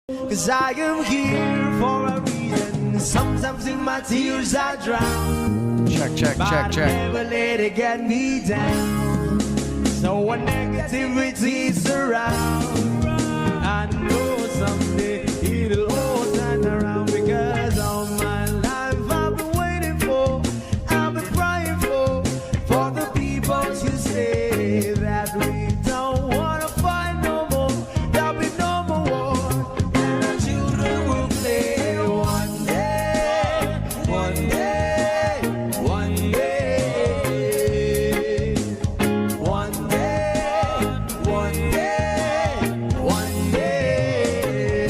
'Cause I am here for a reason. Sometimes in my tears I drown. Check. I never let it get me down. So when negativity surround, I know someday it'll all turn around. Because all my life I've been waiting for, I've been crying for the people to say that we don't wanna fight no more. There'll be no more war, and our children will play one day, one day, one day, one day, one day, one day.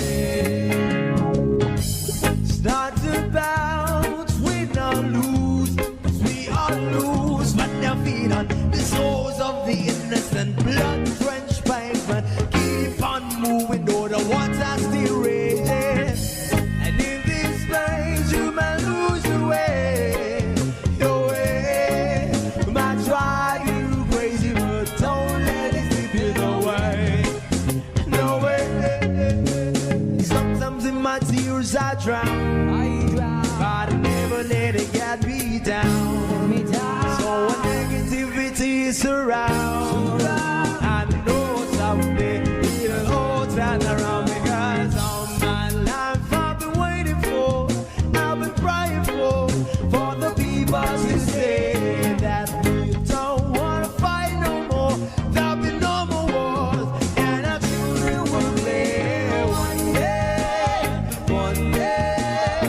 Start to bounce, we not lose, 'cause we are lose, but their feet on the souls of the innocent, blood-drenched pavement. Keep on moving, though the water still raging. And in this place, you may lose your way, your way. Might drive you crazy, but don't let it slip you away. No way. Sometimes in my tears I drown, but I never let it get me down. So when negativity surrounds, I know someday it'll all turn around. Because all my life I've been waiting for, I've been crying for the people to say that we don't wanna fight no more. There'll be no more wars, and our children will play one day, one day,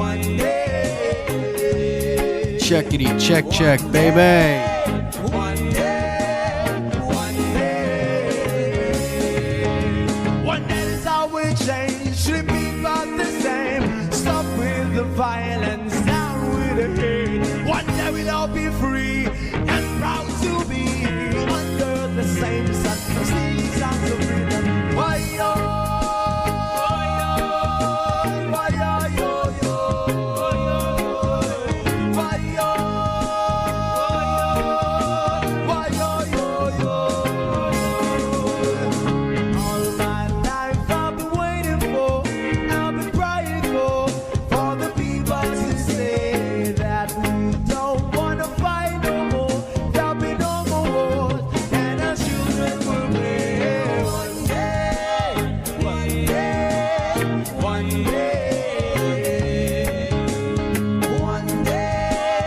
one day. Checkity, check, baby. One day, one day. One day is how we change, should be about the same. Stop with the violence, down with the hate. One day we'll all be free and proud to be under the same sun. Singing songs of freedom. Why yo, why yo, yo, yo, why yo, why yo, yo, yo. All my life I've been waiting for, I've been crying for the people to say that we don't wanna fight no more. There'll be no more wars, and our children will play one day, one day, one day, one day,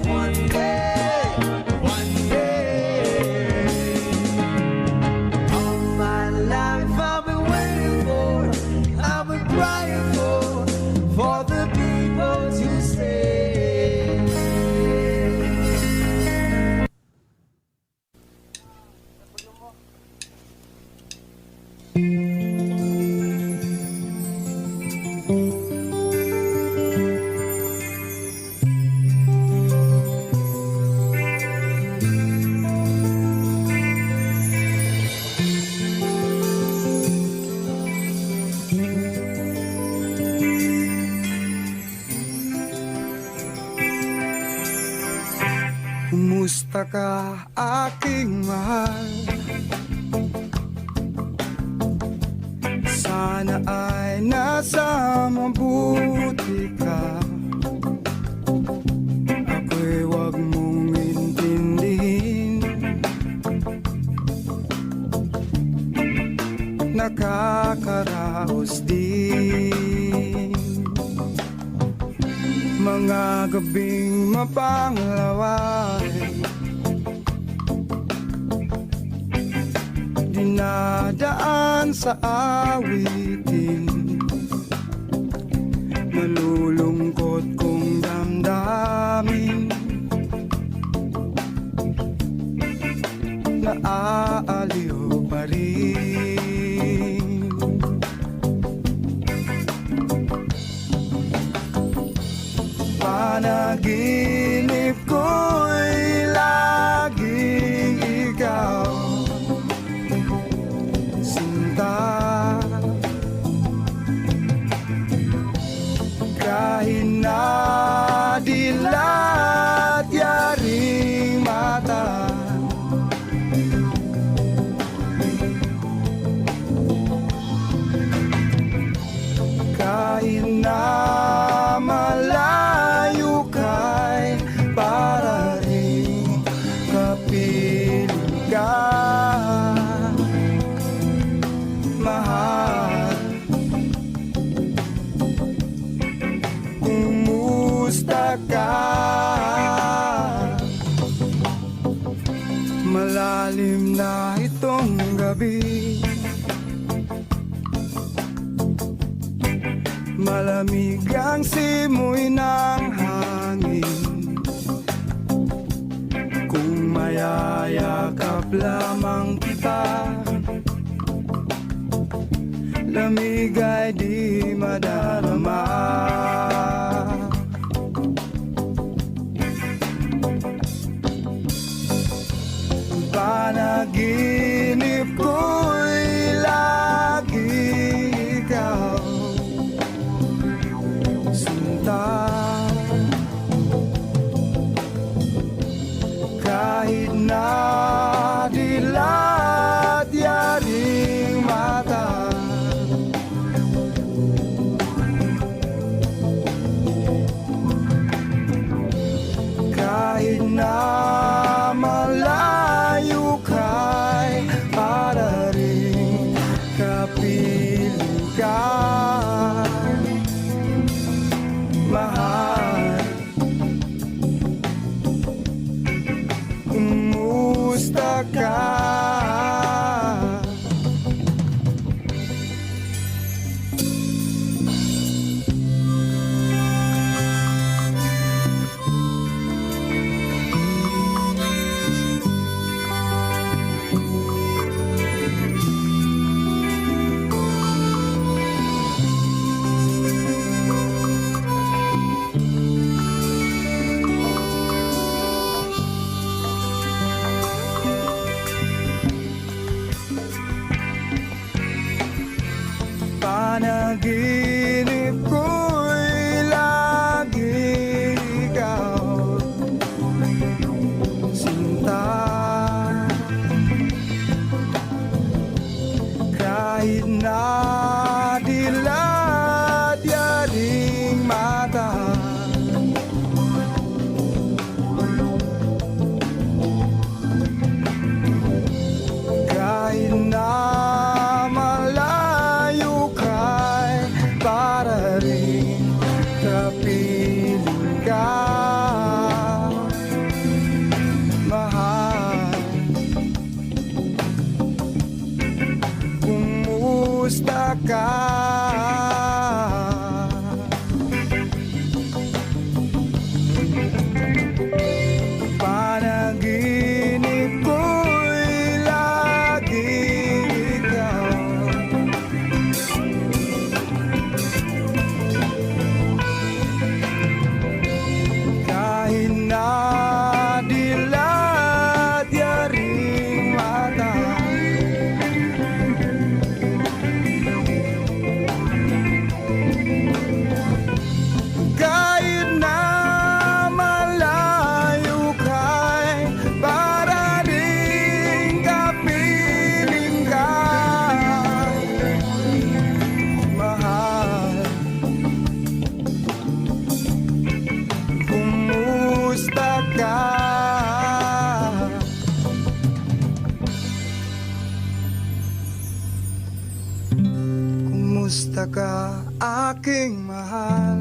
one day, one day. All my life I've been waiting for, I've been crying for the people to say. Kumusta ka, aking mahal? Sana ay nasa mabuti ka. Ako'y wag mong intindihin. Nakakaraos din mga gabing mapanglaway, dinadaan sa awitin, nalulungkot kong damdamin, naaaliw pa rin. Panaginip ko'y laging ikaw, sinta. Kahit na dilat yaring mata, gabi, malamig ang simoy ng hangin. Kung mayayakap lamang kita, lamig ay di madarama. Panaginip ko'y lagi ikaw, sinta. Kahit na dilat yaring mata, kahit na malayo ka'y para rin kapiling ka, mahal. Kumusta ka? Panaginip ko'y lagi ikaw, sinta. Kahit na dilat yaring mata, kahit na para rin kapiling ka, mahal. Kumusta ka? Panaginip ko'y lagi ikaw, kahit na dilat yaring mata, kahit na malayo ka'y para rin kapiling ka, mahal. Kumusta ka? Kumusta ka, aking mahal?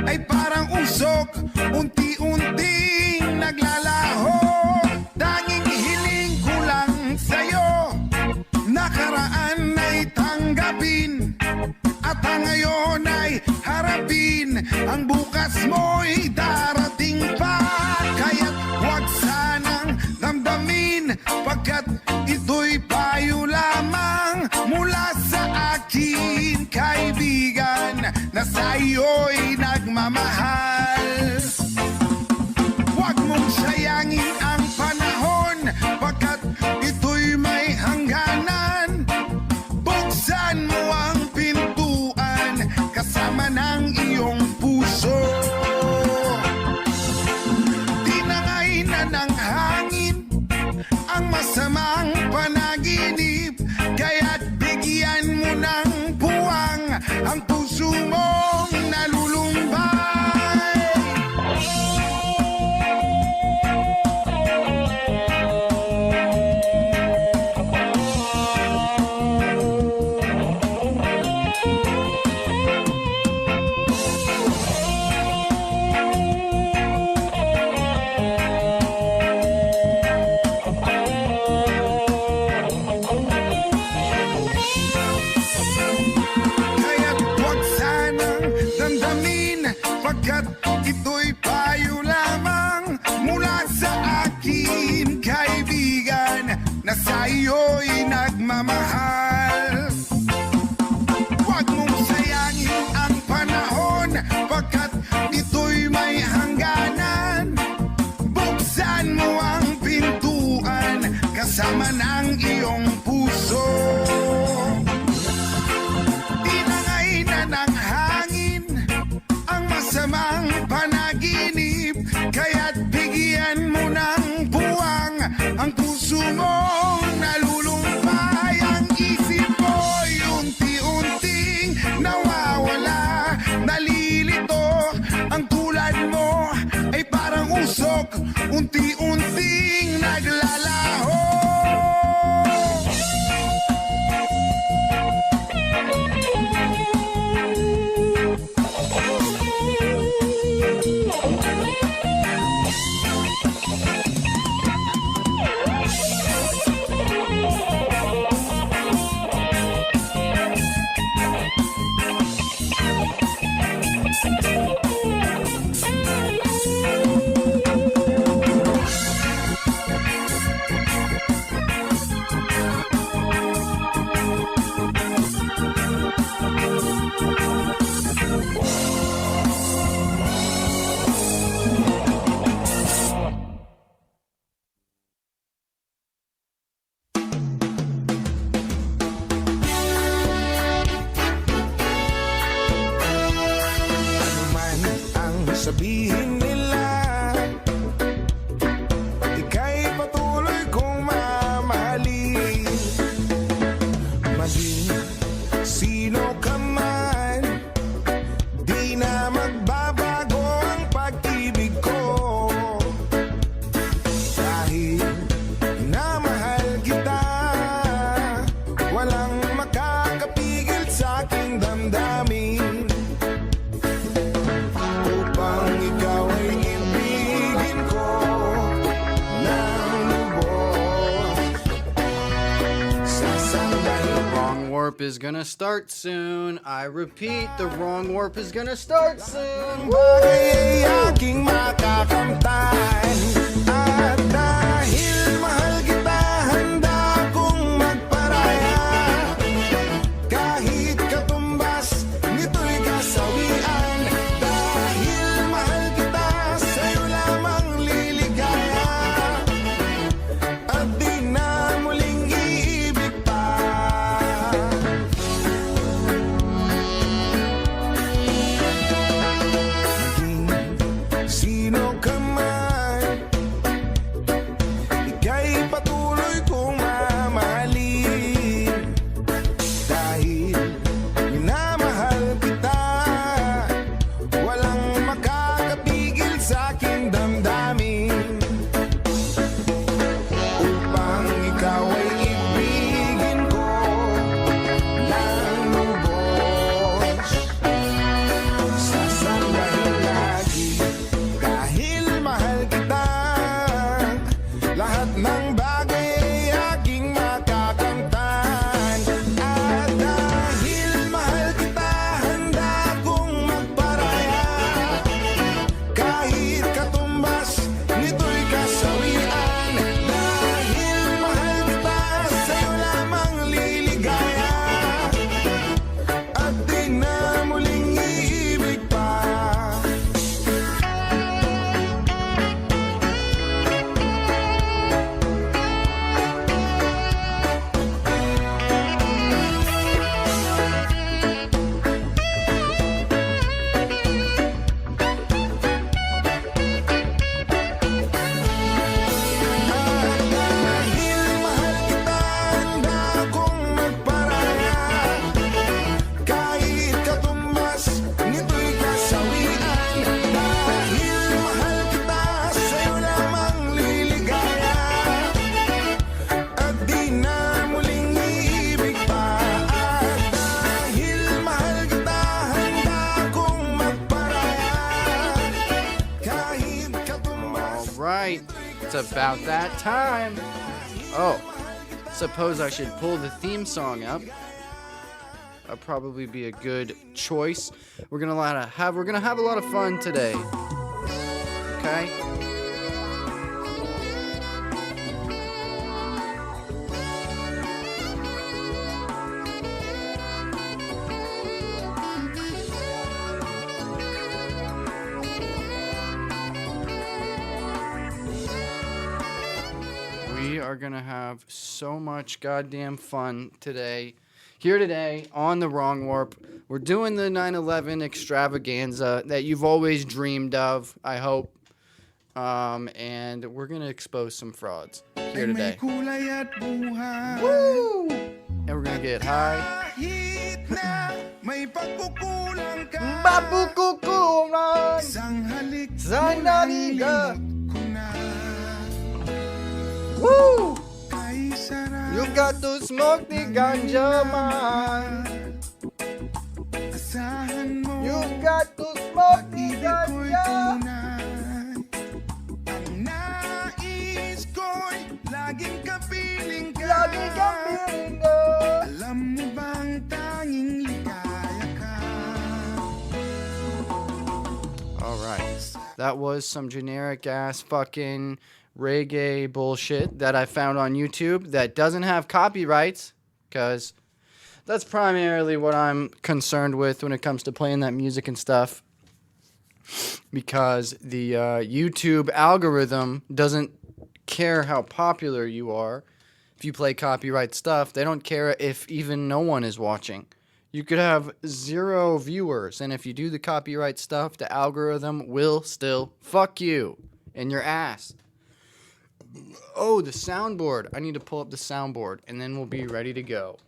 Ay parang usok, unti-unting naglalaho. Tanging hiling ko lang sa'yo, nakaraan ay tanggapin, at ang ngayon ay harapin. Ang bukas mo'y darating pa, kaya't huwag sanang damdamin, pagkat ito'y payo lamang mula sa akin, kaibigan, na sa'yo'y nagmamahal. Huwag mong sayangin ang panahon, sa'yo'y nagmamahal. Huwag mong sayangin ang panahon, pagkat ito'y may hangganan. Buksan mo ang pintuan kasama ng iyong puso. Tinangay na ng hangin ang masamang panaginip, kaya't bigyan mo ng puwang ang puso mong nalulumpay. Ang isip mo'y unti-unting nawawala, nalilito. Ang tulad mo ay parang usok, unti-unting naglalaho. Sabihin nila, ika'y patuloy kong mamahalin. Maging sino ka man, di na magbabago ang pag-ibig ko. Dahil namahal kita, walang makakapigil sa aking damdamin. Warp is gonna start soon. I repeat, the wrong warp is gonna start soon. Bagay ay aking makakamtan, at dahil mahal kita, handa kong magparaya. Kahit katumbas nito'y kasawian, dahil mahal kita, sa'yo lamang liligaya. At di na muling iibig pa. Sino ka man, ika'y patuloy kong mamahalin. Dahil minamahal kita, walang makakapigil sa aking damdamin. Upang ikaw ay ibigin ko ng lubos, sasambahin lagi. Dahil mahal kita, lahat ng bagay ay aking makakamtan. At dahil mahal kita, handa kong magparaya. Kahit katumbas nito'y kasawian, dahil mahal kita, sa'yo lamang liligaya. At di na muling iibig pa. Dahil mahal kita, handa akong magparaya. Kahit katumbas nito'y kasawian, dahil mahal kita, sa'yo lamang liligaya. At di na muling iibig pa. At dahil mahal kita, handa akong magparaya. Kahit katumbas. Alright, it's about that time. Oh, suppose I should pull the theme song up. That'd probably be a good choice. We're gonna have a lot of fun today. Okay? We are going to have so much goddamn fun today. Here today on The Wrong Warp, we're doing the 9/11 extravaganza that you've always dreamed of, I hope. And we're going to expose some frauds here today. Woo! And we're going to get high. Babukukulang Sandaliga. Woo! You got to smoke the ganja, man. You got to smoke the ganja. Laging kapiling ka. Laging kapiling ka. Alam mo bang tanging ligaya ka? Alright, that was some generic ass fucking reggae bullshit that I found on YouTube that doesn't have copyrights, because that's primarily what I'm concerned with when it comes to playing that music and stuff, because the YouTube algorithm doesn't care how popular you are. If you play copyright stuff, they don't care if even no one is watching. You could have 0 viewers, and if you do the copyright stuff, the algorithm will still fuck you in your ass. Oh, the soundboard. I need to pull up the soundboard, and then we'll be ready to go.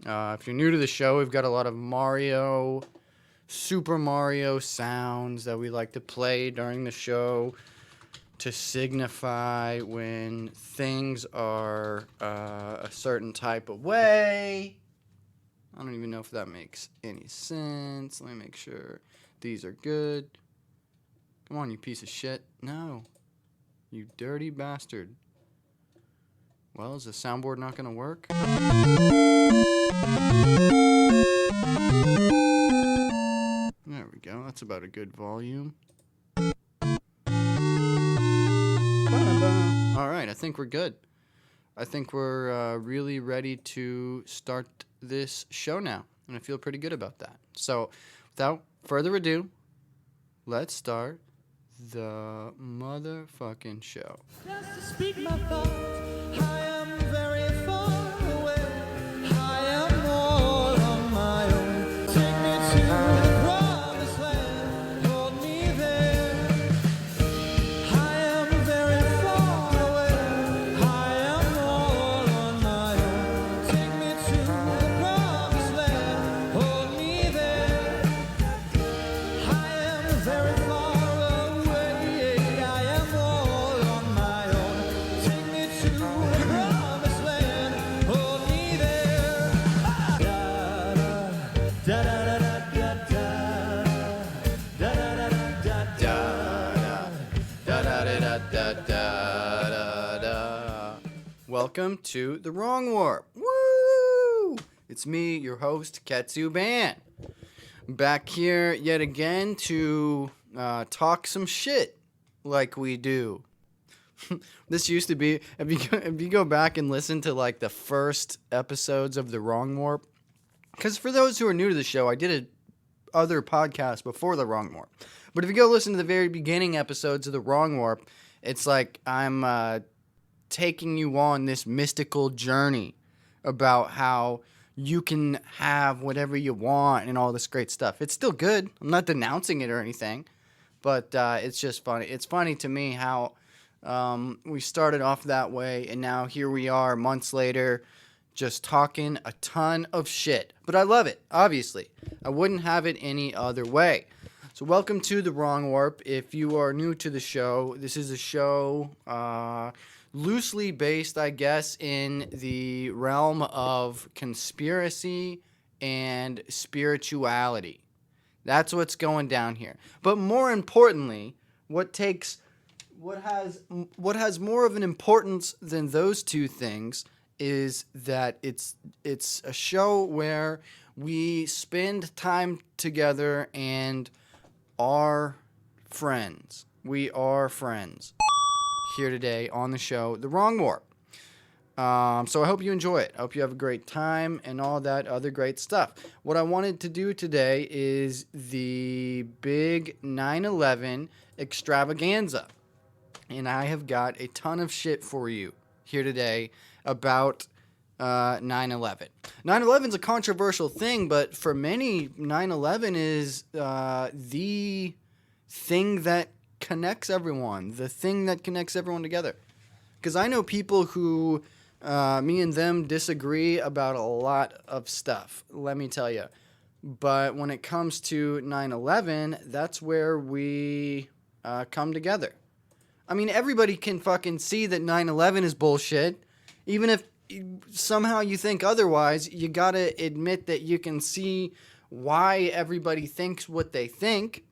If you're new to the show, we've got a lot of Super Mario sounds that we like to play during the show to signify when things are a certain type of way. I don't even know if that makes any sense. Let me make sure these are good. Come on, you piece of shit. No. You dirty bastard. Well, is the soundboard not going to work? There we go. That's about a good volume. All right, I think we're good. I think we're really ready to start this show now, and I feel pretty good about that. So, without further ado, let's start the motherfucking show. Just to speak my thoughts, I am very far away. I am all on my own. Take me to the promised land, hold me there. I am very far away. I am all on my own. Take me to the promised land, hold me there. I am very far away. I am all on my own. Take me to the promised land, hold me there. Da da da da da da da da da da. Welcome to The Wrong Warp. Woo! It's me, your host, Ketsu Ban. Back here yet again to talk some shit like we do. This used to be, if you go back and listen to like the first episodes of The Wrong Warp, because for those who are new to the show, I did other podcasts before The Wrong Warp. But if you go listen to the very beginning episodes of The Wrong Warp, it's like I'm taking you on this mystical journey about how you can have whatever you want and all this great stuff. It's still good. I'm not denouncing it or anything, but it's just funny. It's funny to me how we started off that way, and now here we are months later just talking a ton of shit. But I love it, obviously. I wouldn't have it any other way. So welcome to The Wrong Warp. If you are new to the show, this is a show loosely based, I guess, in the realm of conspiracy and spirituality. That's what's going down here. But more importantly, what has more of an importance than those two things is that it's a show where we spend time together and are friends. We are friends here today on the show, The Wrong Warp. So I hope you enjoy it. I hope you have a great time and all that other great stuff. What I wanted to do today is the big 9/11 extravaganza. And I have got a ton of shit for you here today about 9/11. 9/11 is a controversial thing, but for many, 9/11 is the thing that connects everyone, the thing that connects everyone together. Because I know people who, me and them disagree about a lot of stuff, let me tell you. But when it comes to 9/11, that's where we come together. I mean, everybody can fucking see that 9/11 is bullshit. Even if somehow you think otherwise, you gotta admit that you can see why everybody thinks what they think.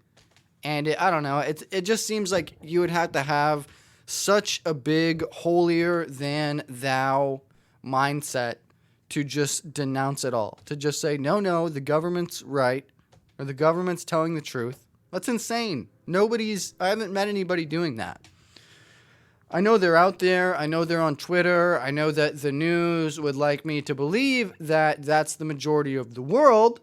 And I don't know, it just seems like you would have to have such a big holier than thou mindset to just denounce it all. To just say, no, the government's right, or the government's telling the truth. That's insane. I haven't met anybody doing that. I know they're out there. I know they're on Twitter. I know that the news would like me to believe that that's the majority of the world.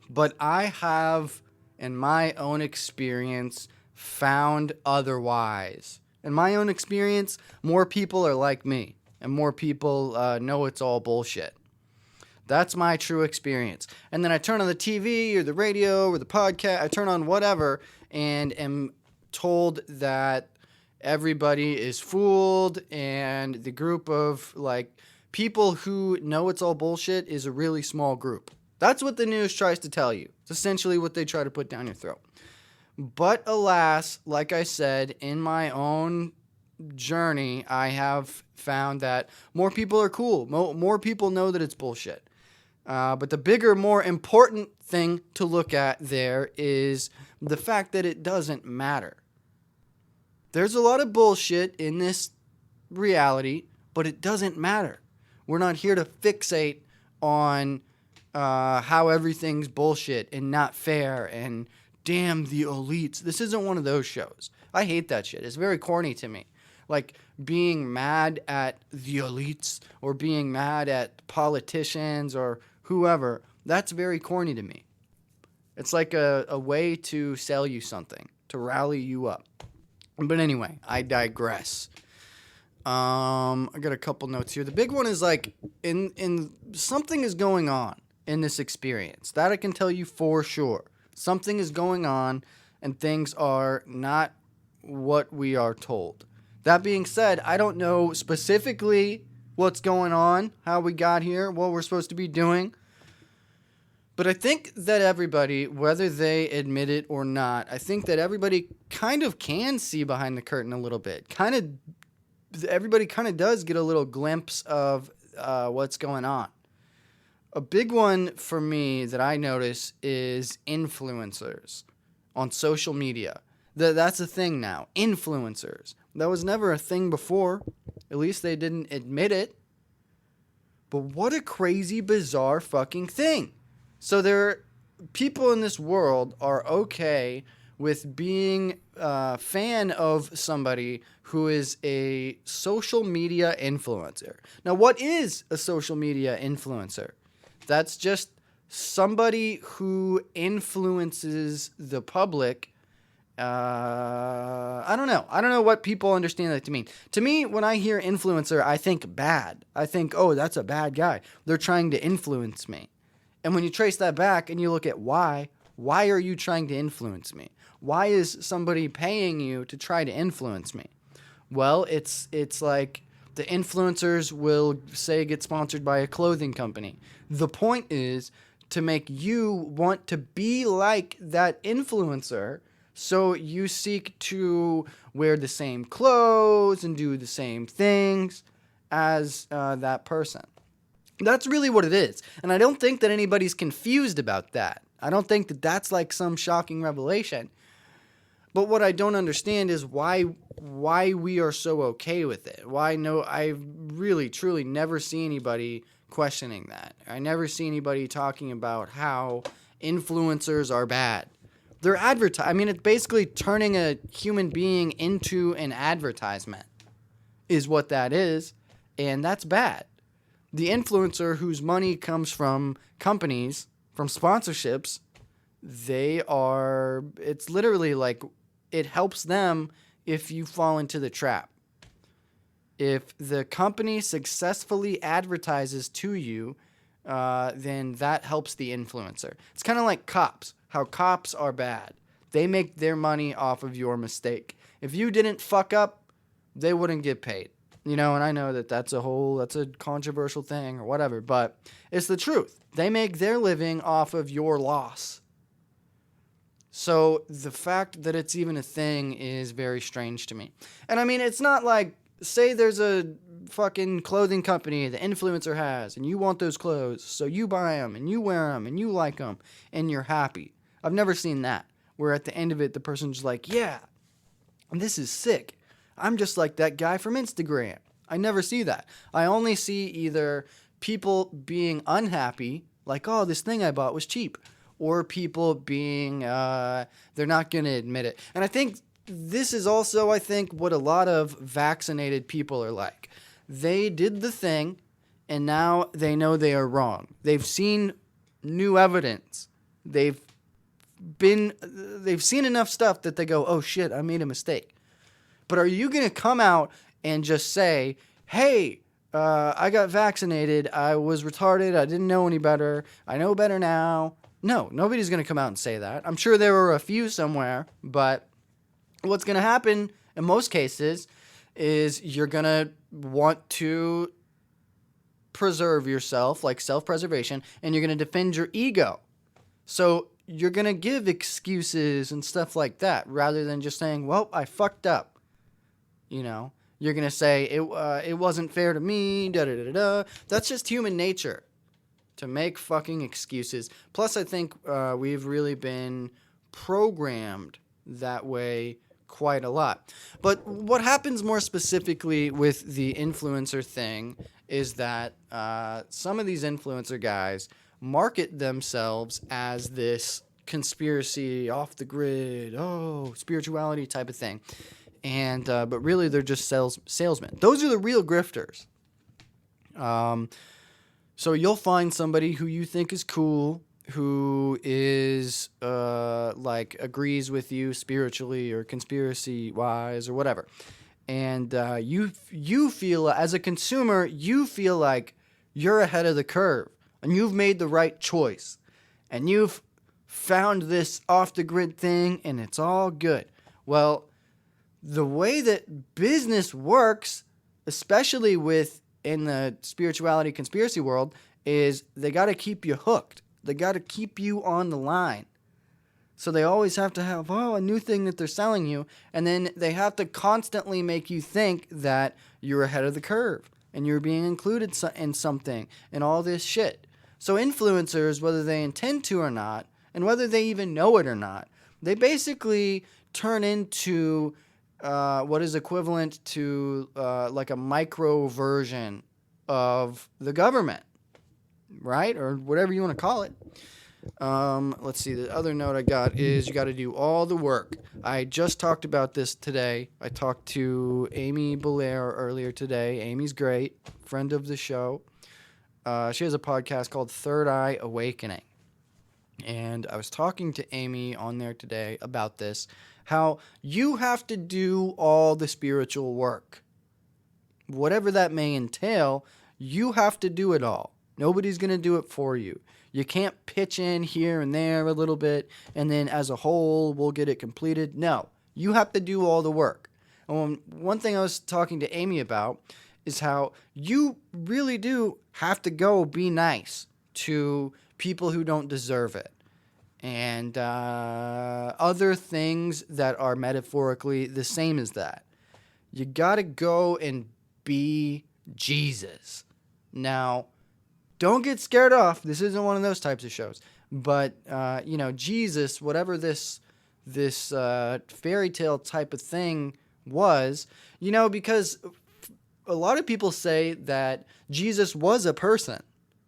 But I have, in my own experience, found otherwise. In my own experience, more people are like me. And more people know it's all bullshit. That's my true experience. And then I turn on the TV or the radio or the podcast. I turn on whatever and am told that everybody is fooled, and the group of like people who know it's all bullshit is a really small group. That's what the news tries to tell you. It's essentially what they try to put down your throat. But alas, like I said, in my own journey, I have found that more people are cool. More people know that it's bullshit. But the bigger, more important thing to look at there is the fact that it doesn't matter. There's a lot of bullshit in this reality, but it doesn't matter. We're not here to fixate on how everything's bullshit and not fair and damn the elites. This isn't one of those shows. I hate that shit. It's very corny to me. Like being mad at the elites or being mad at politicians or whoever, that's very corny to me. It's like a way to sell you something, to rally you up. But anyway, I digress. I got a couple notes here. The big one is like, in something is going on in this experience. That I can tell you for sure. Something is going on, and things are not what we are told. That being said, I don't know specifically what's going on, how we got here, what we're supposed to be doing. But I think that everybody, whether they admit it or not, I think that everybody kind of can see behind the curtain a little bit. Everybody kind of does get a little glimpse of what's going on. A big one for me that I notice is influencers on social media. That's a thing now. Influencers. That was never a thing before. At least they didn't admit it. But what a crazy, bizarre fucking thing. So people in this world are okay with being a fan of somebody who is a social media influencer. Now, what is a social media influencer? That's just somebody who influences the public. I don't know. I don't know what people understand that to mean. To me, when I hear influencer, I think bad. I think, oh, that's a bad guy. They're trying to influence me. And when you trace that back and you look at why are you trying to influence me? Why is somebody paying you to try to influence me? Well, it's like the influencers will say get sponsored by a clothing company. The point is to make you want to be like that influencer, so you seek to wear the same clothes and do the same things as that person. That's really what it is. And I don't think that anybody's confused about that. I don't think that that's like some shocking revelation. But what I don't understand is why we are so okay with it. I really, truly never see anybody questioning that. I never see anybody talking about how influencers are bad. They're it's basically turning a human being into an advertisement is what that is. And that's bad. The influencer whose money comes from companies, from sponsorships, it's literally like it helps them if you fall into the trap. If the company successfully advertises to you, then that helps the influencer. It's kind of like cops, how cops are bad. They make their money off of your mistake. If you didn't fuck up, they wouldn't get paid. And I know that that's a controversial thing or whatever, but it's the truth. They make their living off of your loss. So the fact that it's even a thing is very strange to me. And I mean, it's not like, say there's a fucking clothing company the influencer has, and you want those clothes, so you buy them, and you wear them, and you like them, and you're happy. I've never seen that, where at the end of it, the person's like, yeah, this is sick. I'm just like that guy from Instagram. I never see that. I only see either people being unhappy, like, oh, this thing I bought was cheap, or people being, they're not going to admit it. And I think this is also, what a lot of vaccinated people are like. They did the thing, and now they know they are wrong. They've seen new evidence. They've seen enough stuff that they go, oh shit, I made a mistake. But are you going to come out and just say, hey, I got vaccinated, I was retarded, I didn't know any better, I know better now? No, nobody's going to come out and say that. I'm sure there were a few somewhere, but what's going to happen in most cases is you're going to want to preserve yourself, like self-preservation, and you're going to defend your ego. So you're going to give excuses and stuff like that rather than just saying, well, I fucked up. You're going to say, it wasn't fair to me, da-da-da-da. That's just human nature, to make fucking excuses. Plus, I think we've really been programmed that way quite a lot. But what happens more specifically with the influencer thing is that some of these influencer guys market themselves as this conspiracy, off the grid, spirituality type of thing. And but really they're just salesmen. Those are the real grifters. So you'll find somebody who you think is cool, who is agrees with you spiritually or conspiracy wise or whatever, and you feel, as a consumer, you feel like you're ahead of the curve and you've made the right choice and you've found this off the grid thing and it's all good. Well, the way that business works, especially in the spirituality conspiracy world, is they got to keep you hooked. They got to keep you on the line. So they always have to have, a new thing that they're selling you. And then they have to constantly make you think that you're ahead of the curve and you're being included in something and all this shit. So influencers, whether they intend to or not, and whether they even know it or not, they basically turn into what is equivalent to like a micro version of the government, right? Or whatever you want to call it. Let's see. The other note I got is you got to do all the work. I just talked about this today. I talked to Amy Belair earlier today. Amy's great, friend of the show. She has a podcast called Third Eye Awakening. And I was talking to Amy on there today about this, how you have to do all the spiritual work. Whatever that may entail, you have to do it all. Nobody's going to do it for you. You can't pitch in here and there a little bit, and then as a whole, we'll get it completed. No, you have to do all the work. And one thing I was talking to Amy about is how you really do have to go be nice to people who don't deserve it. And other things that are metaphorically the same as that. You got to go and be Jesus. Now, don't get scared off. This isn't one of those types of shows. But, Jesus, whatever this fairy tale type of thing was, because a lot of people say that Jesus was a person.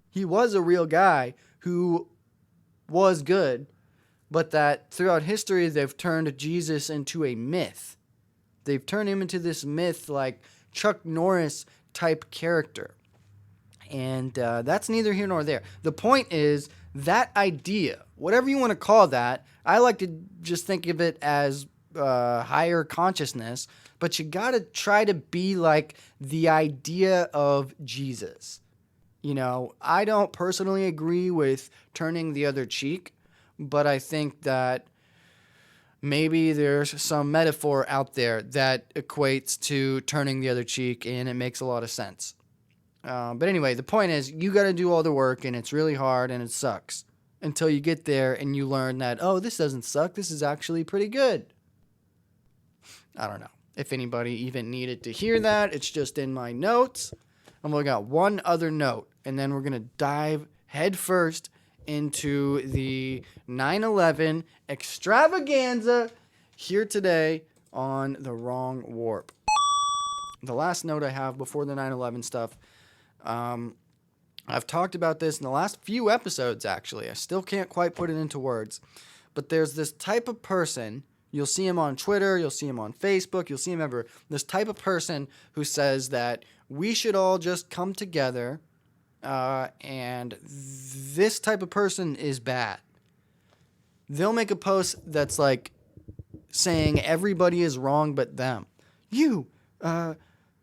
He was a real guy who was good, but that throughout history they've turned Jesus into a myth. They've turned him into this myth like Chuck Norris type character. And that's neither here nor there. The point is that idea, whatever you want to call that, I like to just think of it as higher consciousness, but you got to try to be like the idea of Jesus. You know, I don't personally agree with turning the other cheek, but I think that maybe there's some metaphor out there that equates to turning the other cheek, and it makes a lot of sense. But anyway, the point is, you got to do all the work, and it's really hard, and it sucks until you get there and you learn that, oh, this doesn't suck. This is actually pretty good. I don't know if anybody even needed to hear that. It's just in my notes. I've only got one other note, and then we're going to dive headfirst into the 9/11 extravaganza here today on The Wrong Warp. The last note I have before the 9/11 stuff, I've talked about this in the last few episodes, actually. I still can't quite put it into words, but there's this type of person. You'll see him on Twitter, you'll see him on Facebook, you'll see him everywhere. This type of person who says that we should all just come together, and this type of person is bad. They'll make a post that's like saying everybody is wrong but them. You,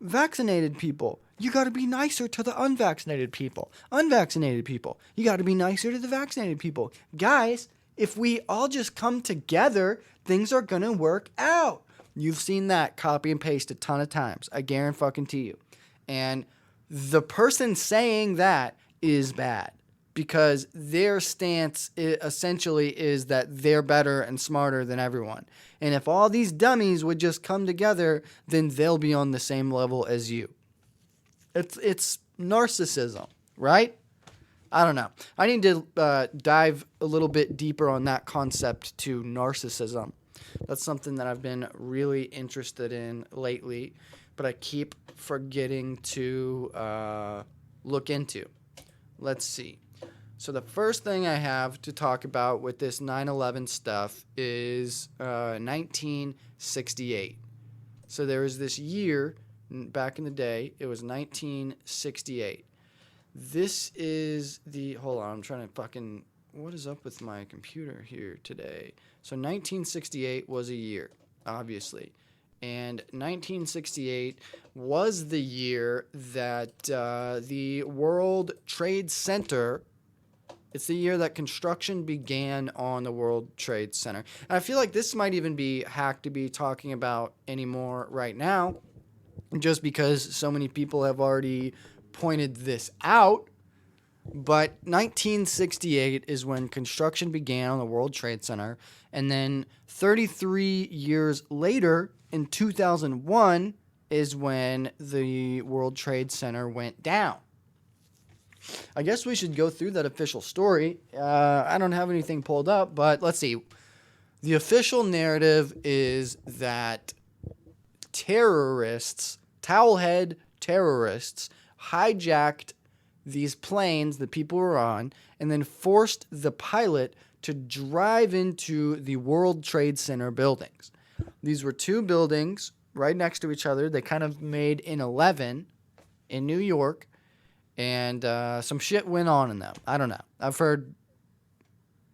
vaccinated people, you got to be nicer to the unvaccinated people. Unvaccinated people, you got to be nicer to the vaccinated people. Guys, if we all just come together, things are going to work out. You've seen that copy and paste a ton of times. I guarantee you. And the person saying that is bad because their stance essentially is that they're better and smarter than everyone. And if all these dummies would just come together, then they'll be on the same level as you. It's narcissism, right? I don't know. I need to dive a little bit deeper on that concept to narcissism. That's something that I've been really interested in lately, but I keep forgetting to look into. Let's see. So the first thing I have to talk about with this 9/11 stuff is 1968. So there was this year back in the day. It was 1968. This is the... Hold on, I'm trying to fucking... What is up with my computer here today? So 1968 was a year, obviously. And 1968 was the year that the World Trade Center... It's the year that construction began on the World Trade Center. And I feel like this might even be hack to be talking about anymore right now, just because so many people have already pointed this out. But 1968 is when construction began on the World Trade Center. And then 33 years later, in 2001, is when the World Trade Center went down. I guess we should go through that official story. I don't have anything pulled up, but let's see. The official narrative is that terrorists, towelhead terrorists, hijacked these planes that people were on and then forced the pilot to drive into the World Trade Center buildings. These were two buildings right next to each other. They kind of made an 11 in New York. And some shit went on in them. I don't know. I've heard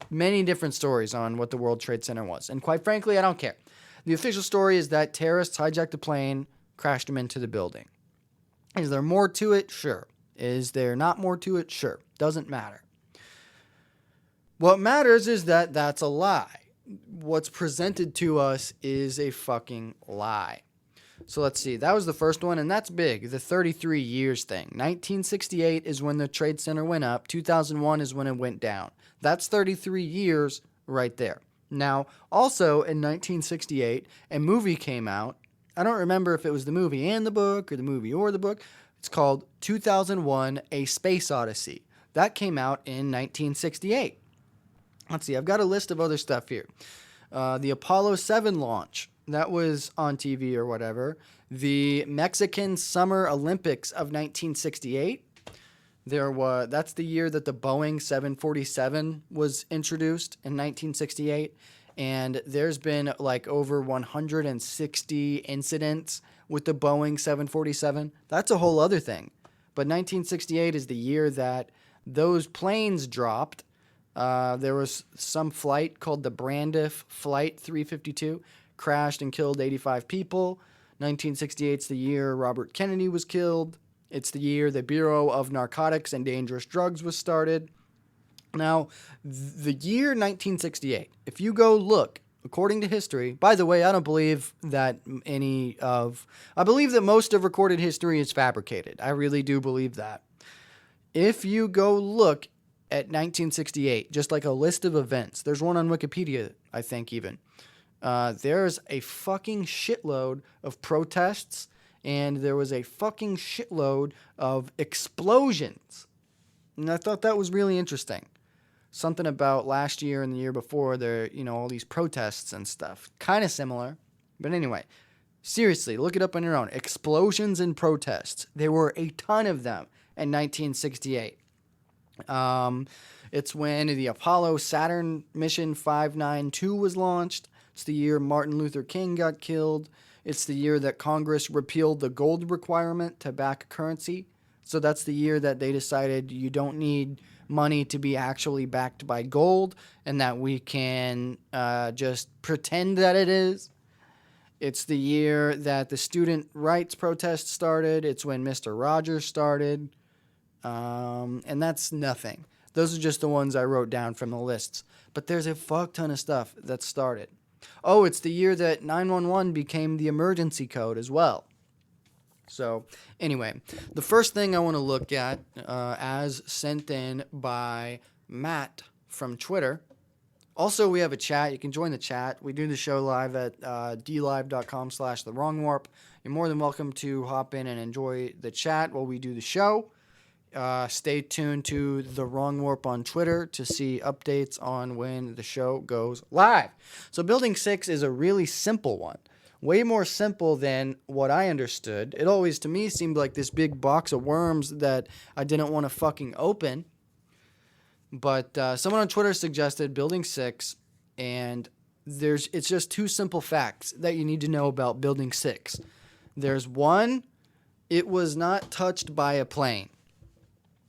many different stories on what the World Trade Center was. And quite frankly, I don't care. The official story is that terrorists hijacked a plane, crashed them into the building. Is there more to it? Sure. Is there not more to it? Sure. Doesn't matter. What matters is that that's a lie. What's presented to us is a fucking lie. So let's see. That was the first one, and that's big, the 33 years thing. 1968 is when the Trade Center went up. 2001 is when it went down. That's 33 years right there. Now, also in 1968, a movie came out. I don't remember if it was the movie and the book or the movie or the book. It's called 2001: A Space Odyssey. That came out in 1968. Let's see. I've got a list of other stuff here. The Apollo 7 launch. That was on TV or whatever. The Mexican Summer Olympics of 1968. That's the year that the Boeing 747 was introduced in 1968. And there's been like over 160 incidents with the Boeing 747. That's a whole other thing. But 1968 is the year that those planes dropped. There was some flight called the Brandif Flight 352. Crashed and killed 85 people. 1968 is the year Robert Kennedy was killed. It's the year the Bureau of Narcotics and Dangerous Drugs was started. Now, the year 1968, if you go look, according to history, by the way, I don't believe that I believe that most of recorded history is fabricated. I really do believe that. If you go look at 1968, just like a list of events, there's one on Wikipedia, I think even. There's a fucking shitload of protests, and there was a fucking shitload of explosions. And I thought that was really interesting. Something about last year and the year before, there, all these protests and stuff. Kind of similar. But anyway, seriously, look it up on your own. Explosions and protests. There were a ton of them in 1968. It's when the Apollo Saturn mission 592 was launched. It's the year Martin Luther King got killed. It's the year that Congress repealed the gold requirement to back currency. So that's the year that they decided you don't need money to be actually backed by gold, and that we can just pretend that it is. It's the year that the student rights protests started. It's when Mr. Rogers started. And that's nothing. Those are just the ones I wrote down from the lists. But there's a fuck ton of stuff that started. Oh, it's the year that 911 became the emergency code as well. So, anyway, the first thing I want to look at, as sent in by Matt from Twitter. Also, we have a chat. You can join the chat. We do the show live at dlive.com/thewrongwarp. You're more than welcome to hop in and enjoy the chat while we do the show. Stay tuned to The Wrong Warp on Twitter to see updates on when the show goes live. So Building 6 is a really simple one. Way more simple than what I understood. It always, to me, seemed like this big box of worms that I didn't want to fucking open. But someone on Twitter suggested Building 6, and it's just two simple facts that you need to know about Building 6. There's one, it was not touched by a plane.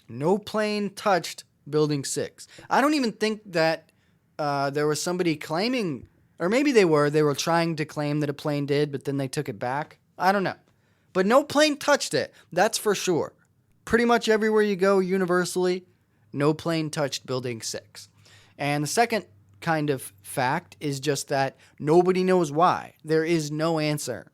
No plane touched Building 6. I don't even think that there was somebody claiming, or maybe they were trying to claim that a plane did, but then they took it back. I don't know. But no plane touched it. That's for sure. Pretty much everywhere you go, universally, no plane touched Building 6. And the second kind of fact is just that nobody knows why. There is no answer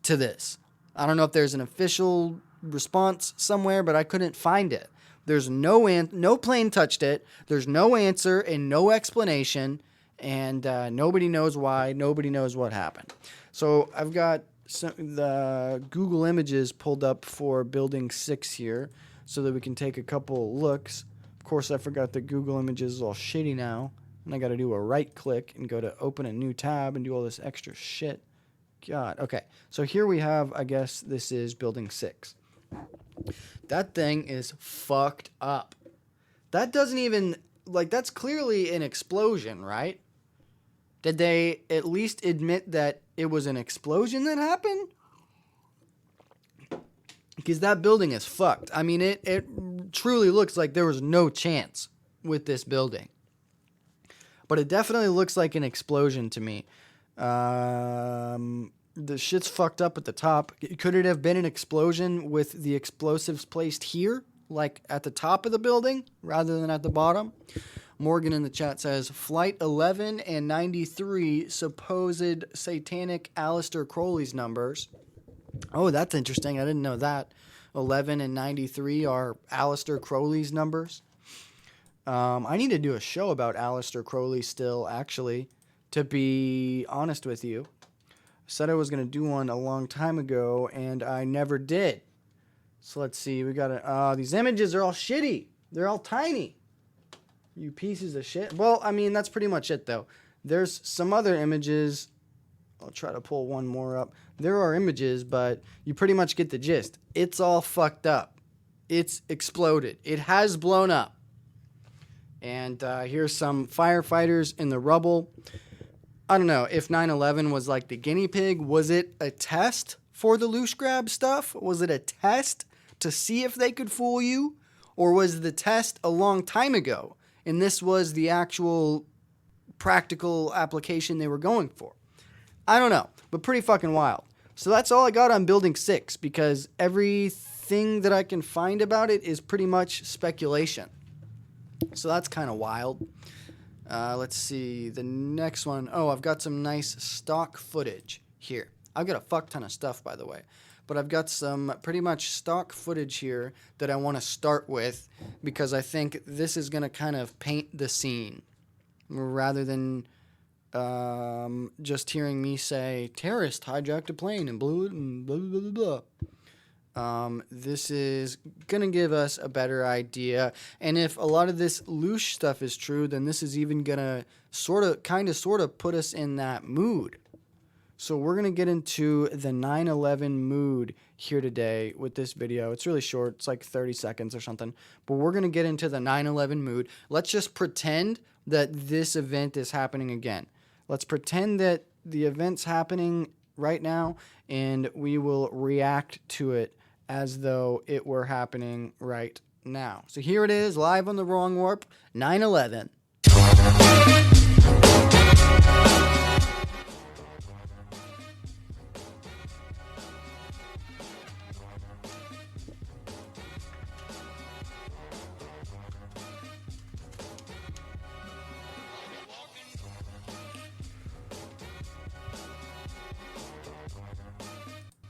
to this. I don't know if there's an official response somewhere, but I couldn't find it. There's no plane touched it. There's no answer and no explanation, and nobody knows why. Nobody knows what happened. So I've got the Google Images pulled up for Building 6 here so that we can take a couple looks. Of course, I forgot that Google Images is all shitty now, and I got to do a right click and go to open a new tab and do all this extra shit. God. Okay, so here we have, I guess this is Building 6. That thing is fucked up. That doesn't even, that's clearly an explosion, right? Did they at least admit that it was an explosion that happened? Because that building is fucked. I mean, it truly looks like there was no chance with this building. But it definitely looks like an explosion to me. The shit's fucked up at the top. Could it have been an explosion with the explosives placed here, like at the top of the building, rather than at the bottom? Morgan in the chat says, Flight 11 and 93 supposed satanic Aleister Crowley's numbers. Oh, that's interesting. I didn't know that. 11 and 93 are Aleister Crowley's numbers. I need to do a show about Aleister Crowley still, actually, to be honest with you. Said I was going to do one a long time ago, and I never did. So let's see. We got these images are all shitty. They're all tiny. You pieces of shit. Well, I mean, that's pretty much it, though. There's some other images. I'll try to pull one more up. There are images, but you pretty much get the gist. It's all fucked up. It's exploded. It has blown up. And here's some firefighters in the rubble. I don't know if 9/11 was like the guinea pig. Was it a test for the loose grab stuff? Was it a test to see if they could fool you? Or was the test a long time ago and this was the actual practical application they were going for? I don't know, but pretty fucking wild. So that's all I got on Building 6, because everything that I can find about it is pretty much speculation. So that's kind of wild. Let's see. The next one. Oh, I've got some nice stock footage here. I've got a fuck ton of stuff, by the way. But I've got some pretty much stock footage here that I want to start with, because I think this is going to kind of paint the scene rather than just hearing me say, terrorist hijacked a plane and blew it and blah, blah, blah, blah. This is going to give us a better idea. And if a lot of this loose stuff is true, then this is even going to sort of put us in that mood. So we're going to get into the 9/11 mood here today with this video. It's really short. It's like 30 seconds or something. But we're going to get into the 9/11 mood. Let's just pretend that this event is happening again. Let's pretend that the event's happening right now, and we will react to it as though it were happening right now. So here it is, live on the Wrong Warp, 9/11.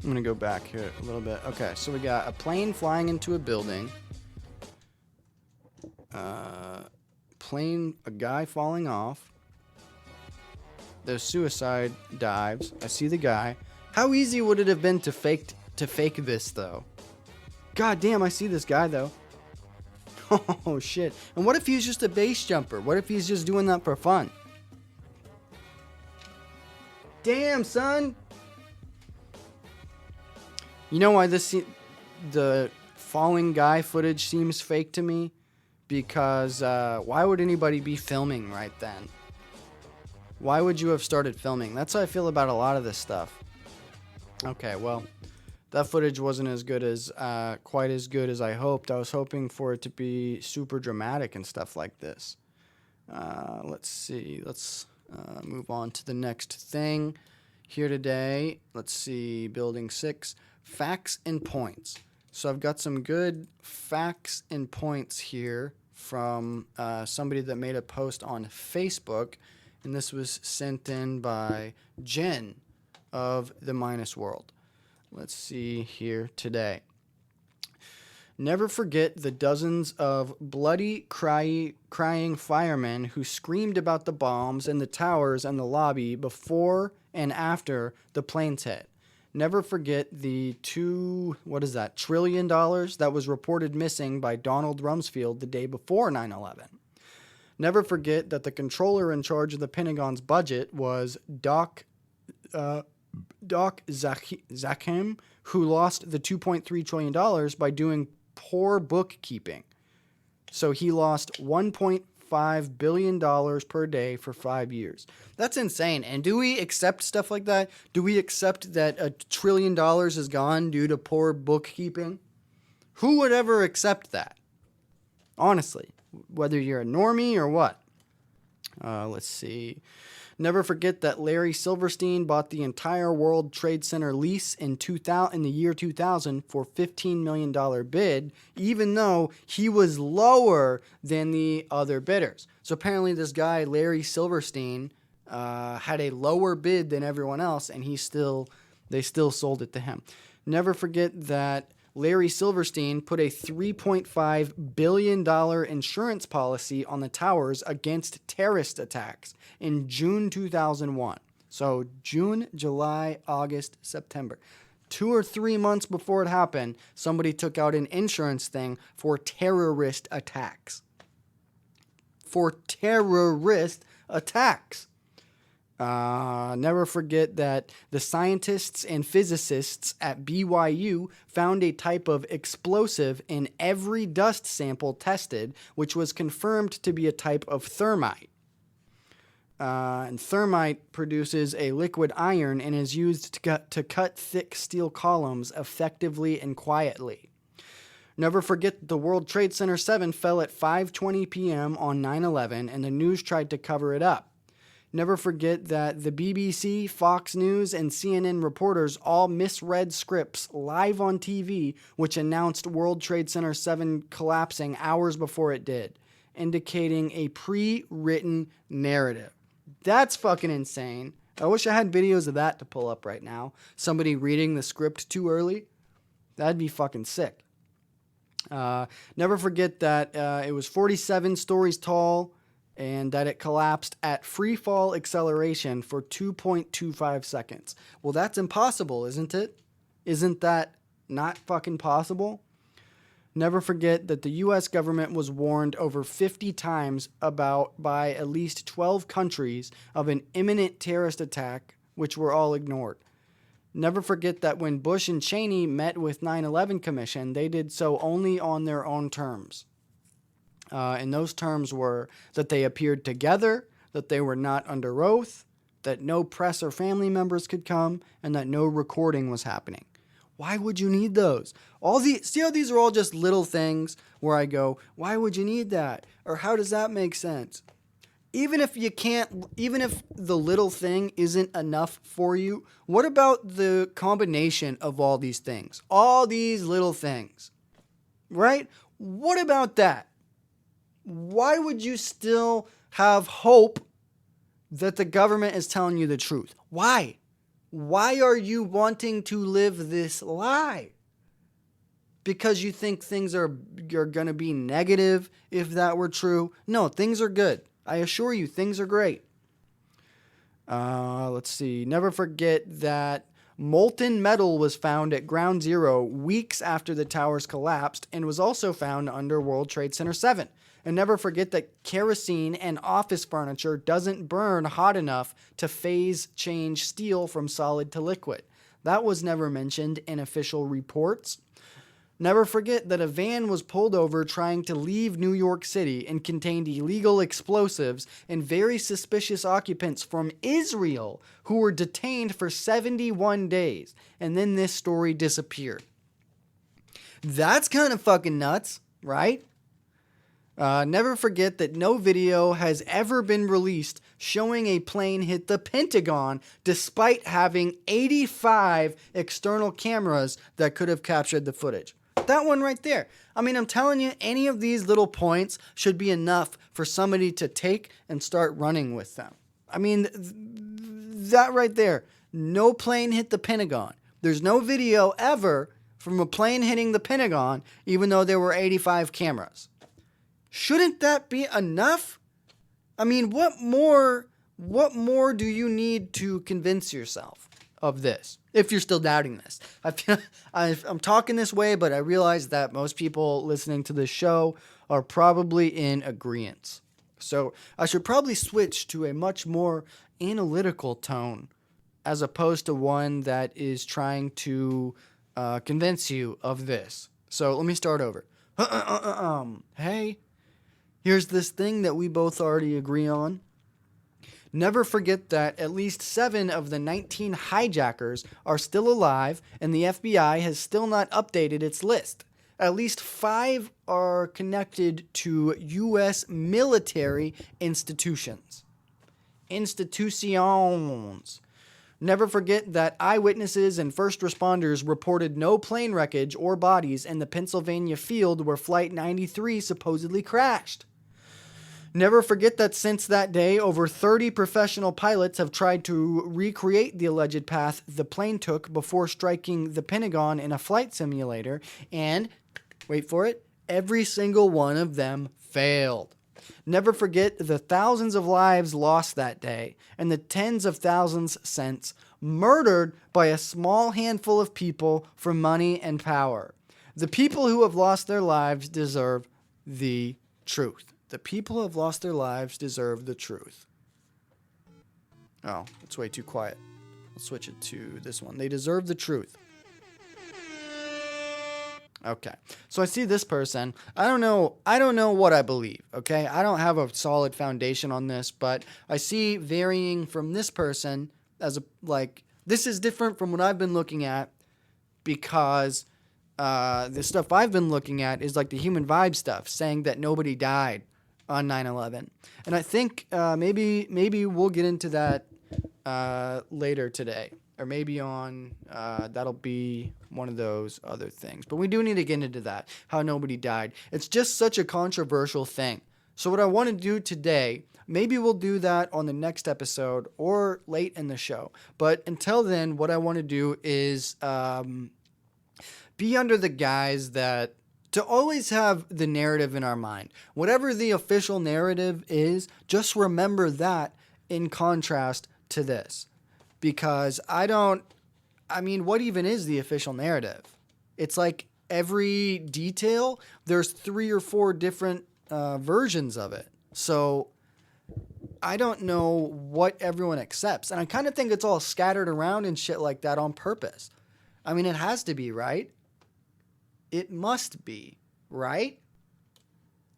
I'm going to go back here a little bit. Okay, so we got a plane flying into a building. A guy falling off. There's suicide dives. I see the guy. How easy would it have been to fake this, though? God damn, I see this guy, though. Oh, shit. And what if he's just a base jumper? What if he's just doing that for fun? Damn, son. You know why the falling guy footage seems fake to me? Because why would anybody be filming right then? Why would you have started filming? That's how I feel about a lot of this stuff. Okay, well, that footage wasn't as good as quite as good as I hoped. I was hoping for it to be super dramatic and stuff like this. Let's see. Let's move on to the next thing here today. Let's see. Building 6. Facts and points. So I've got some good facts and points here from somebody that made a post on Facebook, and this was sent in by Jen of the Minus World. Let's see here today. Never forget the dozens of bloody, crying firemen who screamed about the bombs and the towers and the lobby before and after the planes hit. Never forget the $2 trillion that was reported missing by Donald Rumsfeld the day before 9/11. Never forget that the controller in charge of the Pentagon's budget was Doc Zakim, who lost the $2.3 trillion by doing poor bookkeeping. So he lost $1.5 billion per day for 5 years. That's insane. And do we accept stuff like that? Do we accept that $1 trillion is gone due to poor bookkeeping? Who would ever accept that? Honestly, whether you're a normie or what. Let's see. Never forget that Larry Silverstein bought the entire World Trade Center lease in the year 2000 for $15 million bid, even though he was lower than the other bidders. So apparently this guy, Larry Silverstein, had a lower bid than everyone else, and they still sold it to him. Never forget that Larry Silverstein put a $3.5 billion insurance policy on the towers against terrorist attacks in June 2001. So June, July, August, September. 2 or 3 months before it happened, somebody took out an insurance thing for terrorist attacks. For terrorist attacks. Never forget that the scientists and physicists at BYU found a type of explosive in every dust sample tested, which was confirmed to be a type of thermite. And thermite produces a liquid iron and is used to cut thick steel columns effectively and quietly. Never forget the World Trade Center 7 fell at 5:20 p.m. on 9/11, and the news tried to cover it up. Never forget that the BBC, Fox News, and CNN reporters all misread scripts live on TV, which announced World Trade Center 7 collapsing hours before it did, indicating a pre-written narrative. That's fucking insane. I wish I had videos of that to pull up right now. Somebody reading the script too early. That'd be fucking sick. Never forget that it was 47 stories tall and that it collapsed at free fall acceleration for 2.25 seconds. Well, that's impossible, isn't it? Isn't that not fucking possible? Never forget that the U.S. government was warned over 50 times by at least 12 countries of an imminent terrorist attack, which were all ignored. Never forget that when Bush and Cheney met with 9/11 Commission, they did so only on their own terms. And those terms were that they appeared together, that they were not under oath, that no press or family members could come, and that no recording was happening. Why would you need those? See how these are all just little things where I go, why would you need that? Or how does that make sense? Even if the little thing isn't enough for you, what about the combination of all these things? All these little things, right? What about that? Why would you still have hope that the government is telling you the truth? Why? Why are you wanting to live this lie? Because you think things are going to be negative if that were true? No, things are good. I assure you, things are great. Let's see. Never forget that molten metal was found at Ground Zero weeks after the towers collapsed and was also found under World Trade Center 7. And never forget that kerosene and office furniture doesn't burn hot enough to phase change steel from solid to liquid. That was never mentioned in official reports. Never forget that a van was pulled over trying to leave New York City and contained illegal explosives and very suspicious occupants from Israel who were detained for 71 days. And then this story disappeared. That's kind of fucking nuts, right? Never forget that no video has ever been released showing a plane hit the Pentagon despite having 85 external cameras that could have captured the footage. That one right there. I mean, I'm telling you, any of these little points should be enough for somebody to take and start running with them. I mean, that right there. No plane hit the Pentagon. There's no video ever from a plane hitting the Pentagon, even though there were 85 cameras. Shouldn't that be enough? I mean, what more do you need to convince yourself of this? If you're still doubting this. I'm talking this way, but I realize that most people listening to this show are probably in agreement. So I should probably switch to a much more analytical tone as opposed to one that is trying to convince you of this. So let me start over. Hey, here's this thing that we both already agree on. Never forget that at least 7 of the 19 hijackers are still alive, and the FBI has still not updated its list. At least 5 are connected to U.S. military institutions. Institutions. Never forget that eyewitnesses and first responders reported no plane wreckage or bodies in the Pennsylvania field where Flight 93 supposedly crashed. Never forget that since that day, over 30 professional pilots have tried to recreate the alleged path the plane took before striking the Pentagon in a flight simulator, and, wait for it, every single one of them failed. Never forget the thousands of lives lost that day, and the tens of thousands since, murdered by a small handful of people for money and power. The people who have lost their lives deserve the truth. The people who have lost their lives deserve the truth. Oh, it's way too quiet. Let's switch it to this one. They deserve the truth. Okay. So I see this person. I don't know what I believe, okay? I don't have a solid foundation on this, but I see varying from this person as this is different from what I've been looking at because the stuff I've been looking at is like the human vibe stuff, saying that nobody died. on 9/11, and I think maybe we'll get into that later today, or maybe on that'll be one of those other things. But we do need to get into that, how nobody died. It's just such a controversial thing. So what I want to do today, maybe we'll do that on the next episode or late in the show. But until then, what I want to do is be under the guise that to always have the narrative in our mind. Whatever the official narrative is, just remember that in contrast to this. Because what even is the official narrative? It's like every detail, there's 3 or 4 different versions of it. So I don't know what everyone accepts. And I kind of think it's all scattered around and shit like that on purpose. I mean, it has to be, right? It must be, right?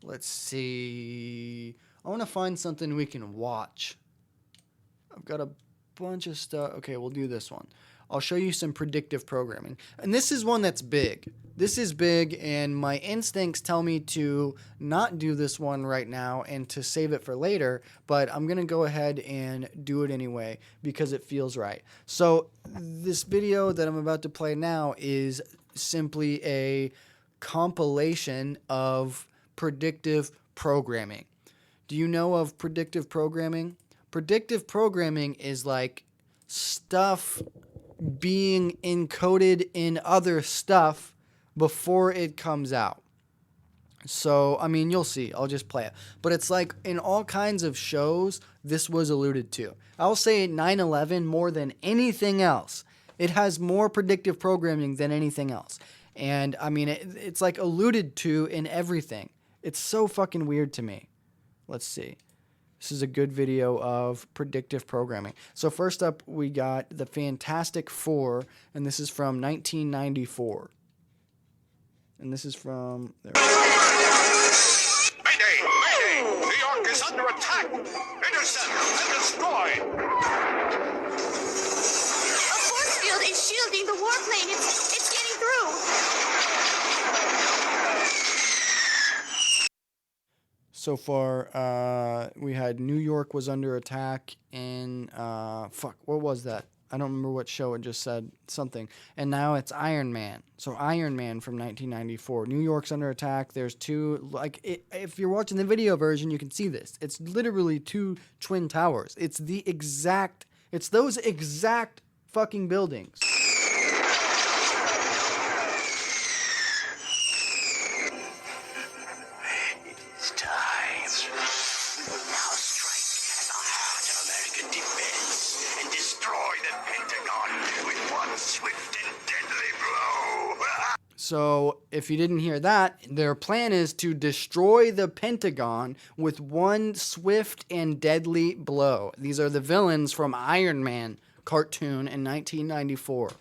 Let's see. I want to find something we can watch. I've got a bunch of stuff. Okay, we'll do this one. I'll show you some predictive programming. And this is one that's big. This is big, and my instincts tell me to not do this one right now and to save it for later, but I'm going to go ahead and do it anyway because it feels right. So this video that I'm about to play now is simply a compilation of predictive programming. Do you know of predictive programming? Predictive programming is like stuff being encoded in other stuff before it comes out. So, I mean, you'll see. I'll just play it. But it's like in all kinds of shows, this was alluded to. I'll say 9/11 more than anything else. It has more predictive programming than anything else. And, I mean, it's like alluded to in everything. It's so fucking weird to me. Let's see. This is a good video of predictive programming. So first up, we got the Fantastic Four, and this is from 1994. And this is from... Mayday! Mayday! New York is under attack! Intercept and destroy! A force field is shielding the warplane. It's getting through. So far, we had New York was under attack in, what was that? I don't remember what show it just said, something. And now it's Iron Man. So Iron Man from 1994. New York's under attack. There's 2, if you're watching the video version, you can see this. It's literally 2 twin towers. It's those exact fucking buildings. So, if you didn't hear that, their plan is to destroy the Pentagon with one swift and deadly blow. These are the villains from Iron Man cartoon in 1994.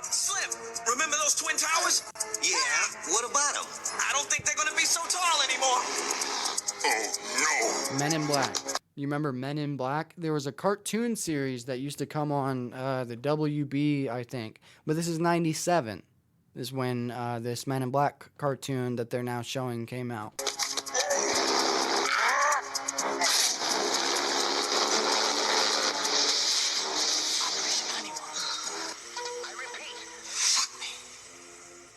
Slim, remember those twin towers? Yeah, what about them? I don't think they're gonna be so tall anymore. Oh, no! Men in Black. You remember Men in Black? There was a cartoon series that used to come on the WB, I think. But this is 97. Is when this Men in Black cartoon that they're now showing came out.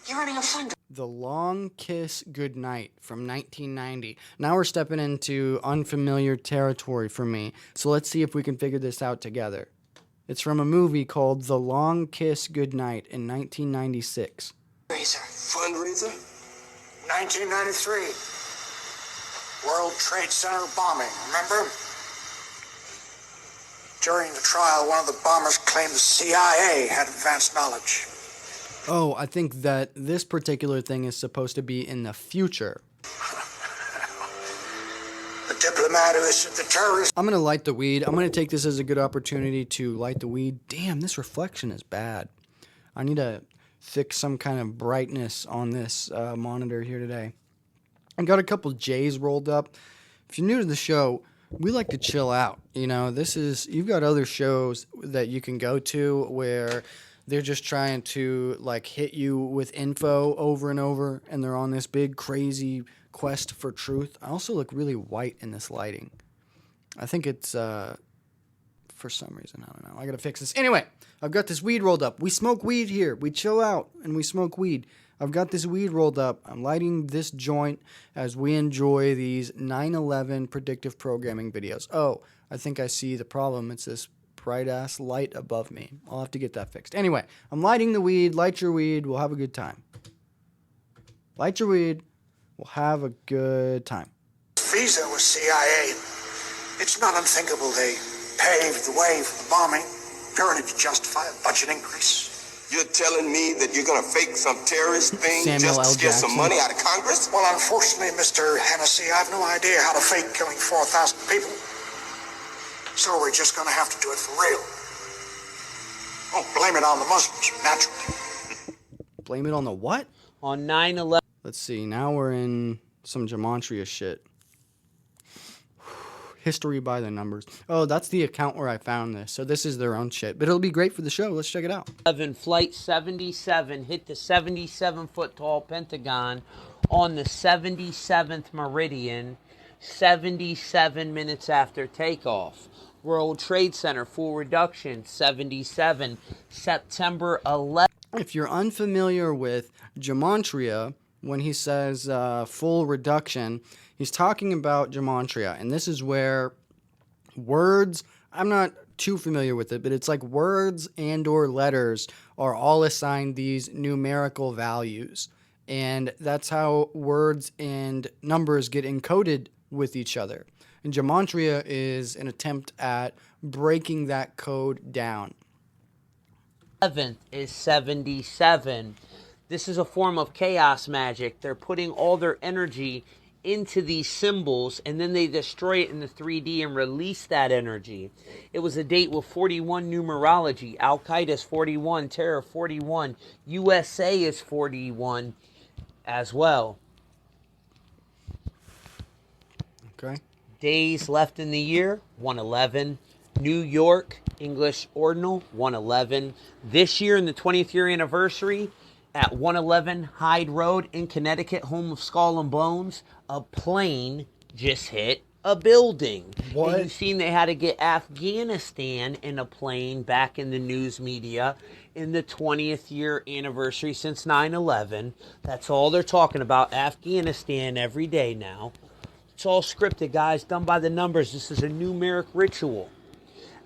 You're running a fund. The Long Kiss Goodnight from 1990. Now we're stepping into unfamiliar territory for me. So let's see if we can figure this out together. It's from a movie called The Long Kiss Goodnight in 1996. Fundraiser? 1993. World Trade Center bombing, remember? During the trial, one of the bombers claimed the CIA had advanced knowledge. Oh, I think that this particular thing is supposed to be in the future. The diplomat who issued the terrorist... I'm going to light the weed. I'm going to take this as a good opportunity to light the weed. Damn, this reflection is bad. I need to fix some kind of brightness on this monitor here today. I got a couple J's rolled up. If you're new to the show, we like to chill out. You know, you've got other shows that you can go to where they're just trying to like hit you with info over and over, and they're on this big crazy quest for truth. I also look really white in this lighting. I think it's for some reason, I don't know. I gotta fix this. Anyway, I've got this weed rolled up. We smoke weed here. We chill out and we smoke weed. I've got this weed rolled up. I'm lighting this joint as we enjoy these 9/11 predictive programming videos. Oh, I think I see the problem. It's this bright ass light above me. I'll have to get that fixed. Anyway, I'm lighting the weed. Light your weed. We'll have a good time. Light your weed. We'll have a good time. Visa was CIA. It's not unthinkable they paved the way for the bombing, purely to justify a budget increase. You're telling me that you're gonna fake some terrorist thing Samuel just to L. scare some Jackson. money out of Congress? Well, unfortunately, Mr. Hennessy, I have no idea how to fake killing 4,000 people. So we're just gonna have to do it for real. Oh, blame it on the Muslims, naturally. Blame it on the what? On 9/11. Let's see. Now we're in some gematria shit. History by the numbers. Oh, that's the account where I found this. So this is their own shit. But it'll be great for the show. Let's check it out. Flight 77 hit the 77-foot tall Pentagon on the 77th meridian, 77 minutes after takeoff. World Trade Center full reduction, 77, September 11th. If you're unfamiliar with gematria, when he says full reduction, he's talking about gematria. And this is where words, I'm not too familiar with it, but it's like words and or letters are all assigned these numerical values. And that's how words and numbers get encoded with each other. And gematria is an attempt at breaking that code down. 11th is 77. This is a form of chaos magic. They're putting all their energy into these symbols, and then they destroy it in the 3D and release that energy. It was a date with 41 numerology. Al-Qaeda is 41, Terror 41, USA is 41 as well. Okay. Days left in the year, 111. New York, English Ordinal, 111. This year, in the 20th year anniversary, at 111 Hyde Road in Connecticut, home of Skull and Bones, a plane just hit a building. What? And you've seen they had to get Afghanistan in a plane back in the news media in the 20th year anniversary since 9/11. That's all they're talking about, Afghanistan every day now. It's all scripted, guys, done by the numbers. This is a numeric ritual.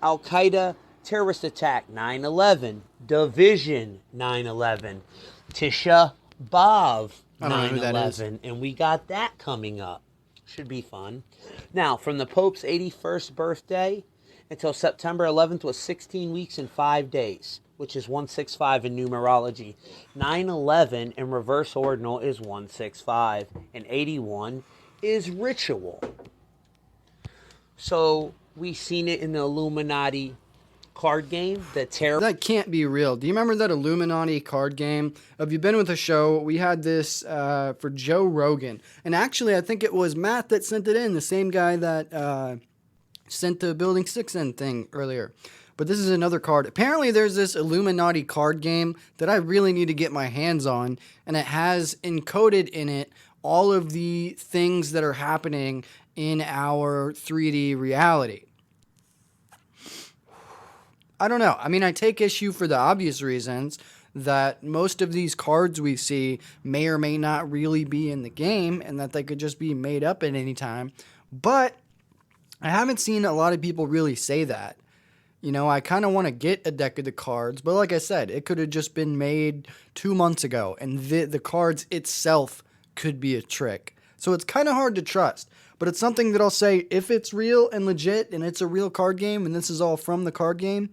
Al-Qaeda terrorist attack, 9/11. Division, 9/11. Tisha B'Av, I don't know who that is. 9/11. And we got that coming up. Should be fun. Now, from the Pope's 81st birthday until September 11th was 16 weeks and 5 days, which is 165 in numerology. 9/11 in reverse ordinal is 165, and 81 is ritual. So we've seen it in the Illuminati card game, the terror. That can't be real. Do you remember that Illuminati card game? Have you been with a show? We had this for Joe Rogan. And actually, I think it was Matt that sent it in, the same guy that sent the Building 6 in thing earlier. But this is another card. Apparently, there's this Illuminati card game that I really need to get my hands on. And it has encoded in it all of the things that are happening in our 3D reality. I don't know. I mean, I take issue for the obvious reasons that most of these cards we see may or may not really be in the game and that they could just be made up at any time. But I haven't seen a lot of people really say that. You know, I kind of want to get a deck of the cards, but like I said, it could have just been made 2 months ago, and the cards itself could be a trick. So it's kind of hard to trust, but it's something that I'll say, if it's real and legit and it's a real card game and this is all from the card game,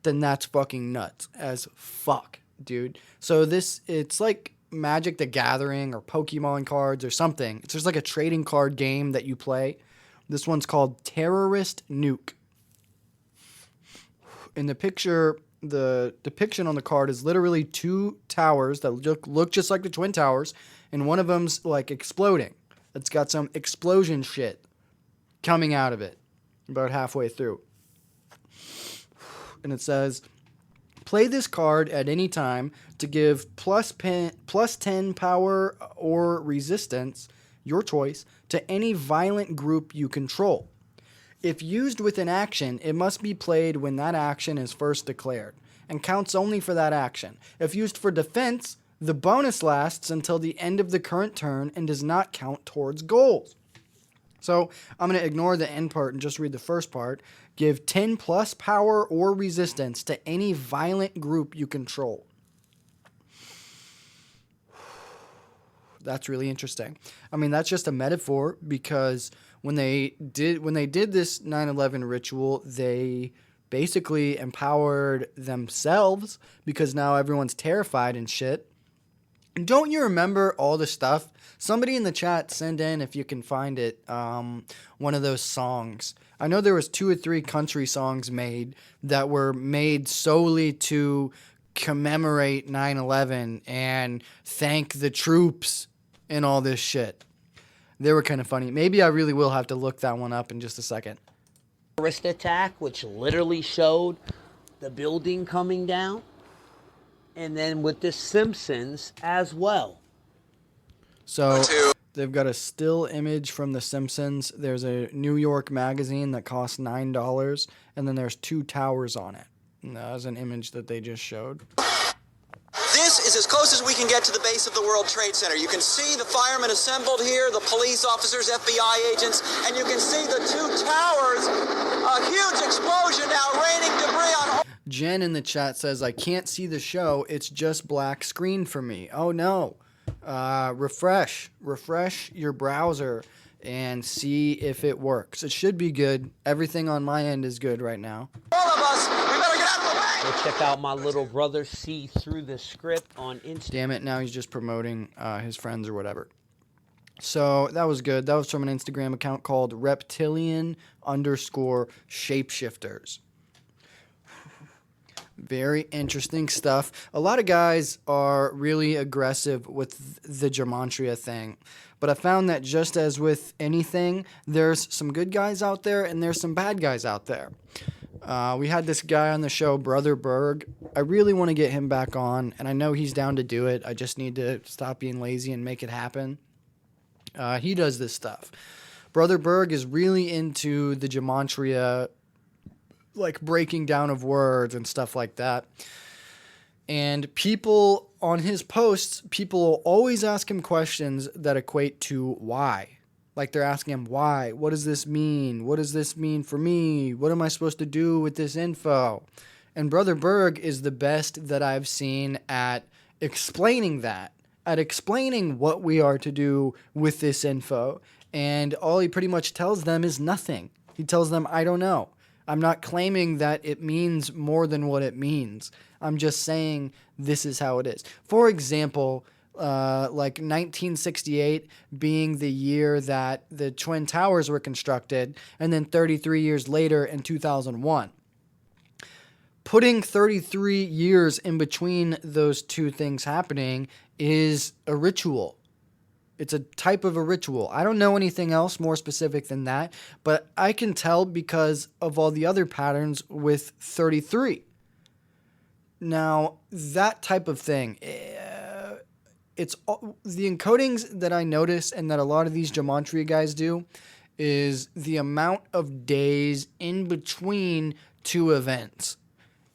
then that's fucking nuts as fuck, dude. So it's like Magic the Gathering or Pokemon cards or something. It's just like a trading card game that you play. This one's called Terrorist Nuke. In the picture, the depiction on the card is literally 2 towers that look just like the Twin Towers, and one of them's like exploding. It's got some explosion shit coming out of it about halfway through. And it says, Play this card at any time to give plus 10 power or resistance, your choice, to any violent group you control. If used with an action, it must be played when that action is first declared, and counts only for that action. If used for defense, the bonus lasts until the end of the current turn and does not count towards goals. So I'm going to ignore the end part and just read the first part. Give 10 plus power or resistance to any violent group you control. That's really interesting. I mean, that's just a metaphor, because when they did this 9/11 ritual, they basically empowered themselves, because now everyone's terrified and shit. Don't you remember all the stuff? Somebody in the chat, send in, if you can find it, one of those songs. I know there was 2 or 3 country songs made that were made solely to commemorate 9/11 and thank the troops and all this shit. They were kind of funny. Maybe I really will have to look that one up in just a second. Terrorist attack, which literally showed the building coming down. And then with The Simpsons as well. So they've got a still image from The Simpsons. There's a New York magazine that costs $9, and then there's 2 towers on it. And that was an image that they just showed. This is as close as we can get to the base of the World Trade Center. You can see the firemen assembled here, the police officers, FBI agents, and you can see the 2 towers. A huge explosion now, raining debris on... Jen in the chat says, I can't see the show. It's just black screen for me. Oh, no. Refresh your browser and see if it works. It should be good. Everything on my end is good right now. All of us, we better get out of the way! Go check out my little brother see through the script on Instagram. Damn it, now he's just promoting his friends or whatever. So that was good. That was from an Instagram account called reptilian_shapeshifters. Very interesting stuff. A lot of guys are really aggressive with the gematria thing. But I found that just as with anything, there's some good guys out there and there's some bad guys out there. We had this guy on the show, Brother Berg. I really want to get him back on, and I know he's down to do it. I just need to stop being lazy and make it happen. He does this stuff. Brother Berg is really into the gematria, like breaking down of words and stuff like that. And people on his posts, people will always ask him questions that equate to why. Like they're asking him, why? What does this mean? What does this mean for me? What am I supposed to do with this info? And Brother Berg is the best that I've seen at explaining that, at explaining what we are to do with this info. And all he pretty much tells them is nothing. He tells them, I don't know. I'm not claiming that it means more than what it means. I'm just saying this is how it is. For example, like 1968 being the year that the Twin Towers were constructed, and then 33 years later in 2001. Putting 33 years in between those two things happening is a ritual. It's a type of a ritual. I don't know anything else more specific than that, but I can tell because of all the other patterns with 33. Now, that type of thing, it's the encodings that I notice and that a lot of these gematria guys do is the amount of days in between two events.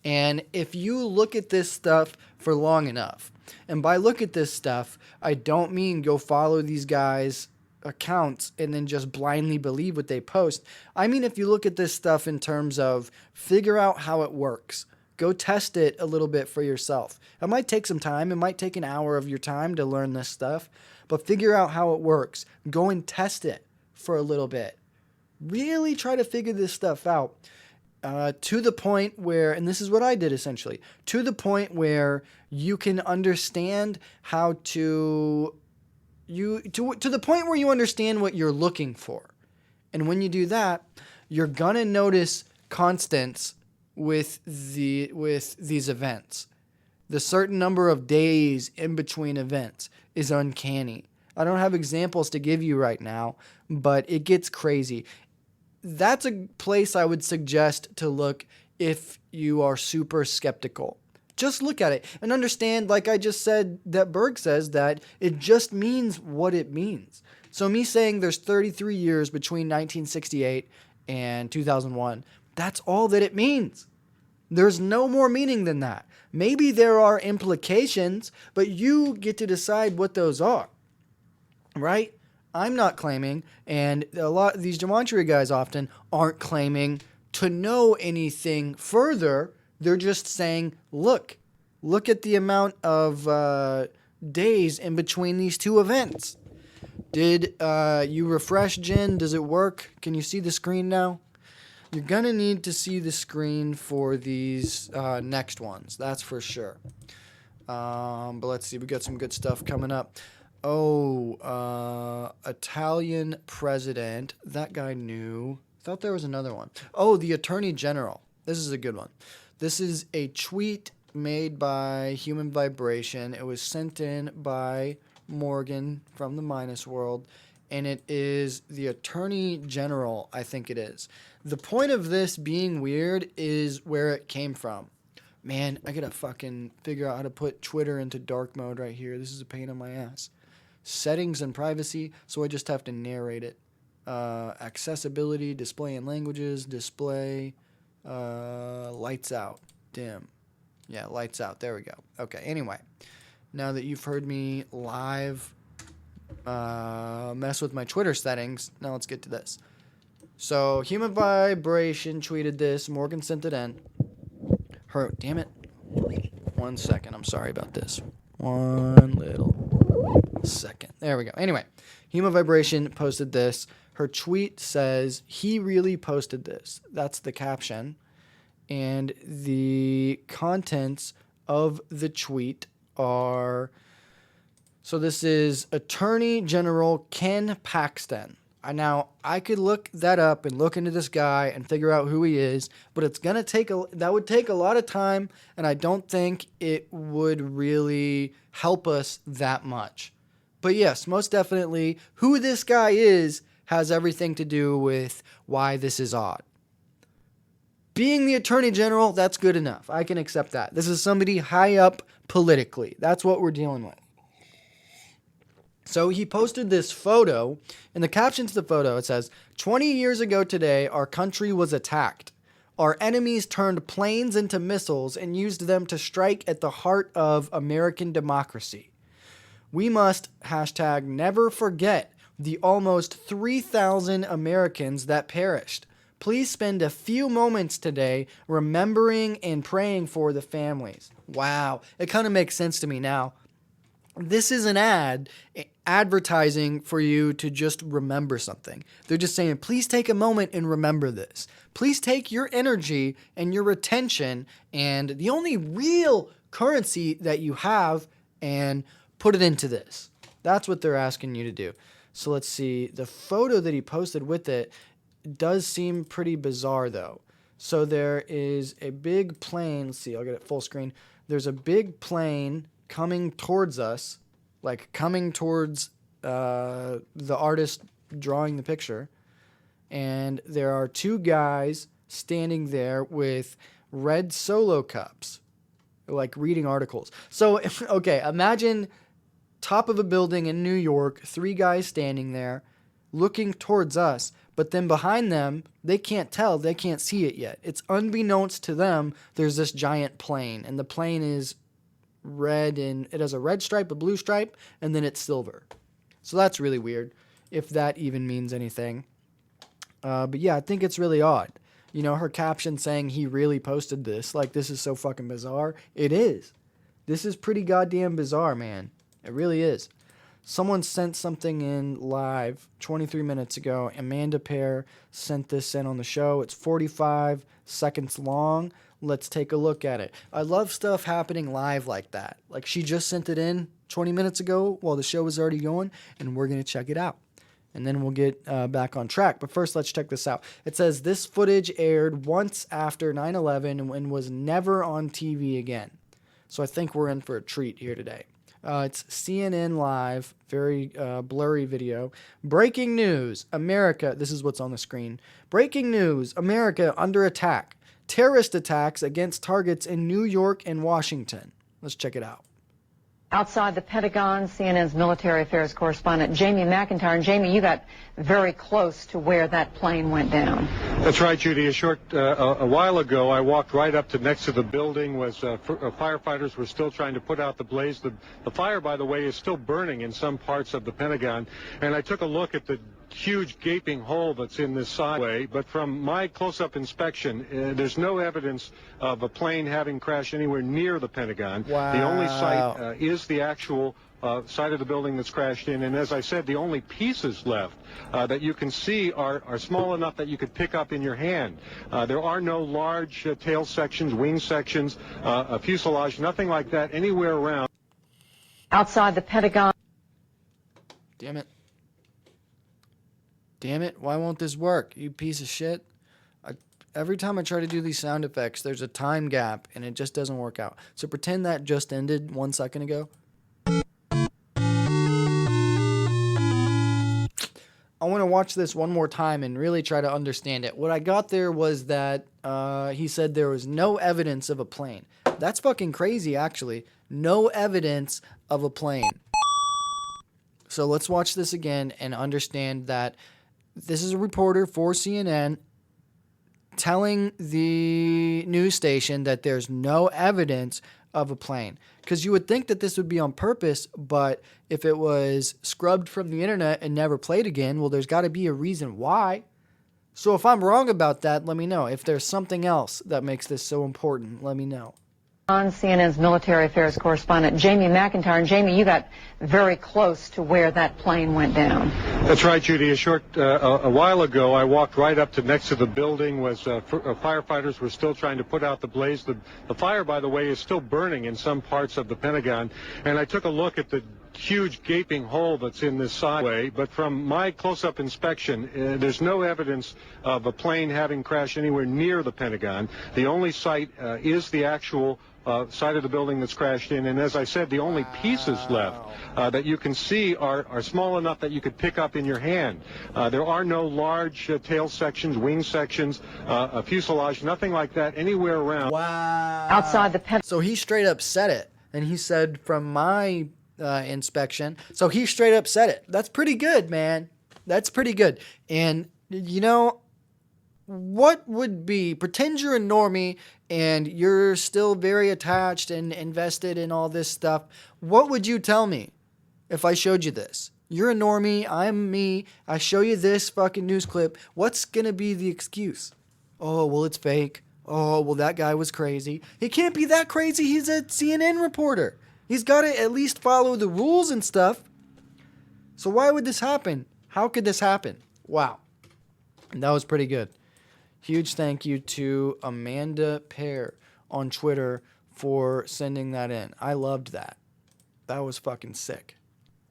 And if you look at this stuff for long enough, and by look at this stuff, I don't mean go follow these guys' accounts and then just blindly believe what they post. I mean, if you look at this stuff in terms of figure out how it works, go test it a little bit for yourself. It might take some time. It might take an hour of your time to learn this stuff, but figure out how it works. Go and test it for a little bit. Really try to figure this stuff out. To the point where, and this is what I did essentially, to the point where you can understand how to the point where you understand what you're looking for. And when you do that, you're gonna notice constants with these events. The certain number of days in between events is uncanny. I don't have examples to give you right now, but it gets crazy. That's a place I would suggest to look if you are super skeptical. Just look at it and understand, like I just said, that Berg says, that it just means what it means. So me saying there's 33 years between 1968 and 2001, that's all that it means. There's no more meaning than that. Maybe there are implications, but you get to decide what those are, right? I'm not claiming, and a lot of these gematria guys often aren't claiming to know anything further. They're just saying, look at the amount of days in between these two events. Did you refresh, Jen? Does it work? Can you see the screen now? You're going to need to see the screen for these next ones. That's for sure. But let's see. We got some good stuff coming up. Oh, Italian president. That guy knew. Thought there was another one. Oh, the Attorney General. This is a good one. This is a tweet made by Human Vibration. It was sent in by Morgan from the Minus World, and it is the Attorney General, I think it is. The point of this being weird is where it came from. Man, I gotta fucking figure out how to put Twitter into dark mode right here. This is a pain in my ass. Settings and privacy, so I just have to narrate it. Accessibility, display in languages, display, lights out, dim. Yeah, lights out, there we go. Okay, anyway, now that you've heard me live mess with my Twitter settings, now let's get to this. So, Human Vibration tweeted this, Morgan sent it in. Damn it. 1 second, I'm sorry about this. One little second. There we go. Anyway, Human Vibration posted this. Her tweet says, he really posted this. That's the caption. And the contents of the tweet are... So this is Attorney General Ken Paxton. Now, I could look that up and look into this guy and figure out who he is, but it's going to take that would take a lot of time, and I don't think it would really help us that much. But yes, most definitely, who this guy is has everything to do with why this is odd. Being the Attorney General, that's good enough. I can accept that. This is somebody high up politically. That's what we're dealing with. So he posted this photo. In the caption to the photo, it says, 20 years ago today, our country was attacked. Our enemies turned planes into missiles and used them to strike at the heart of American democracy. We must, #never forget, the almost 3,000 Americans that perished. Please spend a few moments today remembering and praying for the families. Wow, it kind of makes sense to me now. This is an ad advertising for you to just remember something. They're just saying, please take a moment and remember this. Please take your energy and your attention and the only real currency that you have and put it into this. That's what they're asking you to do. So let's see. The photo that he posted with it does seem pretty bizarre though. So there is a big plane. Let's see. I'll get it full screen. There's a big plane coming towards us, like coming towards the artist drawing the picture. And there are two guys standing there with red Solo cups, like reading articles. So, okay, imagine top of a building in New York, three guys standing there looking towards us, but then behind them, they can't tell, they can't see it yet. It's unbeknownst to them, there's this giant plane, and the plane is red, and it has a red stripe, a blue stripe, and then it's silver. So that's really weird, if that even means anything. But yeah, I think it's really odd. You know, her caption saying he really posted this, like this is so fucking bizarre. It is. This is pretty goddamn bizarre, man. It really is. Someone sent something in live 23 minutes ago. Amanda Pear sent this in on the show. It's 45 seconds long. Let's take a look at it. I love stuff happening live like that. Like she just sent it in 20 minutes ago while the show was already going, and we're going to check it out. And then we'll get back on track. But first, let's check this out. It says this footage aired once after 9/11 and was never on TV again. So I think we're in for a treat here today. It's CNN Live, very blurry video. Breaking news, America. This is what's on the screen. Breaking news, America under attack. terrorist attacks against targets in New York and Washington. Let's check it out. Outside the Pentagon, CNN's military affairs correspondent Jamie McIntyre. And Jamie, you got very close to where that plane went down. That's right, Judy. A while ago, I walked right up to next to the building. Firefighters were still trying to put out the blaze. The fire, by the way, is still burning in some parts of the Pentagon. And I took a look at the huge gaping hole that's in this sideway, but from my close-up inspection, there's no evidence of a plane having crashed anywhere near the Pentagon. Wow. The only site is the actual side of the building that's crashed in, and as I said, the only pieces left that you can see are small enough that you could pick up in your hand. There are no large tail sections, wing sections, a fuselage, nothing like that anywhere around. Outside the Pentagon. Damn it. Damn it, why won't this work, you piece of shit? Every time I try to do these sound effects, there's a time gap, and it just doesn't work out. So pretend that just ended 1 second ago. I want to watch this one more time and really try to understand it. What I got there was that he said there was no evidence of a plane. That's fucking crazy, actually. No evidence of a plane. So let's watch this again and understand that this is a reporter for CNN telling the news station that there's no evidence of a plane. Because you would think that this would be on purpose, but if it was scrubbed from the internet and never played again, well, there's got to be a reason why. So if I'm wrong about that, let me know. If there's something else that makes this so important, let me know. On CNN's military affairs correspondent Jamie McIntyre. And Jamie, you got very close to where that plane went down. That's right, Judy. A while ago, I walked right up to next to the building. Firefighters were still trying to put out the blaze. The fire, by the way, is still burning in some parts of the Pentagon. And I took a look at the huge gaping hole that's in this sideway, but from my close-up inspection, there's no evidence of a plane having crashed anywhere near the Pentagon. The only site is the actual side of the building that's crashed in, and as I said, the only pieces left that you can see are small enough that you could pick up in your hand. There are no large tail sections, wing sections, a fuselage, nothing like that anywhere around. Wow. Outside the So he straight up said it, and he said from my inspection. So he straight up said it. That's pretty good, man. That's pretty good. And, you know, what would be, pretend you're a normie and you're still very attached and invested in all this stuff. What would you tell me if I showed you this? You're a normie. I'm me. I show you this fucking news clip. What's going to be the excuse? Oh, well, it's fake. Oh, well, that guy was crazy. He can't be that crazy. He's a CNN reporter. He's got to at least follow the rules and stuff. So why would this happen? How could this happen? Wow. That was pretty good. Huge thank you to Amanda Pear on Twitter for sending that in. I loved that. That was fucking sick.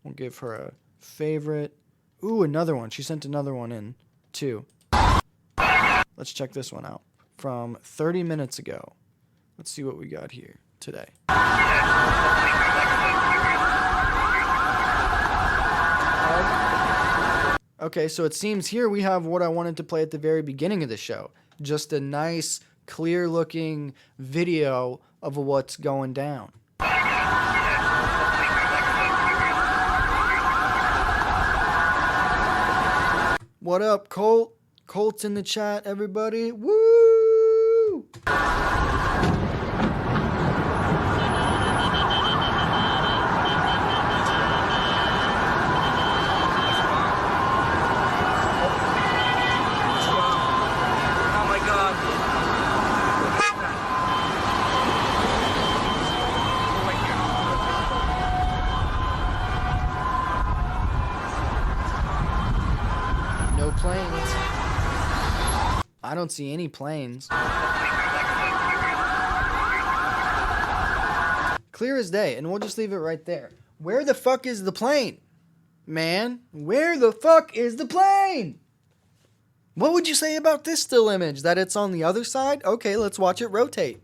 We'll give her a favorite. Ooh, another one. She sent another one in, too. Let's check this one out. From 30 minutes ago. Let's see what we got here today. Okay, so it seems here we have what I wanted to play at the very beginning of the show. Just a nice, clear-looking video of what's going down. What up, Colt? Colt's in the chat, everybody. Woo! Planes. I don't see any planes. Clear as day, and we'll just leave it right there. Where the fuck is the plane? Man, where the fuck is the plane? What would you say about this still image? That it's on the other side? Okay, let's watch it rotate.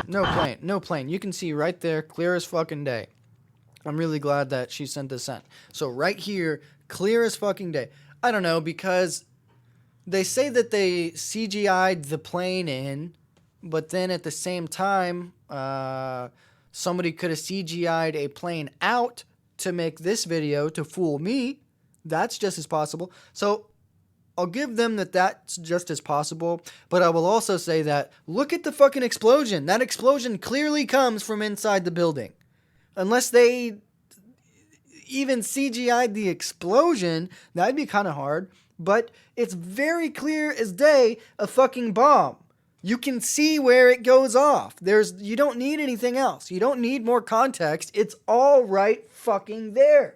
No plane, no plane. You can see right there, clear as fucking day. I'm really glad that she sent this in. So right here, Clear as fucking day. I don't know, because they say that they CGI'd the plane in, but then at the same time, somebody could have CGI'd a plane out to make this video to fool me. That's just as possible. So I'll give them that that's just as possible, but I will also say that look at the fucking explosion. That explosion clearly comes from inside the building. Unless they even CGI'd the explosion, that'd be kind of hard, but it's very clear as day a fucking bomb. You can see where it goes off. You don't need anything else. You don't need more context. It's all right fucking there.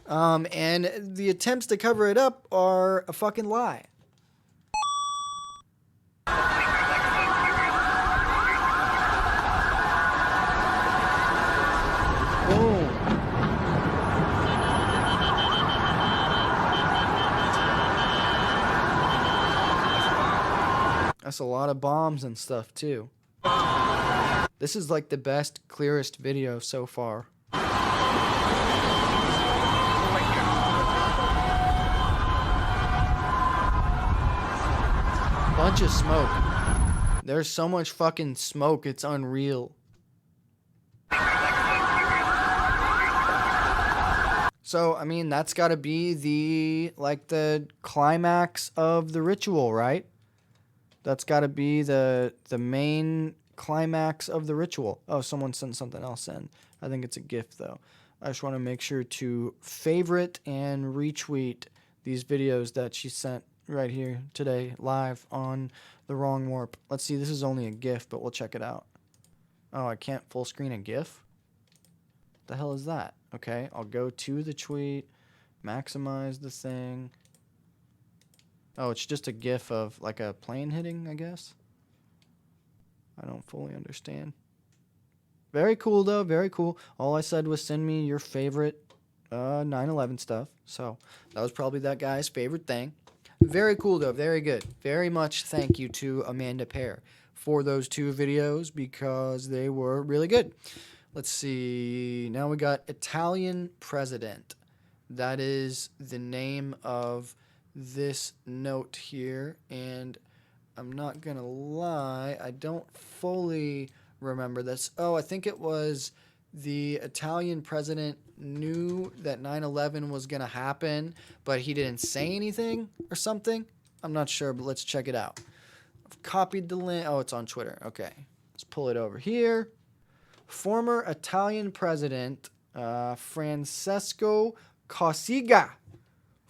And the attempts to cover it up are a fucking lie. Boom. That's a lot of bombs and stuff too. This is like the best, clearest video so far. Bunch of smoke. There's so much fucking smoke, it's unreal. So, I mean, that's gotta be the climax of the ritual, right? That's gotta be the main climax of the ritual. Oh, someone sent something else in. I think it's a GIF though. I just want to make sure to favorite and retweet these videos that she sent right here today live on The Wrong Warp. Let's see, this is only a GIF, but we'll check it out. Oh, I can't full screen a GIF? What the hell is that? Okay, I'll go to the tweet, maximize the thing. Oh, it's just a GIF of like a plane hitting, I guess. I don't fully understand. Very cool though, very cool. All I said was send me your favorite 9/11 stuff. So that was probably that guy's favorite thing. Very cool though, very good. Very much thank you to Amanda Pear for those 2 videos because they were really good. Let's see. Now we got Italian President. That is the name of this note here, and I'm not gonna lie, I don't fully remember this. Oh, I think it was the Italian president knew that 9/11 was gonna happen, but he didn't say anything or something. I'm not sure, but let's check it out. I've copied the link. Oh, it's on Twitter. Okay, let's pull it over here. Former Italian president Francesco Cossiga.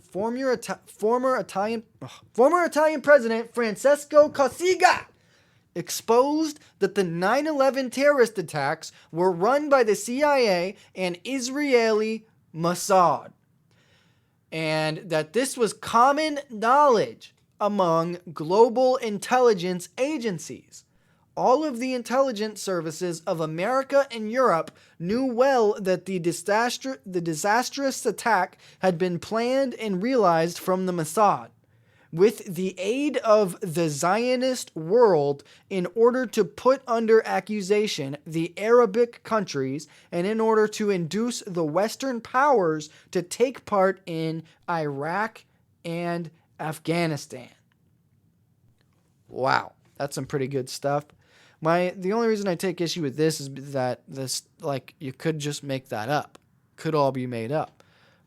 Former Italian president Francesco Cossiga exposed that the 9/11 terrorist attacks were run by the CIA and Israeli Mossad, and that this was common knowledge among global intelligence agencies. All of the intelligence services of America and Europe knew well that the disastrous attack had been planned and realized from the Mossad, with the aid of the Zionist world in order to put under accusation the Arabic countries and in order to induce the Western powers to take part in Iraq and Afghanistan. Wow, that's some pretty good stuff. The only reason I take issue with this is that this, you could just make that up. Could all be made up.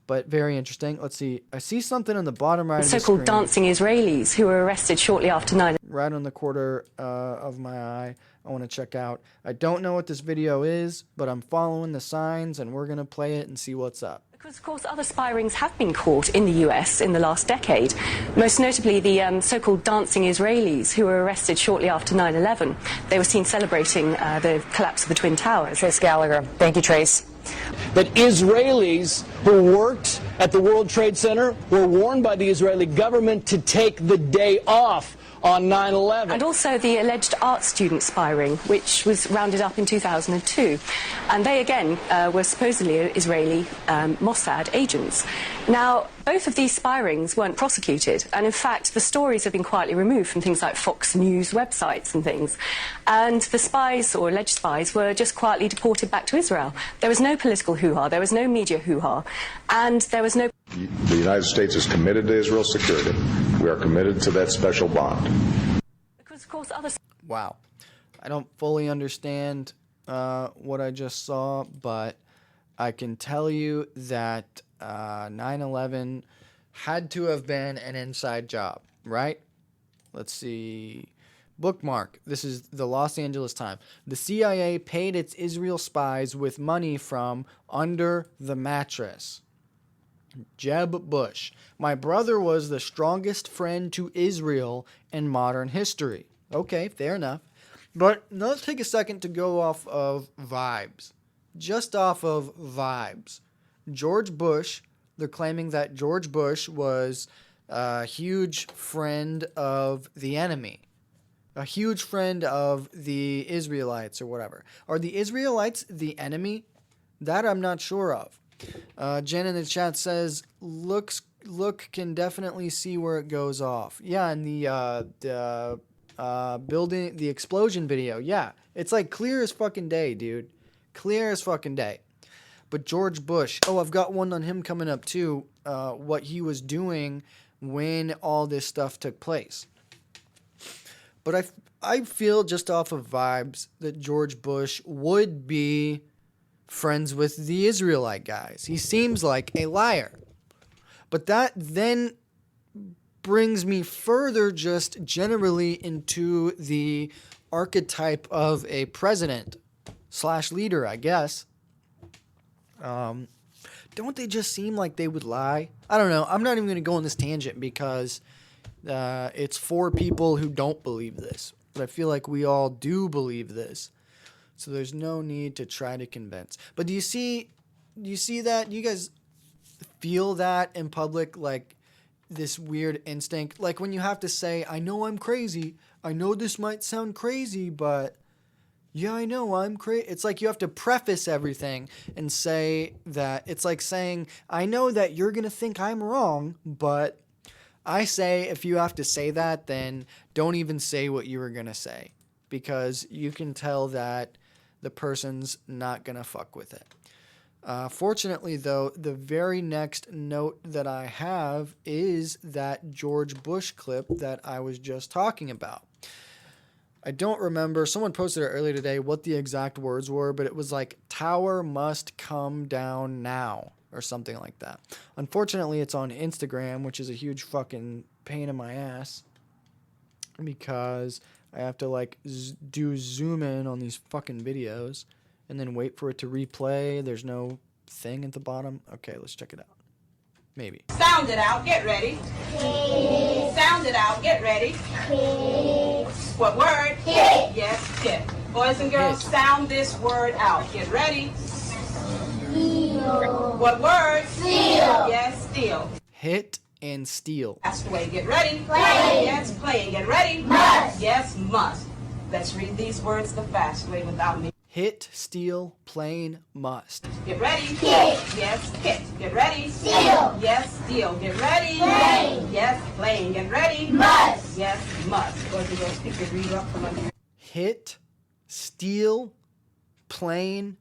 But very interesting. Let's see. I see something on the bottom right of the screen. So-called dancing Israelis who were arrested shortly after 9/11. Right on the corner of my eye. I want to check out. I don't know what this video is, but I'm following the signs, and we're going to play it and see what's up. Because, of course, other spy rings have been caught in the US in the last decade, most notably the so-called dancing Israelis who were arrested shortly after 9/11. They were seen celebrating the collapse of the Twin Towers. Trace Gallagher. Thank you, Trace. That Israelis who worked at the World Trade Center were warned by the Israeli government to take the day off on 9/11. And also the alleged art student spying, which was rounded up in 2002. And they, again, were supposedly Israeli Mossad agents. Now, both of these spy rings weren't prosecuted. And in fact, the stories have been quietly removed from things like Fox News websites and things. And the spies, or alleged spies, were just quietly deported back to Israel. There was no political hoo-ha. There was no media hoo-ha. And there was no... The United States is committed to Israel's security. We are committed to that special bond. Because, of course, other... Wow. I don't fully understand what I just saw, but I can tell you that 9/11 had to have been an inside job, right? Let's see. Bookmark. This is the Los Angeles Times. The CIA paid its Israel spies with money from under the mattress. Jeb Bush. My brother was the strongest friend to Israel in modern history. Okay, fair enough. But let's take a second to go off of vibes. Just off of vibes. George Bush, they're claiming that George Bush was a huge friend of the enemy. A huge friend of the Israelites or whatever. Are the Israelites the enemy? That I'm not sure of. Jen in the chat says, look can definitely see where it goes off. Yeah, in the building, the explosion video. Yeah, it's like clear as fucking day, dude. Clear as fucking day. But George Bush, I've got one on him coming up too. What he was doing when all this stuff took place. But I feel just off of vibes that George Bush would be friends with the Israelite guys. He seems like a liar. But that then brings me further just generally into the archetype of a president / leader, I guess. Don't they just seem like they would lie? I don't know. I'm not even going to go on this tangent because it's for people who don't believe this. But I feel like we all do believe this. So there's no need to try to convince. But do you see that? Do you guys feel that in public, like this weird instinct? Like when you have to say, I know I'm crazy. I know this might sound crazy, but yeah, I know I'm crazy. It's like you have to preface everything and say that. It's like saying, I know that you're going to think I'm wrong, but I say if you have to say that, then don't even say what you were going to say. Because you can tell that the person's not going to fuck with it. Fortunately, though, the very next note that I have is that George Bush clip that I was just talking about. I don't remember. Someone posted it earlier today what the exact words were, but it was like, tower must come down now, or something like that. Unfortunately, it's on Instagram, which is a huge fucking pain in my ass, because I have to like do zoom in on these fucking videos and then wait for it to replay. There's no thing at the bottom. Okay, let's check it out. Maybe. Sound it out, get ready. Sound it out, get ready. What word? Hit. Yes, hit. Boys and girls, sound this word out. Get ready. Steal. What word? Steal. Yes, steal. Hit and steal. That's the way. Get ready. Play. Yes, play. Get ready. Must. Yes, must. Let's read these words the fast way without me. Hit, steal, plain, must. Get ready. Hit. Yes, hit. Get ready. Steal. Yes, steal. Get ready. Play. Yes, playing. Get ready. Must. Yes, must. Boys and girls, pick your reader up from under. Hit, steal, plain,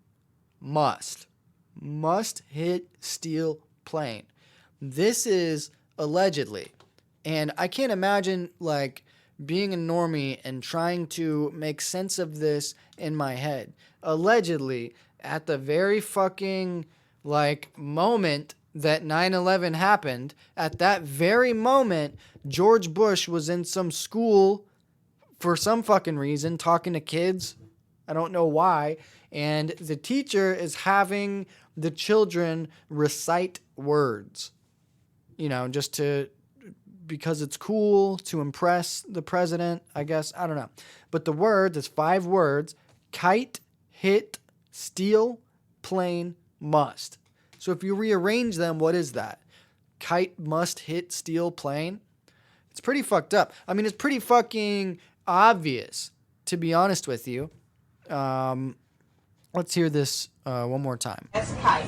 must. Must, hit, steal, plain. This is allegedly. And I can't imagine, like, being a normie and trying to make sense of this in my head. Allegedly, at the very fucking, like, moment that 9/11 happened, at that very moment, George Bush was in some school for some fucking reason, talking to kids. I don't know why. And the teacher is having the children recite words. You know, just because it's cool to impress the president, I guess. I don't know. But the words, it's 5 words: kite, hit, steal, plane, must. So if you rearrange them, what is that? Kite, must, hit, steal, plane. It's pretty fucked up. I mean, it's pretty fucking obvious, to be honest with you. Let's hear this one more time. Yes, kite.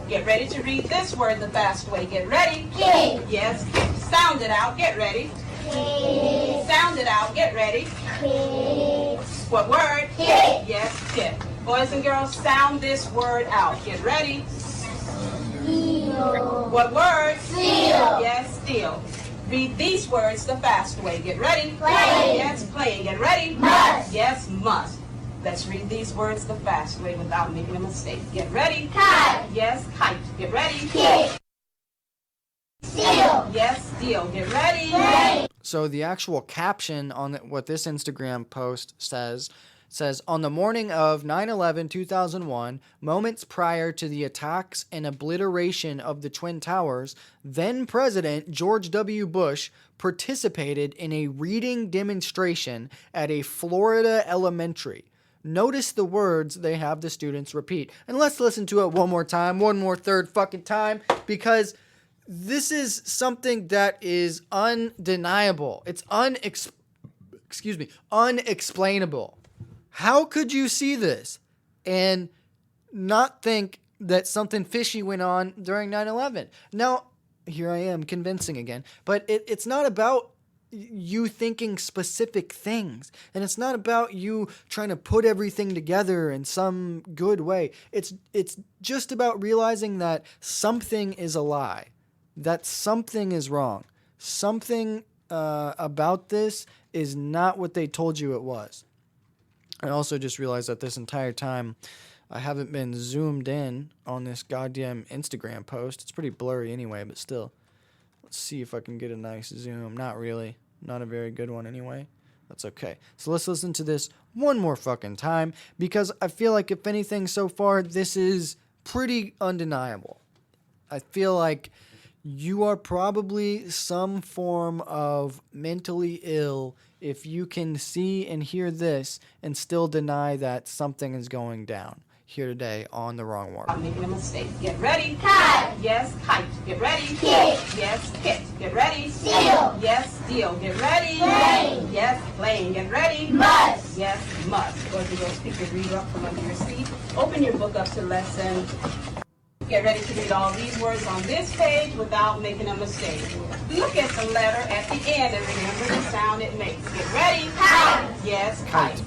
Get ready to read this word the fast way. Get ready. Kite. Yes, sound it out. Get ready. Kite. Sound it out. Get ready. Kite. What word? Kite. Yes, kit. Boys and girls, sound this word out. Get ready. Steal. What word? Steal. Yes, steal. Read these words the fast way. Get ready. Play. Yes, playing. Get ready. Must. Yes, must. Let's read these words the fast way without making a mistake. Get ready. Kite. Yes, kite. Get ready. Kite. Steal. Yes, steal. Get ready. Play. So the actual caption on what this Instagram post says, on the morning of 9/11/2001, moments prior to the attacks and obliteration of the Twin Towers, then President George W. Bush participated in a reading demonstration at a Florida elementary. Notice the words they have the students repeat. And let's listen to it one more time, one more third fucking time, because this is something that is undeniable. It's unexplainable. How could you see this and not think that something fishy went on during 9/11? Now, here I am convincing again, but it's not about you thinking specific things, and it's not about you trying to put everything together in some good way. It's just about realizing that something is a lie, that something is wrong, something about this is not what they told you it was. I also just realized that this entire time I haven't been zoomed in on this goddamn Instagram post. It's pretty blurry anyway, but still. Let's see if I can get a nice zoom. Not really. Not a very good one anyway. That's okay. So let's listen to this one more fucking time, because I feel like if anything so far, this is pretty undeniable. I feel like you are probably some form of mentally ill if you can see and hear this and still deny that something is going down here today on The Wrong Word. I'm making a mistake. Get ready. Kite. Yes, kite. Get ready. Kit. Yes, kit. Get ready. Steal. Yes, steal. Get ready. Play. Yes, playing. Get ready. Must. Yes, must. Go to those speakers, read up from under your seat. Open your book up to lesson. Get ready to read all these words on this page without making a mistake. Look at the letter at the end and remember the sound it makes. Get ready. Kite. Yes, kite.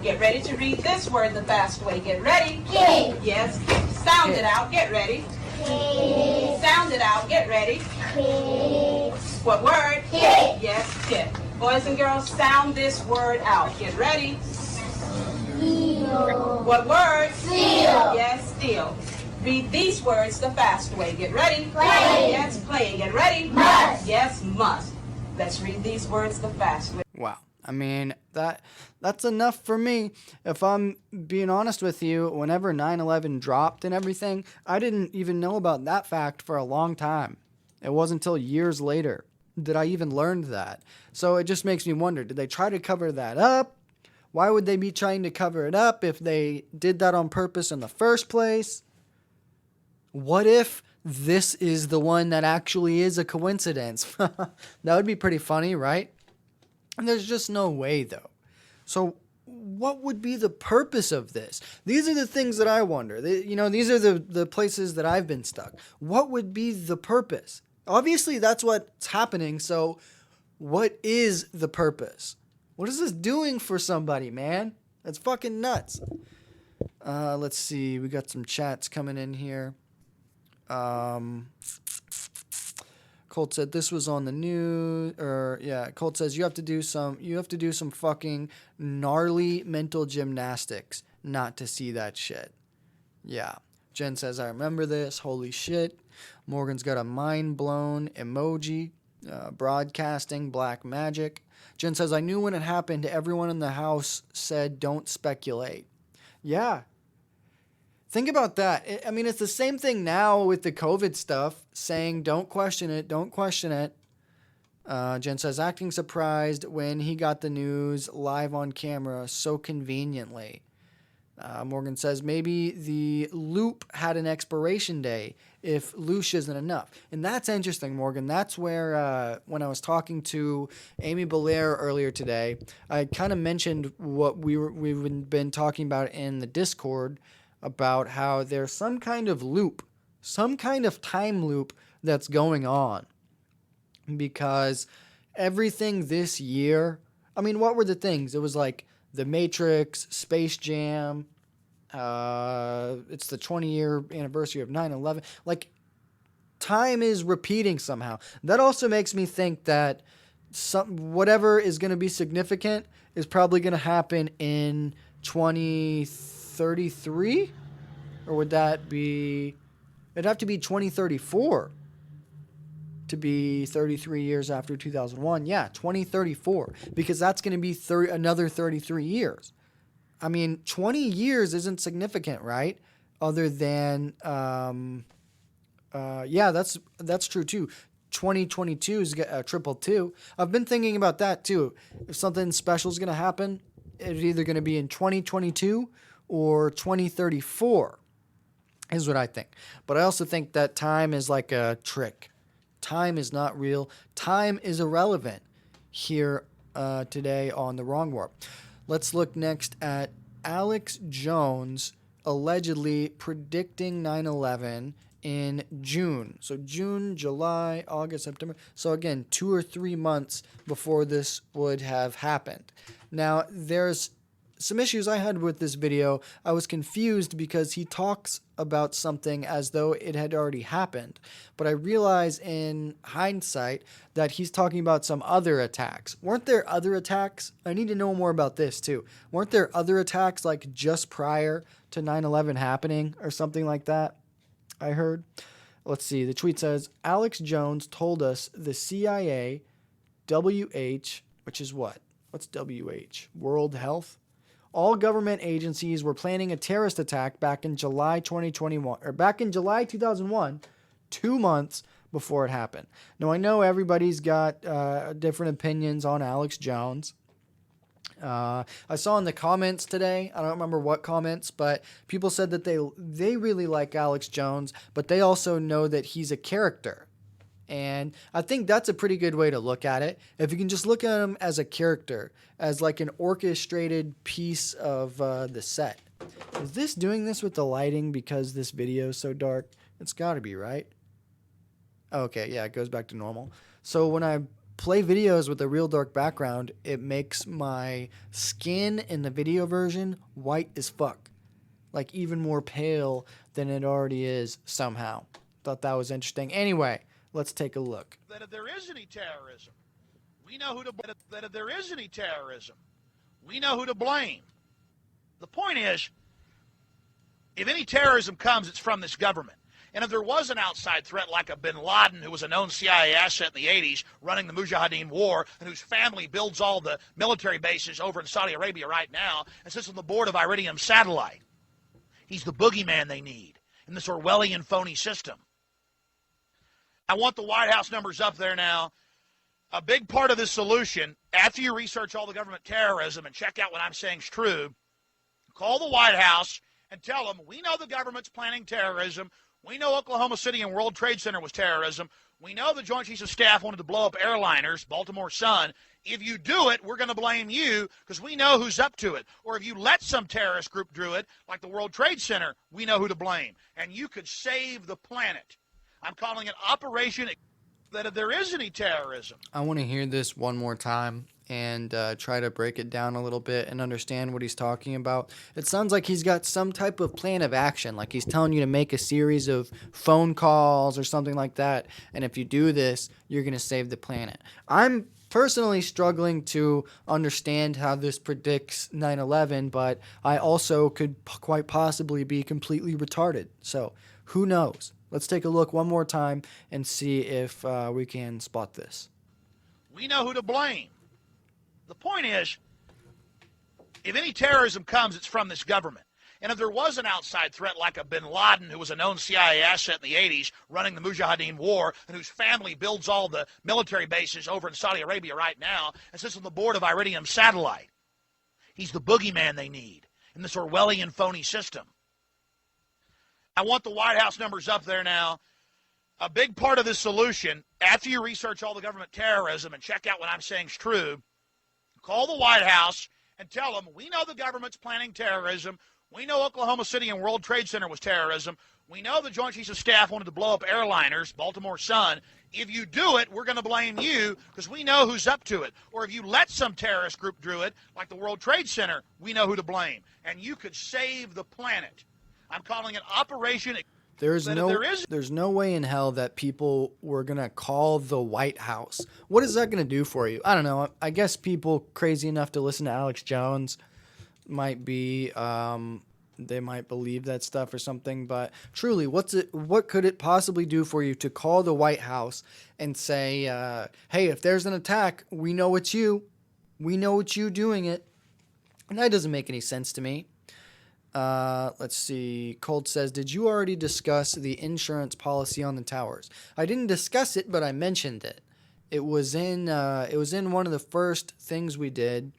Get ready to read this word the fast way. Get ready. Kid. Yes. Sound it out. Get ready. Kid. Sound it out. Get ready. Kid. What word? Kid. Yes, kid. Boys and girls, sound this word out. Get ready. Steal. What word? Steal. Yes, steal. Read these words the fast way. Get ready. Play. Yes, playing. Get ready. Must. Yes, must. Let's read these words the fast way. Wow. I mean, that's enough for me. If I'm being honest with you, whenever 9/11 dropped and everything, I didn't even know about that fact for a long time. It wasn't until years later that I even learned that. So it just makes me wonder, did they try to cover that up? Why would they be trying to cover it up if they did that on purpose in the first place? What if this is the one that actually is a coincidence? That would be pretty funny, right? And there's just no way, though. So what would be the purpose of this? These are the things that I wonder. These are the places that I've been stuck. What would be the purpose? Obviously, that's what's happening. So what is the purpose? What is this doing for somebody, man? That's fucking nuts. Let's see. We got some chats coming in here. Colt said this was on the news, Colt says you have to do some fucking gnarly mental gymnastics not to see that shit. Yeah. Jen says, I remember this. Holy shit. Morgan's got a mind blown emoji. Broadcasting black magic. Jen says, I knew when it happened, everyone in the house said, don't speculate. Yeah. Think about that. I mean, it's the same thing now with the COVID stuff, saying don't question it, don't question it. Jen says, acting surprised when he got the news live on camera so conveniently. Morgan says maybe the loop had an expiration day if loosh isn't enough. And that's interesting, Morgan. That's where, when I was talking to Amy Belair earlier today, I kind of mentioned what we've been talking about in the Discord about how there's some kind of loop, some kind of time loop that's going on. Because everything this year, I mean, what were the things? It was like The Matrix, Space Jam. It's the 20-year anniversary of 9/11. Like, time is repeating somehow. That also makes me think that whatever is going to be significant is probably going to happen in 2033? Or would that be... It'd have to be 2034 to be 33 years after 2001. Yeah, 2034, because that's going to be another 33 years. I mean, 20 years isn't significant, right? Other than, yeah, that's true too. 2022 is triple two. I've been thinking about that too. If something special is going to happen, it's either going to be in 2022 or 2034 is what I think. But I also think that time is like a trick. Time is not real. Time is irrelevant here today on The Wrong Warp. Let's look next at Alex Jones allegedly predicting 9/11 in June. So June, July, August, September. So again, 2 or 3 months before this would have happened. Now, there's some issues I had with this video. I was confused because he talks about something as though it had already happened. But I realize in hindsight that he's talking about some other attacks. Weren't there other attacks? I need to know more about this too. Weren't there other attacks like just prior to 9/11 happening or something like that? I heard. Let's see. The tweet says, Alex Jones told us the CIA, WH, which is what? What's WH? World Health? All government agencies were planning a terrorist attack back in July 2021, or back in July 2001, 2 months before it happened. Now, I know everybody's got different opinions on Alex Jones. I saw in the comments today, I don't remember what comments, but people said that they really like Alex Jones, but they also know that he's a character. And I think that's a pretty good way to look at it. If you can just look at him as a character, as like an orchestrated piece of the set. Is this doing this with the lighting because this video is so dark? It's got to be, right? Okay, yeah, it goes back to normal. So when I play videos with a real dark background, it makes my skin in the video version white as fuck. Like even more pale than it already is somehow. Thought that was interesting. Anyway, let's take a look. That if there is any terrorism, we know who to blame. That if there is any terrorism, we know who to blame. The point is, if any terrorism comes, it's from this government. And if there was an outside threat like a bin Laden, who was a known CIA asset in the 80s, running the Mujahideen war, and whose family builds all the military bases over in Saudi Arabia right now, and sits on the board of Iridium Satellite, he's the boogeyman they need in this Orwellian phony system. I want the White House numbers up there now. A big part of this solution, after you research all the government terrorism and check out what I'm saying is true, call the White House and tell them, we know the government's planning terrorism. We know Oklahoma City and World Trade Center was terrorism. We know the Joint Chiefs of Staff wanted to blow up airliners, Baltimore Sun. If you do it, we're going to blame you because we know who's up to it. Or if you let some terrorist group do it, like the World Trade Center, we know who to blame. And you could save the planet. I'm calling it Operation that if there is any terrorism. I want to hear this one more time and try to break it down a little bit and understand what he's talking about. It sounds like he's got some type of plan of action, like he's telling you to make a series of phone calls or something like that, and if you do this, you're going to save the planet. I'm personally struggling to understand how this predicts 9/11, but I also could quite possibly be completely retarded, so who knows? Let's take a look one more time and see if we can spot this. We know who to blame. The point is, if any terrorism comes, it's from this government. And if there was an outside threat like a bin Laden, who was a known CIA asset in the 80s, running the Mujahideen war, and whose family builds all the military bases over in Saudi Arabia right now, and sits on the board of Iridium Satellite, he's the boogeyman they need in this Orwellian phony system. I want the White House numbers up there now. A big part of this solution, after you research all the government terrorism and check out what I'm saying is true, call the White House and tell them, we know the government's planning terrorism. We know Oklahoma City and World Trade Center was terrorism. We know the Joint Chiefs of Staff wanted to blow up airliners, Baltimore Sun. If you do it, we're going to blame you because we know who's up to it. Or if you let some terrorist group do it, like the World Trade Center, we know who to blame. And you could save the planet. I'm calling it Operation... There's no way in hell that people were going to call the White House. What is that going to do for you? I don't know. I guess people crazy enough to listen to Alex Jones might be, they might believe that stuff or something. But truly, what could it possibly do for you to call the White House and say, hey, if there's an attack, we know it's you. We know it's you doing it. And that doesn't make any sense to me. Let's see. Colt says, did you already discuss the insurance policy on the towers? I didn't discuss it, but I mentioned it. It was in one of the first things we did,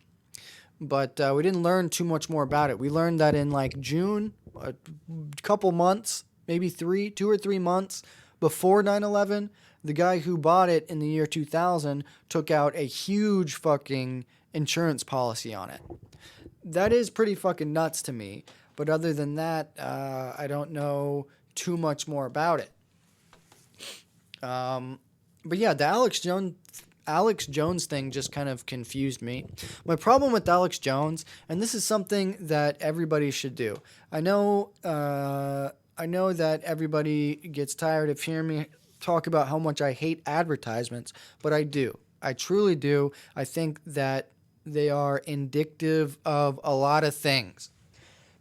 but we didn't learn too much more about it. We learned that in like June, a couple months, maybe 2 or 3 months before 9/11, the guy who bought it in the year 2000 took out a huge fucking insurance policy on it. That is pretty fucking nuts to me. But other than that, I don't know too much more about it. But yeah, the Alex Jones thing just kind of confused me. My problem with Alex Jones, and this is something that everybody should do. I know that everybody gets tired of hearing me talk about how much I hate advertisements, but I do. I truly do. I think that they are indicative of a lot of things.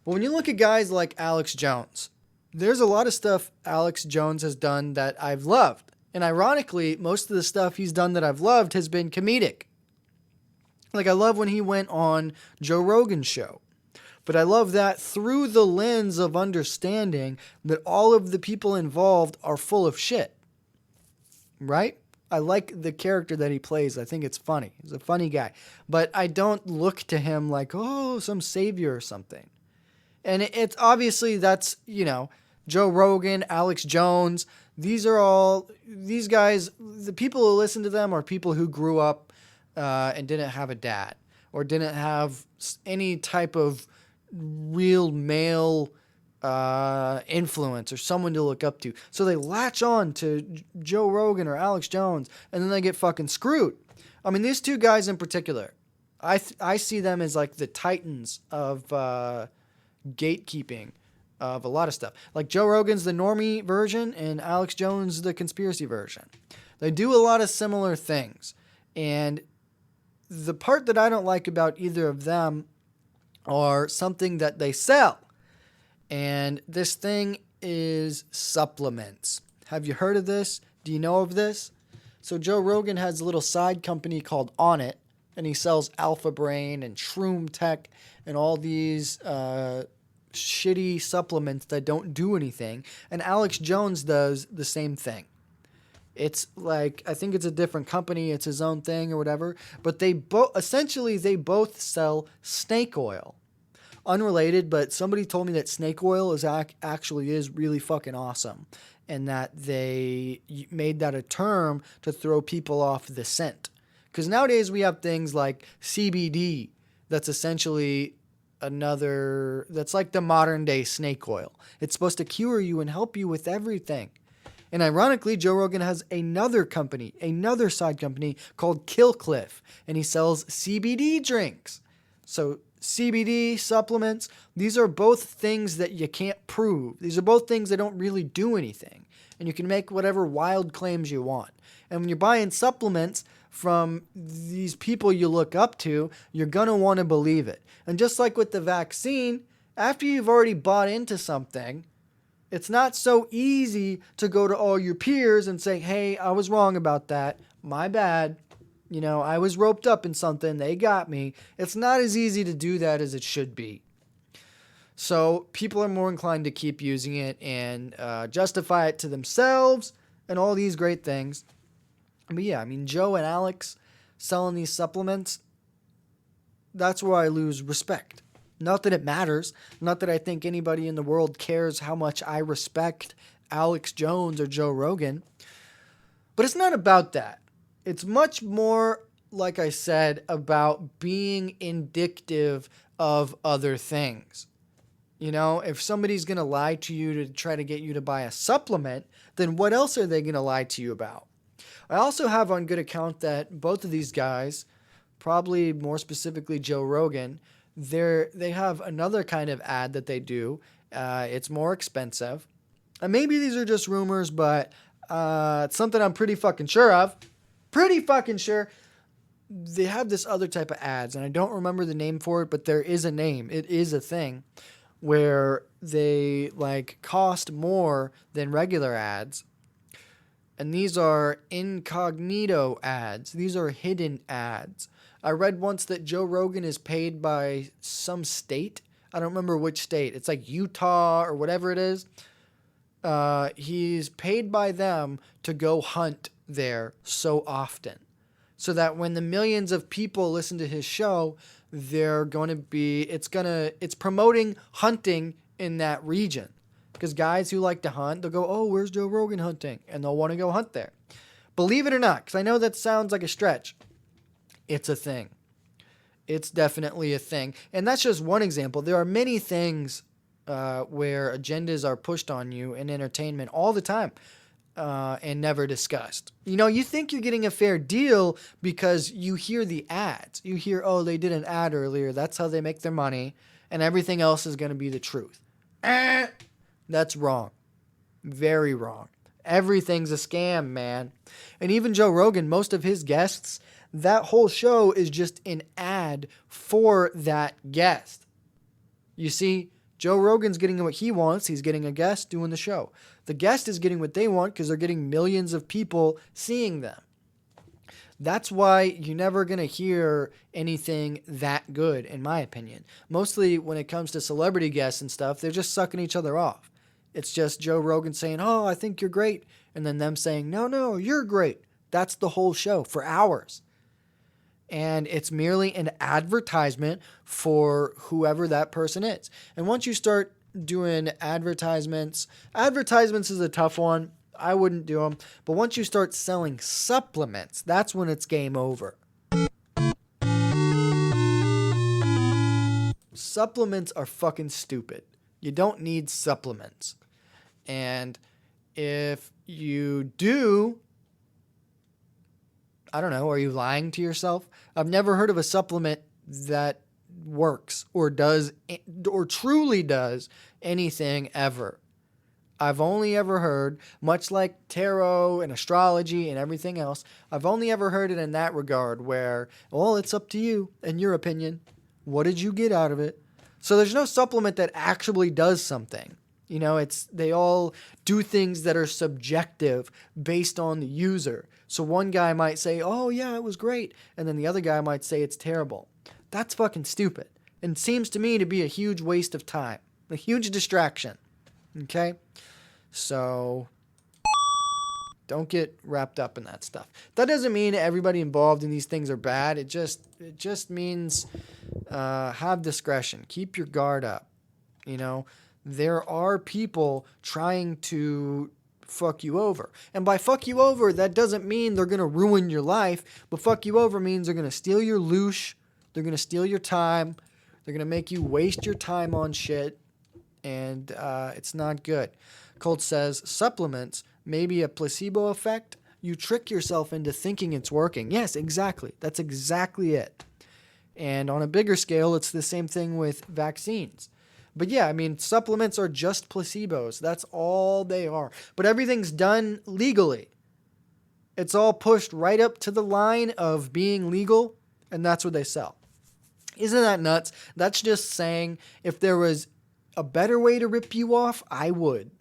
But when you look at guys like Alex Jones, there's a lot of stuff Alex Jones has done that I've loved. And ironically, most of the stuff he's done that I've loved has been comedic. Like I love when he went on Joe Rogan's show. But I love that through the lens of understanding that all of the people involved are full of shit. Right? I like the character that he plays. I think it's funny. He's a funny guy. But I don't look to him like, oh, some savior or something. And it's obviously that's, Joe Rogan, Alex Jones. These guys, the people who listen to them are people who grew up and didn't have a dad or didn't have any type of real male influence or someone to look up to. So they latch on to Joe Rogan or Alex Jones and then they get fucking screwed. I mean, these two guys in particular, I see them as like the titans of gatekeeping of a lot of stuff. Like Joe Rogan's the normie version and Alex Jones the conspiracy version. They do a lot of similar things. And the part that I don't like about either of them are something that they sell. And this thing is supplements. Have you heard of this? Do you know of this? So Joe Rogan has a little side company called On It, and he sells Alpha Brain and Shroom Tech and all these shitty supplements that don't do anything. And Alex Jones does the same thing. It's like, I think it's a different company. It's his own thing or whatever. But they both sell snake oil. Unrelated, but somebody told me that snake oil is actually is really fucking awesome. And that they made that a term to throw people off the scent. Because nowadays we have things like CBD that's essentially that's like the modern day snake oil. It's supposed to cure you and help you with everything. And ironically, Joe Rogan has another side company called Killcliff, and he sells CBD drinks. So CBD supplements, these are both things that you can't prove. These are both things that don't really do anything. And you can make whatever wild claims you want. And when you're buying supplements from these people you look up to, you're going to want to believe it. And just like with the vaccine, after you've already bought into something, it's not so easy to go to all your peers and say, hey, I was wrong about that. My bad. I was roped up in something. They got me. It's not as easy to do that as it should be. So people are more inclined to keep using it and justify it to themselves and all these great things. But yeah, I mean, Joe and Alex selling these supplements, that's where I lose respect. Not that it matters. Not that I think anybody in the world cares how much I respect Alex Jones or Joe Rogan. But it's not about that. It's much more, like I said, about being indicative of other things. You know, if somebody's going to lie to you to try to get you to buy a supplement, then what else are they going to lie to you about? I also have on good account that both of these guys, probably more specifically Joe Rogan, they have another kind of ad that they do. It's more expensive. And maybe these are just rumors, but it's something I'm pretty fucking sure of. Pretty fucking sure. They have this other type of ads, and I don't remember the name for it, but there is a name. It is a thing where they like cost more than regular ads. And these are incognito ads. These are hidden ads. I read once that Joe Rogan is paid by some state. I don't remember which state. It's like Utah or whatever it is. He's paid by them to go hunt there so often. So that when the millions of people listen to his show, it's promoting hunting in that region. Because guys who like to hunt, they'll go, oh, where's Joe Rogan hunting? And they'll want to go hunt there. Believe it or not, because I know that sounds like a stretch. It's a thing. It's definitely a thing. And that's just one example. There are many things where agendas are pushed on you in entertainment all the time and never discussed. You know, you think you're getting a fair deal because you hear the ads. You hear, oh, they did an ad earlier. That's how they make their money. And everything else is going to be the truth. That's wrong. Very wrong. Everything's a scam, man. And even Joe Rogan, most of his guests, that whole show is just an ad for that guest. You see, Joe Rogan's getting what he wants. He's getting a guest doing the show. The guest is getting what they want because they're getting millions of people seeing them. That's why you're never going to hear anything that good, in my opinion. Mostly when it comes to celebrity guests and stuff, they're just sucking each other off. It's just Joe Rogan saying, oh, I think you're great. And then them saying, no, you're great. That's the whole show for hours. And it's merely an advertisement for whoever that person is. And once you start doing advertisements is a tough one. I wouldn't do them. But once you start selling supplements, that's when it's game over. Supplements are fucking stupid. You don't need supplements. And if you do, I don't know, are you lying to yourself? I've never heard of a supplement that works or does or truly does anything ever. I've only ever heard, much like tarot and astrology and everything else, I've only ever heard it in that regard where, well, it's up to you and your opinion. What did you get out of it? So there's no supplement that actually does something. You know, they all do things that are subjective based on the user. So one guy might say, oh yeah, it was great. And then the other guy might say it's terrible. That's fucking stupid. And seems to me to be a huge waste of time. A huge distraction. Okay? So don't get wrapped up in that stuff. That doesn't mean everybody involved in these things are bad. It just means have discretion. Keep your guard up. You know, there are people trying to fuck you over. And by fuck you over, that doesn't mean they're going to ruin your life. But fuck you over means they're going to steal your loosh. They're going to steal your time. They're going to make you waste your time on shit. And it's not good. Colt says, supplements may be a placebo effect. You trick yourself into thinking it's working. Yes, exactly. That's exactly it. And on a bigger scale, it's the same thing with vaccines. But yeah, I mean, supplements are just placebos. That's all they are. But everything's done legally. It's all pushed right up to the line of being legal, and that's what they sell. Isn't that nuts? That's just saying if there was a better way to rip you off, I would.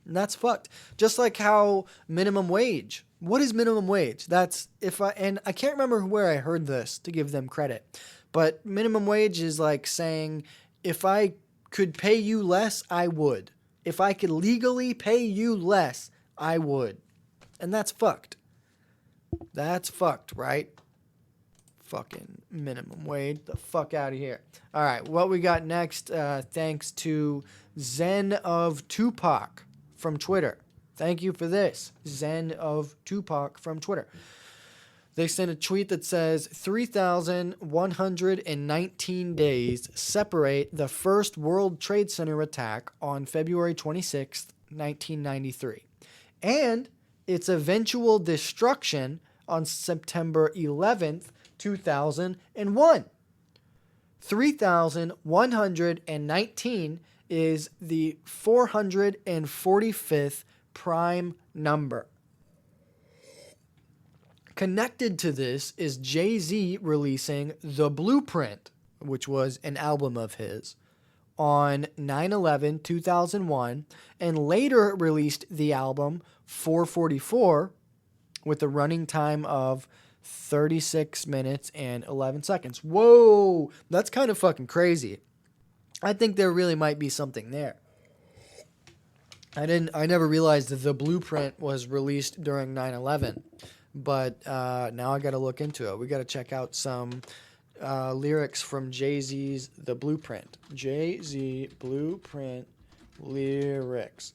And that's fucked. Just like how minimum wage. What is minimum wage? And I can't remember where I heard this to give them credit. But minimum wage is like saying, if I could pay you less, I would. If I could legally pay you less, I would. And that's fucked. That's fucked, right? fucking minimum wage. The fuck out of here. All right, what we got next, thanks to Zen of Tupac from Twitter. Thank you for this, Zen of Tupac from Twitter. They sent a tweet that says 3,119 days separate the first World Trade Center attack on February 26th, 1993, and its eventual destruction on September 11th, 2001. 3,119 is the 445th prime number. Connected to this is Jay-Z releasing The Blueprint, which was an album of his, on 9/11/2001, and later released the album 444 with a running time of 36 minutes and 11 seconds. Whoa, that's kind of fucking crazy. I think there really might be something there. I never realized that The Blueprint was released during 9/11. But now I got to look into it. We got to check out some lyrics from Jay-Z's The Blueprint. Jay-Z Blueprint lyrics.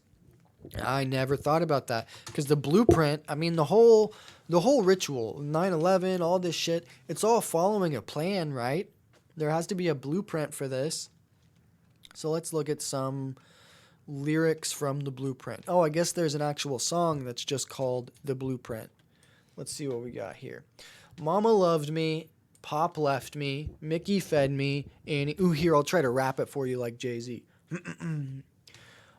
I never thought about that because the blueprint, I mean, the whole ritual, 9/11, all this shit, it's all following a plan, right? There has to be a blueprint for this. So let's look at some lyrics from The Blueprint. Oh, I guess there's an actual song that's just called The Blueprint. Let's see what we got here. Mama loved me, Pop left me, Mickey fed me, and ooh, here, I'll try to rap it for you like Jay-Z.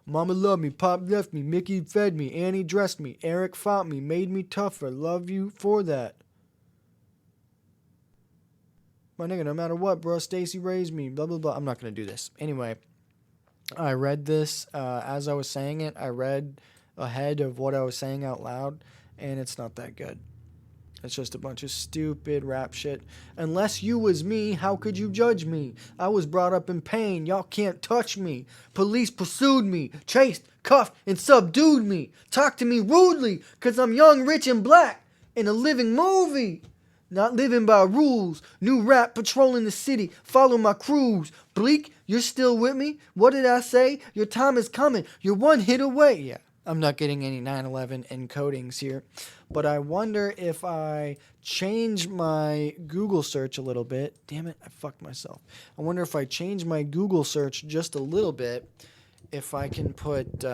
Mama loved me, Pop left me, Mickey fed me, Annie dressed me, Eric fought me, made me tougher, love you for that. My nigga, no matter what, bro, Stacy raised me, blah, blah, blah. I'm not going to do this. Anyway, I read this as I was saying it. I read ahead of what I was saying out loud, and it's not that good. It's just a bunch of stupid rap shit. Unless you was me, how could you judge me? I was brought up in pain, y'all can't touch me. Police pursued me, chased, cuffed, and subdued me. Talked to me rudely, cause I'm young, rich, and black. In a living movie. Not living by rules. New rap patrolling the city, follow my crews. Bleak, you're still with me? What did I say? Your time is coming, you're one hit away. Yeah. I'm not getting any 9/11 encodings here, but I wonder if I change my Google search a little bit. Damn it, I fucked myself. I wonder if I change my Google search just a little bit, if I can put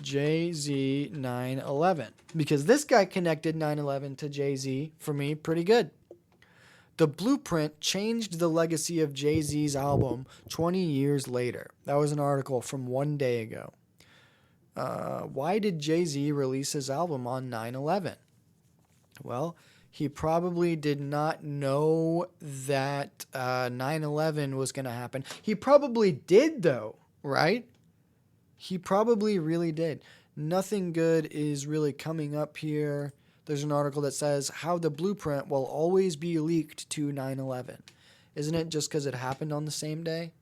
Jay-Z 9/11, because this guy connected 9/11 to Jay-Z for me pretty good. The Blueprint changed the legacy of Jay-Z's album 20 years later. That was an article from one day ago. Why did Jay-Z release his album on 9/11? Well, he probably did not know that 9/11 was going to happen. He probably did, though, right? He probably really did. Nothing good is really coming up here. There's an article that says how the blueprint will always be leaked to 9/11. Isn't it just because it happened on the same day?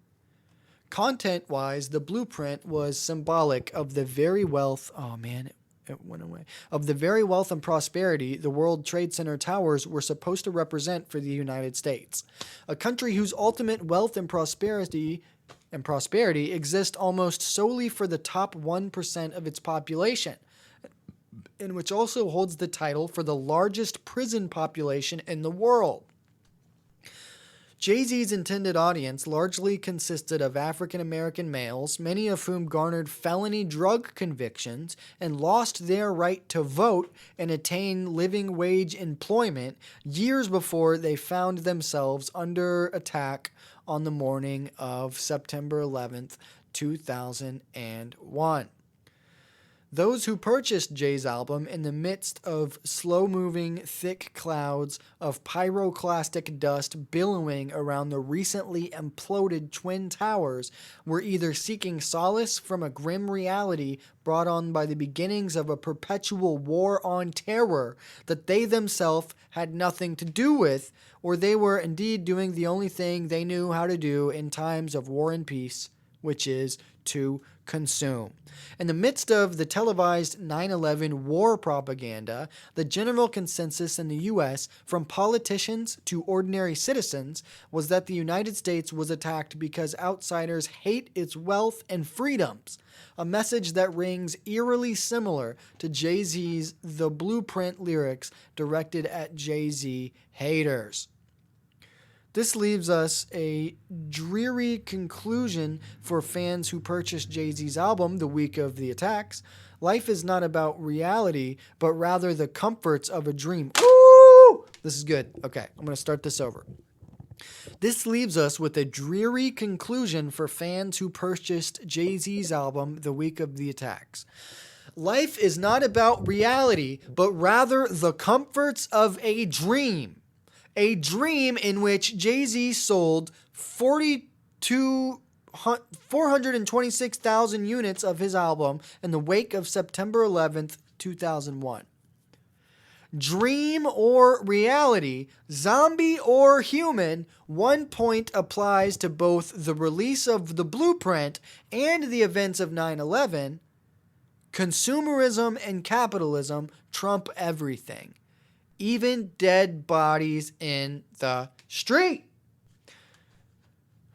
Content-wise, the blueprint was symbolic of the very wealth... Oh, man, it went away. Of the very wealth and prosperity the World Trade Center towers were supposed to represent for the United States. A country whose ultimate wealth and prosperity exist almost solely for the top 1% of its population, and which also holds the title for the largest prison population in the world. Jay-Z's intended audience largely consisted of African-American males, many of whom garnered felony drug convictions and lost their right to vote and attain living wage employment years before they found themselves under attack on the morning of September 11th, 2001. Those who purchased Jay's album in the midst of slow-moving, thick clouds of pyroclastic dust billowing around the recently imploded Twin Towers were either seeking solace from a grim reality brought on by the beginnings of a perpetual war on terror that they themselves had nothing to do with, or they were indeed doing the only thing they knew how to do in times of war and peace, which is to consume. In the midst of the televised 9/11 war propaganda, the general consensus in the U.S., from politicians to ordinary citizens, was that the United States was attacked because outsiders hate its wealth and freedoms, a message that rings eerily similar to Jay-Z's The Blueprint lyrics directed at Jay-Z haters. This leaves us a dreary conclusion for fans who purchased Jay-Z's album the week of the attacks. Life is not about reality, but rather the comforts of a dream. Ooh! This is good. Okay, I'm going to start this over. This leaves us with a dreary conclusion for fans who purchased Jay-Z's album the week of the attacks. Life is not about reality, but rather the comforts of a dream. A dream in which Jay-Z sold 426,000 units of his album in the wake of September 11th, 2001. Dream or reality, zombie or human, one point applies to both the release of The Blueprint and the events of 9/11. Consumerism and capitalism trump everything. Even dead bodies in the street.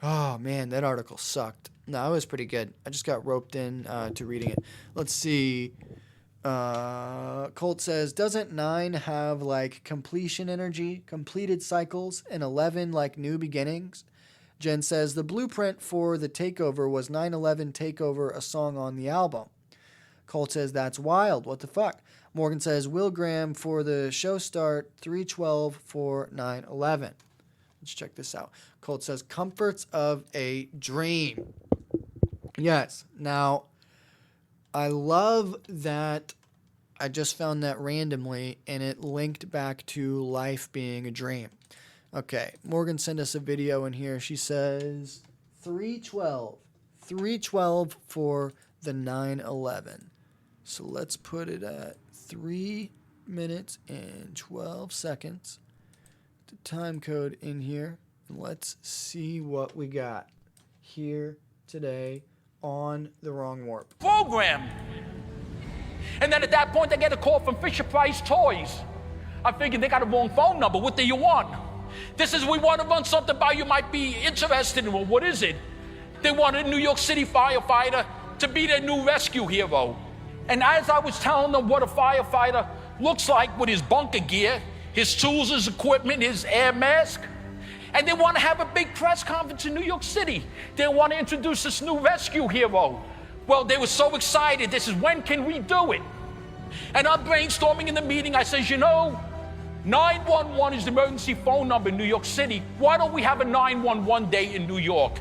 Oh man, that article sucked. No, it was pretty good. I just got roped in to reading it. Let's see. Colt says, doesn't 9 have like completion energy, completed cycles, and 11 like new beginnings? Jen says, the blueprint for the takeover was 9/11 Takeover, a song on the album. Colt says, that's wild. What the fuck? Morgan says, Will Graham for the show start, 3/12 for 9/11. Let's check this out. Colt says, comforts of a dream. Yes. Now, I love that I just found that randomly and it linked back to life being a dream. Okay. Morgan sent us a video in here. She says, 3/12 for the 9/11. So let's put it at 3 minutes and 12 seconds. The time code in here. And let's see what we got here today on The Wrong Warp. Program. And then at that point, I get a call from Fisher Price Toys. I figured they got a wrong phone number. What do you want? This is, we want to run something by you might be interested in. Well, what is it? They want a New York City firefighter to be their new rescue hero. And as I was telling them what a firefighter looks like with his bunker gear, his tools, his equipment, his air mask, and they want to have a big press conference in New York City. They want to introduce this new rescue hero. Well, they were so excited. They said, when can we do it? And I'm brainstorming in the meeting. I says, 911 is the emergency phone number in New York City. Why don't we have a 911 day in New York?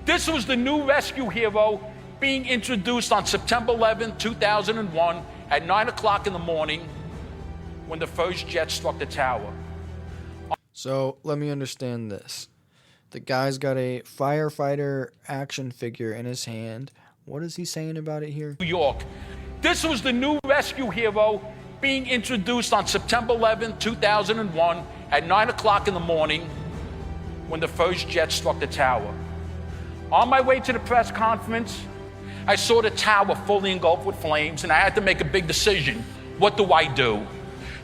This was the new rescue hero being introduced on September 11, 2001 at 9 o'clock in the morning when the first jet struck the tower. So let me understand this. The guy's got a firefighter action figure in his hand. What is he saying about it here? New York. This was the new rescue hero being introduced on September 11, 2001 at 9 o'clock in the morning when the first jet struck the tower. On my way to the press conference, I saw the tower fully engulfed with flames, and I had to make a big decision. What do I do?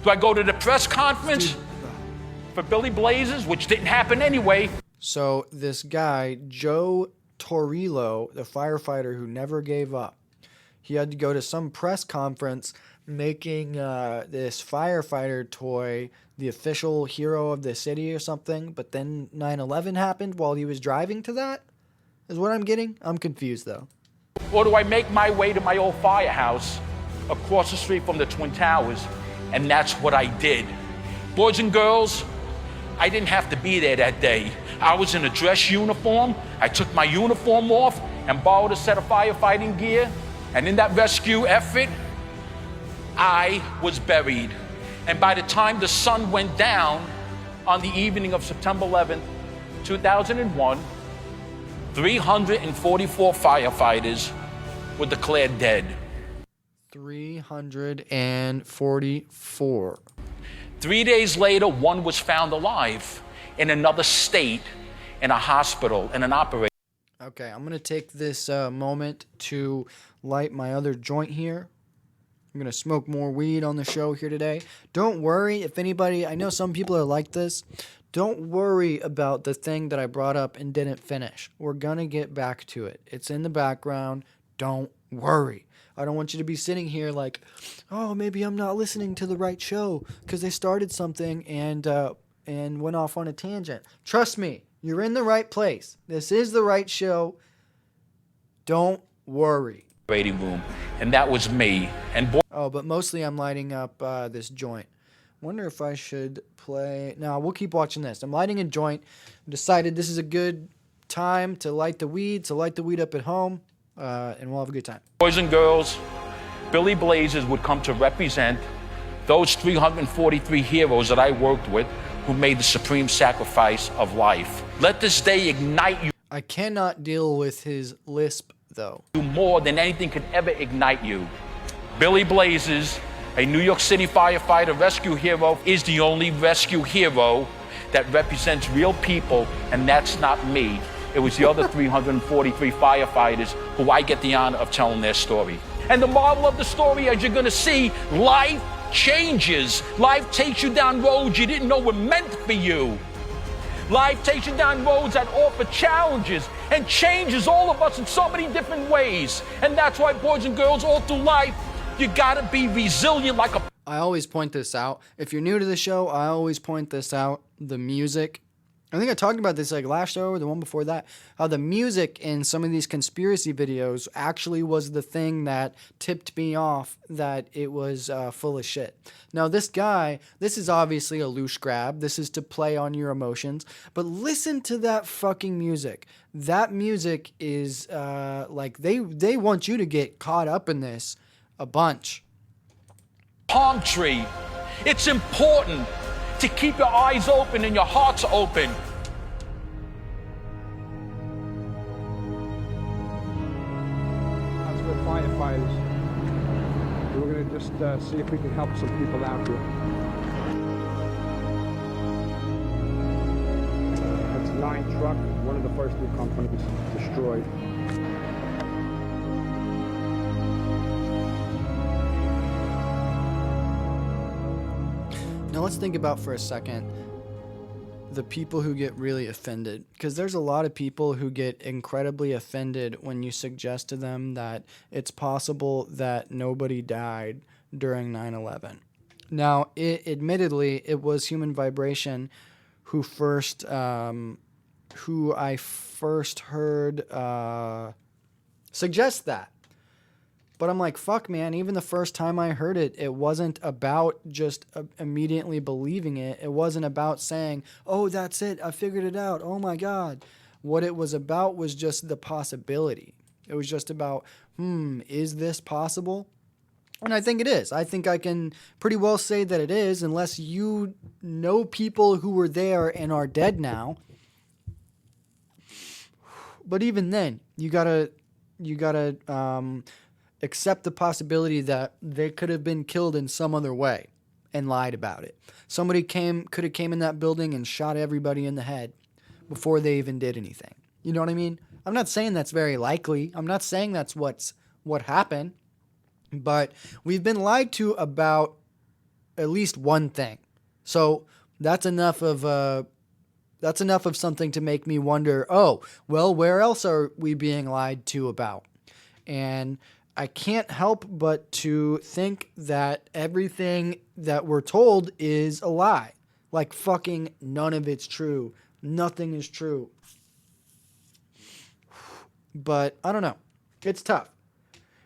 Do I go to the press conference for Billy Blazes, which didn't happen anyway? So this guy, Joe Torrillo, the firefighter who never gave up, he had to go to some press conference making this firefighter toy the official hero of the city or something, but then 9/11 happened while he was driving to that? Is what I'm getting? I'm confused, though. Or do I make my way to my old firehouse across the street from the Twin Towers? And that's what I did. Boys and girls, I didn't have to be there that day. I was in a dress uniform. I took my uniform off and borrowed a set of firefighting gear. And in that rescue effort, I was buried. And by the time the sun went down on the evening of September 11th, 2001, 344 firefighters were declared dead. 344. 3 days later, one was found alive in another state, in a hospital, in an operating. Okay, I'm going to take this moment to light my other joint here. I'm going to smoke more weed on the show here today. Don't worry if anybody, I know some people are like this. Don't worry about the thing that I brought up and didn't finish. We're going to get back to it. It's in the background. Don't worry. I don't want you to be sitting here like, oh, maybe I'm not listening to the right show because they started something and went off on a tangent. Trust me, you're in the right place. This is the right show. Don't worry. Waiting room, and that was me. And Oh, but mostly I'm lighting up this joint. Wonder if I should play. No, we'll keep watching this. I'm lighting a joint. Decided this is a good time to light the weed. Up at home, and we'll have a good time. Boys and girls, Billy Blazers would come to represent those 343 heroes that I worked with who made the supreme sacrifice of life. Let this day ignite you. I cannot deal with his lisp, though. More than anything could ever ignite you. Billy Blazers, a New York City firefighter rescue hero, is the only rescue hero that represents real people, and that's not me. It was the other 343 firefighters who I get the honor of telling their story. And the moral of the story, as you're gonna see, life changes. Life takes you down roads you didn't know were meant for you. Life takes you down roads that offer challenges and changes all of us in so many different ways. And that's why, boys and girls, all through life, you gotta be resilient like a... I always point this out. If you're new to the show, I always point this out. The music. I think I talked about this like last show or the one before that. How the music in some of these conspiracy videos actually was the thing that tipped me off that it was full of shit. Now this guy, this is obviously a loose grab. This is to play on your emotions. But listen to that fucking music. That music is like they want you to get caught up in this a bunch. Palm tree. It's important to keep your eyes open and your hearts open. That's what firefighters. We're going to just see if we can help some people out here. That's a 9 truck, one of the first new companies destroyed. Now let's think about for a second the people who get really offended, because there's a lot of people who get incredibly offended when you suggest to them that it's possible that nobody died during 9/11. Now, admittedly, it was Human Vibration who I first heard suggest that. But I'm like, fuck, man, even the first time I heard it, it wasn't about just immediately believing it. It wasn't about saying, oh, that's it, I figured it out, oh my God. What it was about was just the possibility. It was just about, is this possible? And I think it is. I think I can pretty well say that it is, unless you know people who were there and are dead now. But even then, you gotta accept the possibility that they could have been killed in some other way and lied about it. Somebody could have came in that building and shot everybody in the head before they even did anything. You know what I mean? I'm not saying that's very likely. I'm not saying that's what happened. But we've been lied to about at least one thing. So that's enough of something to make me wonder, oh, well, where else are we being lied to about? And I can't help but to think that everything that we're told is a lie. Like fucking none of it's true. Nothing is true. But I don't know. It's tough.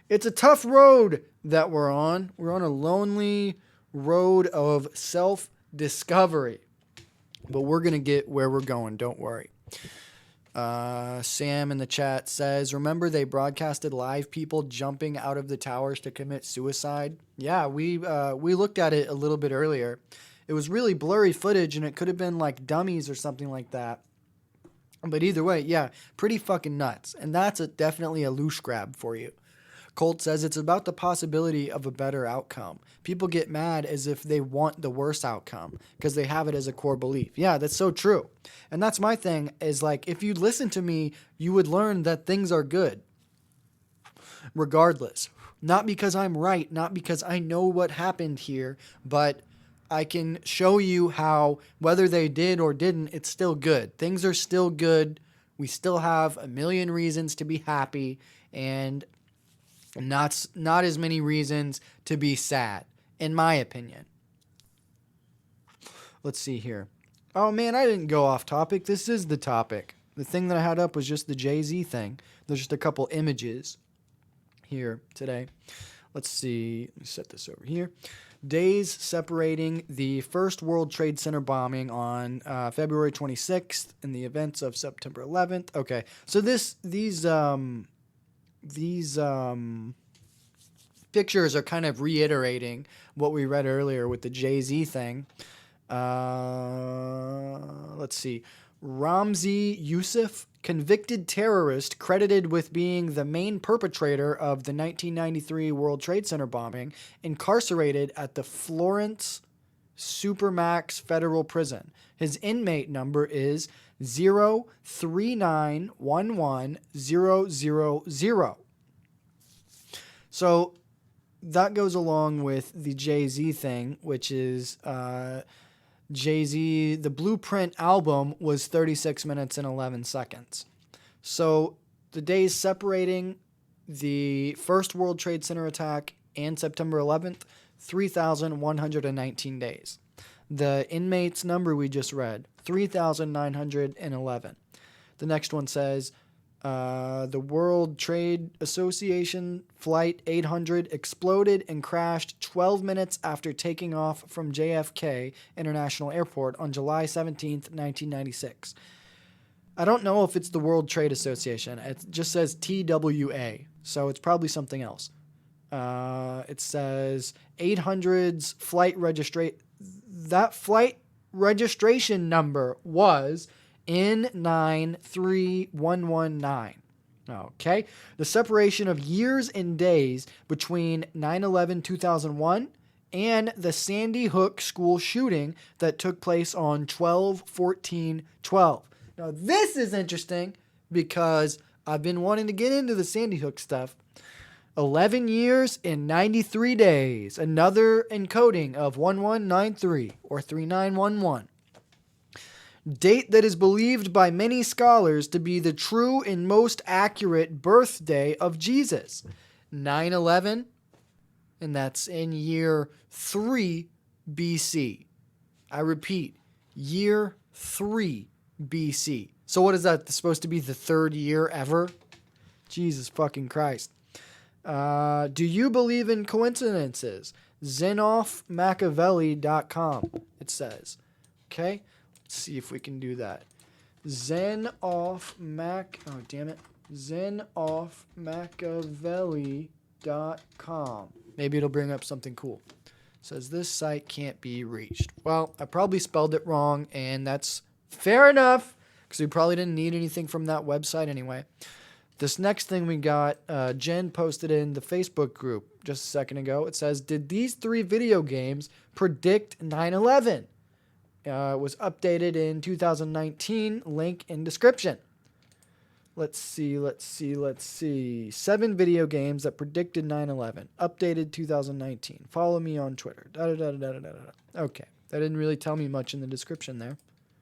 It's a tough road that we're on. We're on a lonely road of self-discovery. But we're going to get where we're going. Don't worry. Sam in the chat says, remember they broadcasted live people jumping out of the towers to commit suicide? Yeah, we looked at it a little bit earlier. It was really blurry footage, and it could have been like dummies or something like that. But either way, yeah, pretty fucking nuts. And that's definitely a loose grab for you. Colt says it's about the possibility of a better outcome. People get mad as if they want the worst outcome because they have it as a core belief. Yeah, that's so true. And that's my thing is like, if you listen to me, you would learn that things are good. Regardless. Not because I'm right, not because I know what happened here, but I can show you how, whether they did or didn't, it's still good. Things are still good. We still have a million reasons to be happy and not as many reasons to be sad, in my opinion. Let's see here. Oh man, I didn't go off topic. This is the topic. The thing that I had up was just the Jay-Z thing. There's just a couple images here today. Let's see. Let me set this over here. Days separating the first World Trade Center bombing on February 26th and the events of September 11th. Okay, so these pictures are kind of reiterating what we read earlier with the Jay-Z thing. Let's see. Ramzi Youssef, convicted terrorist credited with being the main perpetrator of the 1993 World Trade Center bombing, incarcerated at the Florence Supermax Federal Prison. His inmate number is 0391100. So that goes along with the Jay-Z thing, which is Jay-Z, the Blueprint album was 36 minutes and 11 seconds. So the days separating the first World Trade Center attack and September 11th, 3,119 days. The inmates number we just read, 3,911. The next one says, the World Trade Association Flight 800 exploded and crashed 12 minutes after taking off from JFK International Airport on July 17th, 1996. I don't know if it's the World Trade Association. It just says TWA, so it's probably something else. It says 800's flight registration. That flight registration number was N93119. Okay. The separation of years and days between 9/11/2001 and the Sandy Hook school shooting that took place on 12/14/12. Now, this is interesting because I've been wanting to get into the Sandy Hook stuff. 11 years and 93 days. Another encoding of 1193 or 3911. Date that is believed by many scholars to be the true and most accurate birthday of Jesus. 9/11, and that's in year 3 BC. I repeat, year 3 BC. So what is that? Supposed to be the third year ever? Jesus fucking Christ. Do you believe in coincidences? ZenoffMachiavelli.com, it says. Okay? Let's see if we can do that. ZenoffMachiavelli.com. Maybe it'll bring up something cool. It says this site can't be reached. Well, I probably spelled it wrong, and that's fair enough, because we probably didn't need anything from that website anyway. This next thing we got, Jen posted in the Facebook group just a second ago. It says, did these 3 video games predict 9/11? It was updated in 2019. Link in description. Let's see. 7 video games that predicted 9/11. Updated 2019. Follow me on Twitter. Okay. That didn't really tell me much in the description there.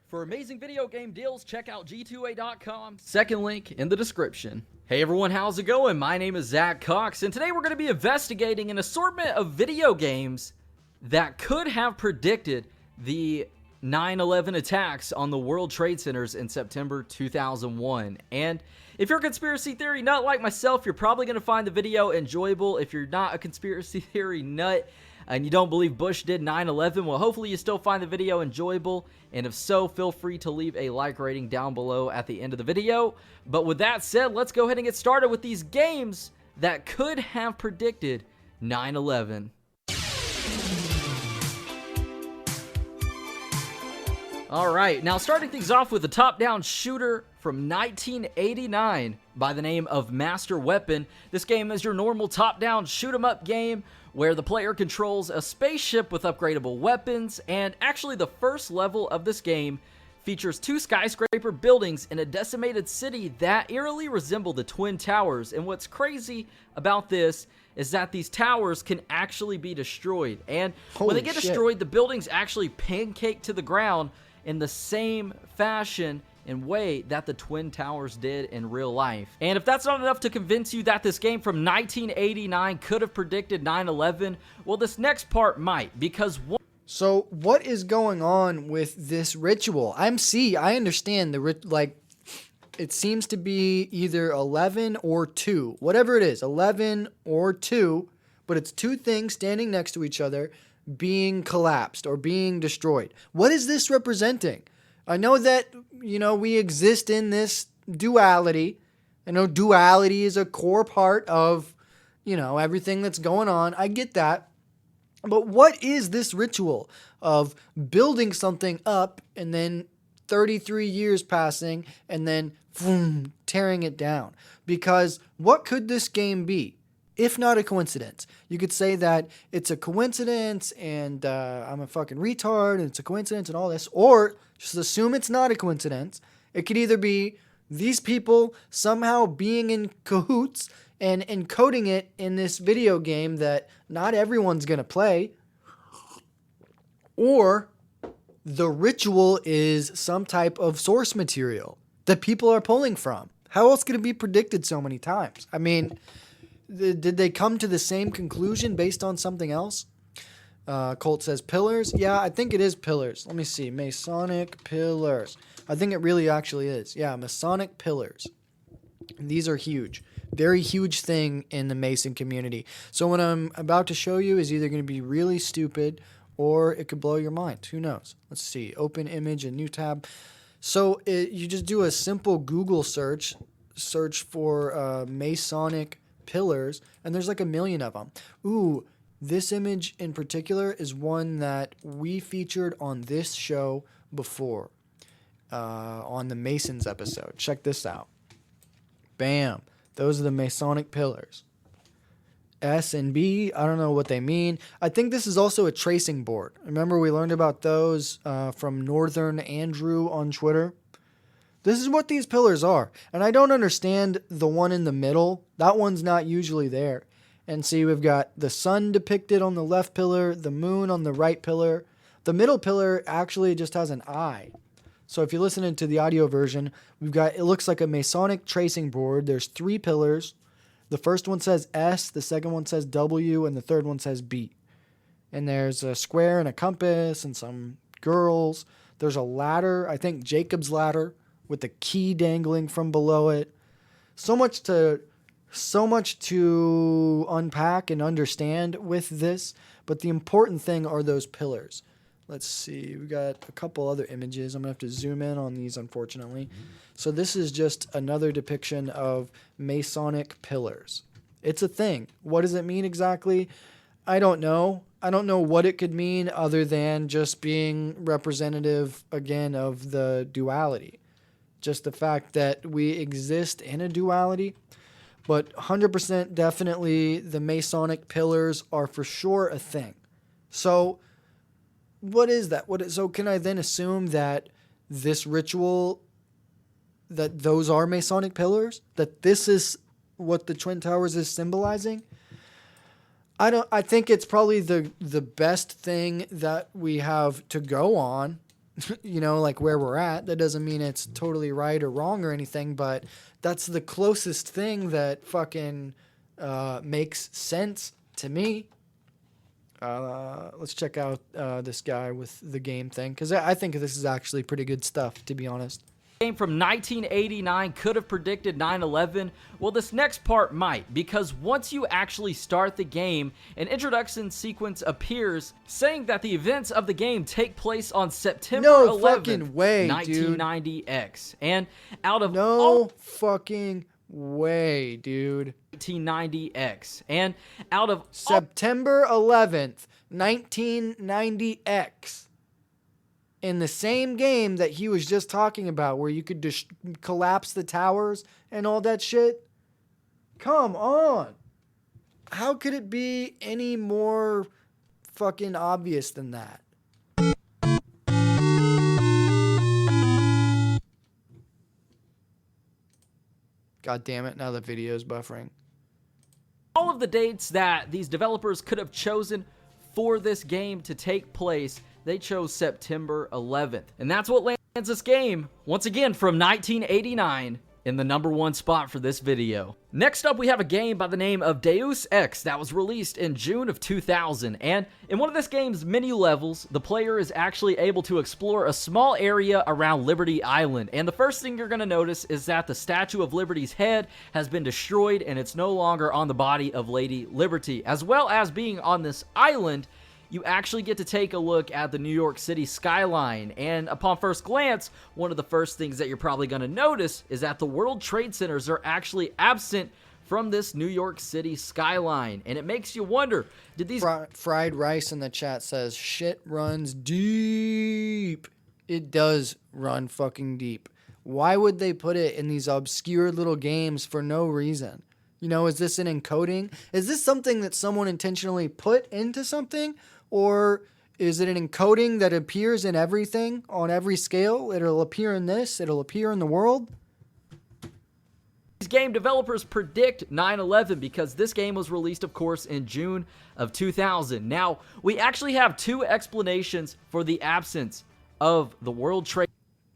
For amazing video game deals, check out G2A.com. Second link in the description. Hey everyone, how's it going? My name is Zach Cox, and today we're going to be investigating an assortment of video games that could have predicted the 9/11 attacks on the World Trade Centers in September 2001. And if you're a conspiracy theory nut like myself, you're probably going to find the video enjoyable. If you're not a conspiracy theory nut and you don't believe Bush did 9/11, well, hopefully you still find the video enjoyable. And if so, feel free to leave a like rating down below at the end of the video. But with that said, let's go ahead and get started with these games that could have predicted 9/11. Alright, now starting things off with a top-down shooter from 1989 by the name of Master Weapon. This game is your normal top-down shoot-'em-up game where the player controls a spaceship with upgradable weapons, and actually the first level of this game features 2 skyscraper buildings in a decimated city that eerily resemble the Twin Towers. And what's crazy about this is that these towers can actually be destroyed, and when they get destroyed, the buildings actually pancake to the ground in the same fashion and way that the Twin Towers did in real life. And if that's not enough to convince you that this game from 1989 could have predicted 9/11, well, this next part might, because So what is going on with this ritual? I understand it seems to be either 11 or 2. Whatever it is, 11 or 2, but it's 2 things standing next to each other being collapsed or being destroyed. What is this representing? I know that, we exist in this duality. I know duality is a core part of, everything that's going on. I get that. But what is this ritual of building something up and then 33 years passing and then boom, tearing it down? Because what could this game be if not a coincidence? You could say that it's a coincidence and I'm a fucking retard and it's a coincidence and all this, or just assume it's not a coincidence. It could either be these people somehow being in cahoots and encoding it in this video game that not everyone's going to play, or the ritual is some type of source material that people are pulling from. How else could it be predicted so many times? I mean, did they come to the same conclusion based on something else? Colt says pillars. Yeah, I think it is pillars. Let me see. Masonic pillars. I think it really actually is. Yeah, Masonic pillars. These are huge. Very huge thing in the Mason community. So what I'm about to show you is either going to be really stupid or it could blow your mind. Who knows? Let's see. Open image, a new tab. So you just do a simple Google search for Masonic pillars, and there's like a million of them. Ooh, this image in particular is one that we featured on this show before, on the Masons episode. Check this out. Bam. Those are the Masonic pillars. S and B, I don't know what they mean. I think this is also a tracing board. Remember we learned about those from Northern Andrew on Twitter? This is what these pillars are. And I don't understand the one in the middle. That one's not usually there. And see, we've got the sun depicted on the left pillar, the moon on the right pillar. The middle pillar actually just has an eye. So if you listen to the audio version, it looks like a Masonic tracing board. There's 3 pillars. The first one says S, the second one says W, and the third one says B. And there's a square and a compass and some girls. There's a ladder, I think Jacob's ladder, with the key dangling from below it. So much to unpack and understand with this, but the important thing are those pillars. Let's see, we got a couple other images. I'm going to have to zoom in on these, unfortunately. So this is just another depiction of Masonic pillars. It's a thing. What does it mean exactly? I don't know. I don't know what it could mean other than just being representative, again, of the duality. Just the fact that we exist in a duality. But 100% definitely the Masonic pillars are for sure a thing. So what is that? So can I then assume that this ritual, that those are Masonic pillars? That this is what the Twin Towers is symbolizing? I think it's probably the best thing that we have to go on, like where we're at. That doesn't mean it's totally right or wrong or anything, but that's the closest thing that fucking makes sense to me. Let's check out this guy with the game thing, because I think this is actually pretty good stuff, to be honest. Game from 1989 could have predicted 9/11. Well, this next part might, because once you actually start the game, an introduction sequence appears saying that the events of the game take place on September 11th, fucking way, 1990X. And out of fucking way, dude. 1990X. And out of September 11th, 1990X. in the same game that he was just talking about, where you could collapse the towers and all that shit. Come on. How could it be any more fucking obvious than that? God damn it, now the video's buffering. All of the dates that these developers could have chosen for this game to take place, they chose September 11th. And that's what lands this game, once again, from 1989, in the #1 spot for this video. Next up, we have a game by the name of Deus Ex that was released in June of 2000. And in one of this game's menu levels, the player is actually able to explore a small area around Liberty Island. And the first thing you're going to notice is that the Statue of Liberty's head has been destroyed and it's no longer on the body of Lady Liberty. As well as being on this island, you actually get to take a look at the New York City skyline. And upon first glance, one of the first things that you're probably going to notice is that the World Trade Centers are actually absent from this New York City skyline. And it makes you wonder, did these... Fried Rice in the chat says, shit runs deep. It does run fucking deep. Why would they put it in these obscure little games for no reason? You know, is this an encoding? Is this something that someone intentionally put into something? Or is it an encoding that appears in everything on every scale? It'll appear in this. It'll appear in the world. These game developers predict 9/11 because this game was released, of course, in June of 2000. Now, we actually have two explanations for the absence of the World Trade.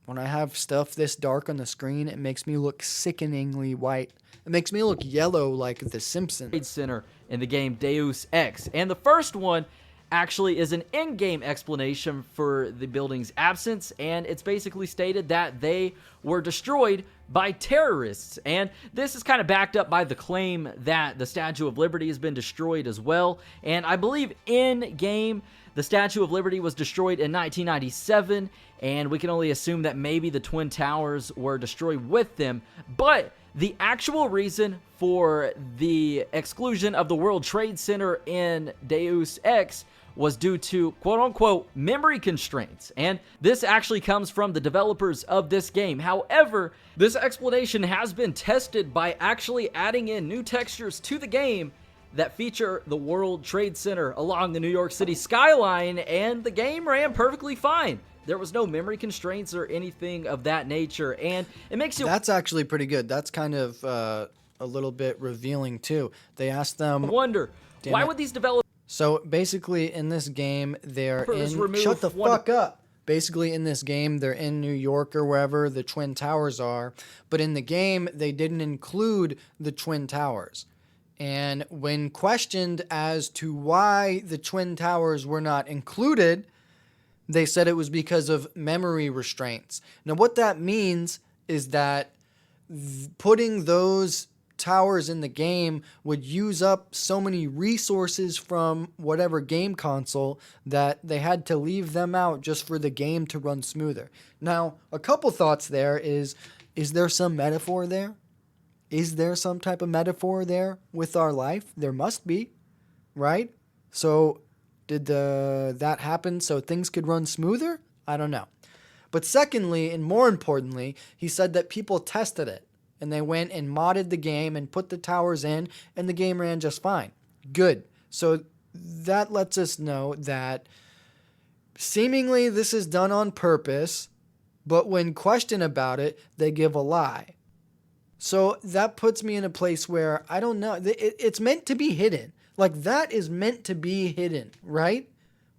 When I have stuff this dark on the screen, it makes me look sickeningly white. It makes me look yellow like The Simpsons. Center in the game Deus Ex. And the first one actually is an in-game explanation for the building's absence, and it's basically stated that they were destroyed by terrorists. And this is kind of backed up by the claim that the Statue of Liberty has been destroyed as well. And I believe in-game, the Statue of Liberty was destroyed in 1997, and we can only assume that maybe the Twin Towers were destroyed with them. But the actual reason for the exclusion of the World Trade Center in Deus Ex was due to quote-unquote memory constraints, and this actually comes from the developers of this game. However, this explanation has been tested by actually adding in new textures to the game that feature the World Trade Center along the New York City skyline, and the game ran perfectly fine. There was no memory constraints or anything of that nature, and it makes you... That's actually pretty good. That's kind of a little bit revealing, too. They asked them... wonder, why would these developers... So, basically, in this game, they're in... Shut the fuck up! Basically, in this game, they're in New York or wherever the Twin Towers are, but in the game, they didn't include the Twin Towers. And when questioned as to why the Twin Towers were not included, they said it was because of memory restraints. Now, what that means is that putting those towers in the game would use up so many resources from whatever game console that they had to leave them out just for the game to run smoother. Now, a couple thoughts there is there some metaphor there? Is there some type of metaphor there with our life? There must be, right? So did that happen so things could run smoother? I don't know. But secondly, and more importantly, he said that people tested it. And they went and modded the game and put the towers in, and the game ran just fine. Good. So that lets us know that seemingly this is done on purpose, but when questioned about it, they give a lie. So that puts me in a place where I don't know. It's meant to be hidden. Like, that is meant to be hidden, right?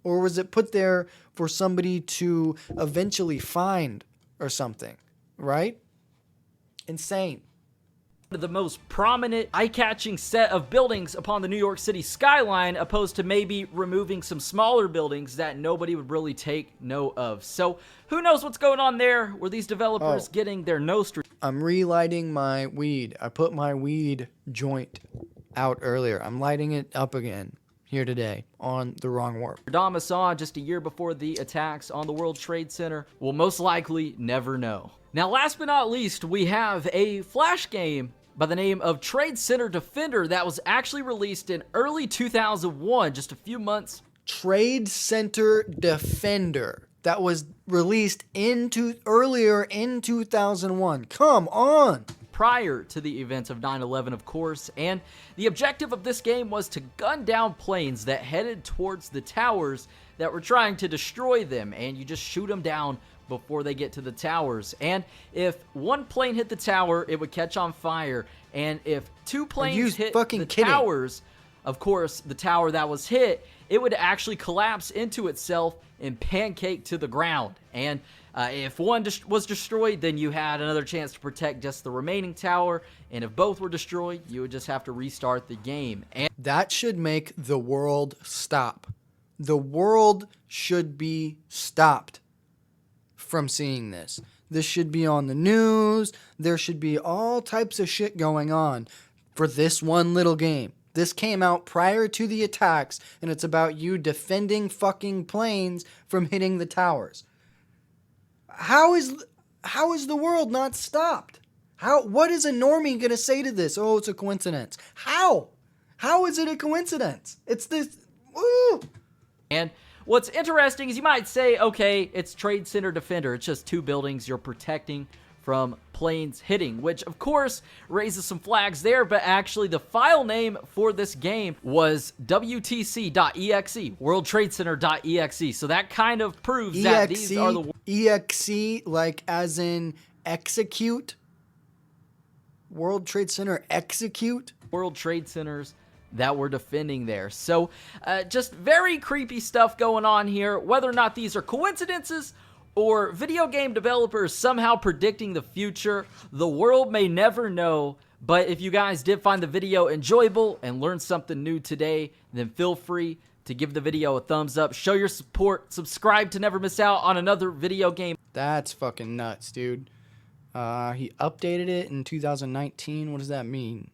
Or was it put there for somebody to eventually find or something, right? Insane. The most prominent, eye-catching set of buildings upon the New York City skyline, opposed to maybe removing some smaller buildings that nobody would really take note of. So who knows what's going on there? Were these developers getting their nose? I'm relighting my weed. I put my weed joint out earlier. I'm lighting it up again here today on the wrong warp. Dama saw just a year before the attacks on the World Trade Center. We'll most likely never know. Now, last but not least, we have a Flash game by the name of Trade Center Defender that was actually released in early 2001, just a few months. Trade Center Defender. that was released earlier in 2001. Come on. Prior to the events of 9/11, of course, and the objective of this game was to gun down planes that headed towards the towers that were trying to destroy them, and you just shoot them down before they get to the towers. And if one plane hit the tower, it would catch on fire, and if two planes hit the towers, of course, the tower that was hit, it would actually collapse into itself and pancake to the ground. And if one was destroyed, then you had another chance to protect just the remaining tower. And if both were destroyed, you would just have to restart the game. And that should make the world stop. The world should be stopped from seeing this. This should be on the news. There should be all types of shit going on for this one little game. This came out prior to the attacks, and it's about you defending fucking planes from hitting the towers. How is the world not stopped? What is a normie gonna say to this? Oh, it's a coincidence. How is it a coincidence? It's this. Ooh. And what's interesting is you might say, okay, it's Trade Center Defender. It's just two buildings you're protecting from planes hitting, which of course raises some flags there, but actually the file name for this game was WTC.exe, WorldTradeCenter.exe. So that kind of proves that these are the EXE, like as in execute. World Trade Center execute. World Trade Centers that we're defending there. So just very creepy stuff going on here. Whether or not these are coincidences or video game developers somehow predicting the future, the world may never know. But if you guys did find the video enjoyable and learned something new today, then feel free to give the video a thumbs up, show your support, subscribe to never miss out on another video game. That's fucking nuts, dude. He updated it in 2019. What does that mean?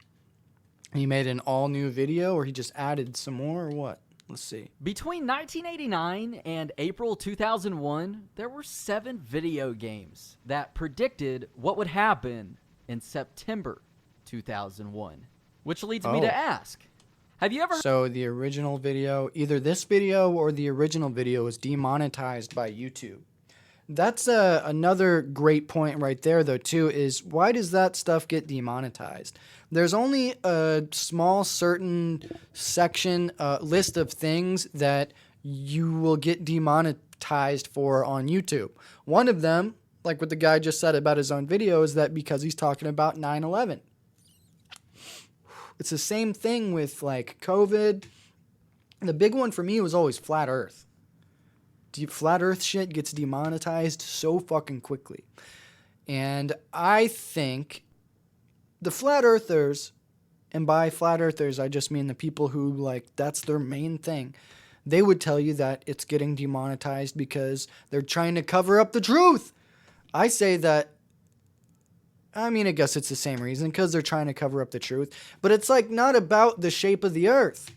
He made an all-new video, or he just added some more, or what? Let's see. Between 1989 and April 2001, there were 7 video games that predicted what would happen in September 2001. Which leads me to ask, have you ever... So the original video, either this video or the original video was demonetized by YouTube. That's another great point right there, though, too, is why does that stuff get demonetized? There's only a small certain section, list of things that you will get demonetized for on YouTube. One of them, like what the guy just said about his own video, is that because he's talking about 9/11. It's the same thing with, like, COVID. The big one for me was always Flat Earth. Flat Earth shit gets demonetized so fucking quickly. And I think the Flat Earthers, and by Flat Earthers I just mean the people who, like, that's their main thing, they would tell you that it's getting demonetized because they're trying to cover up the truth. I say that, I mean, I guess it's the same reason, because they're trying to cover up the truth, but it's like not about the shape of the earth.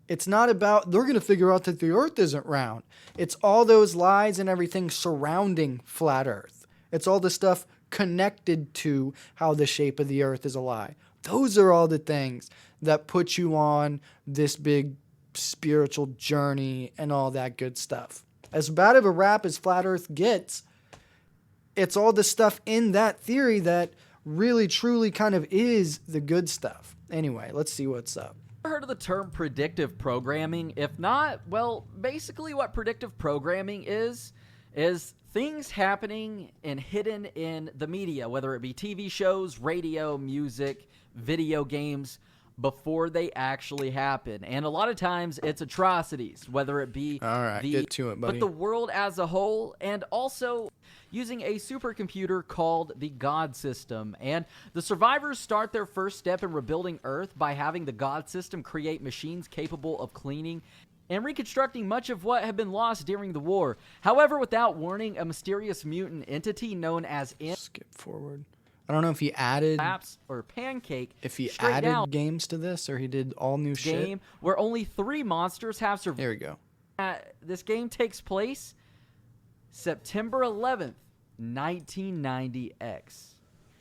It's not about, they're going to figure out that the earth isn't round. It's all those lies and everything surrounding Flat Earth. It's all the stuff connected to how the shape of the earth is a lie. Those are all the things that put you on this big spiritual journey and all that good stuff. As bad of a rap as Flat Earth gets, it's all the stuff in that theory that really truly kind of is the good stuff. Anyway, let's see what's up. Heard of the term predictive programming? If not, well, basically what predictive programming is things happening and hidden in the media, whether it be TV shows, radio, music, video games, before they actually happen. And a lot of times it's atrocities, whether it be get to it, buddy. but the world as a whole, and also using a supercomputer called the God System. And the survivors start their first step in rebuilding Earth by having the God System create machines capable of cleaning and reconstructing much of what had been lost during the war. However, without warning, a mysterious mutant entity known as Skip forward. I don't know if he added Collapse or Pancake. If he added games to this or he did all new game shit. Where only 3 monsters have survived. There we go. This game takes place September 11th, 1990X.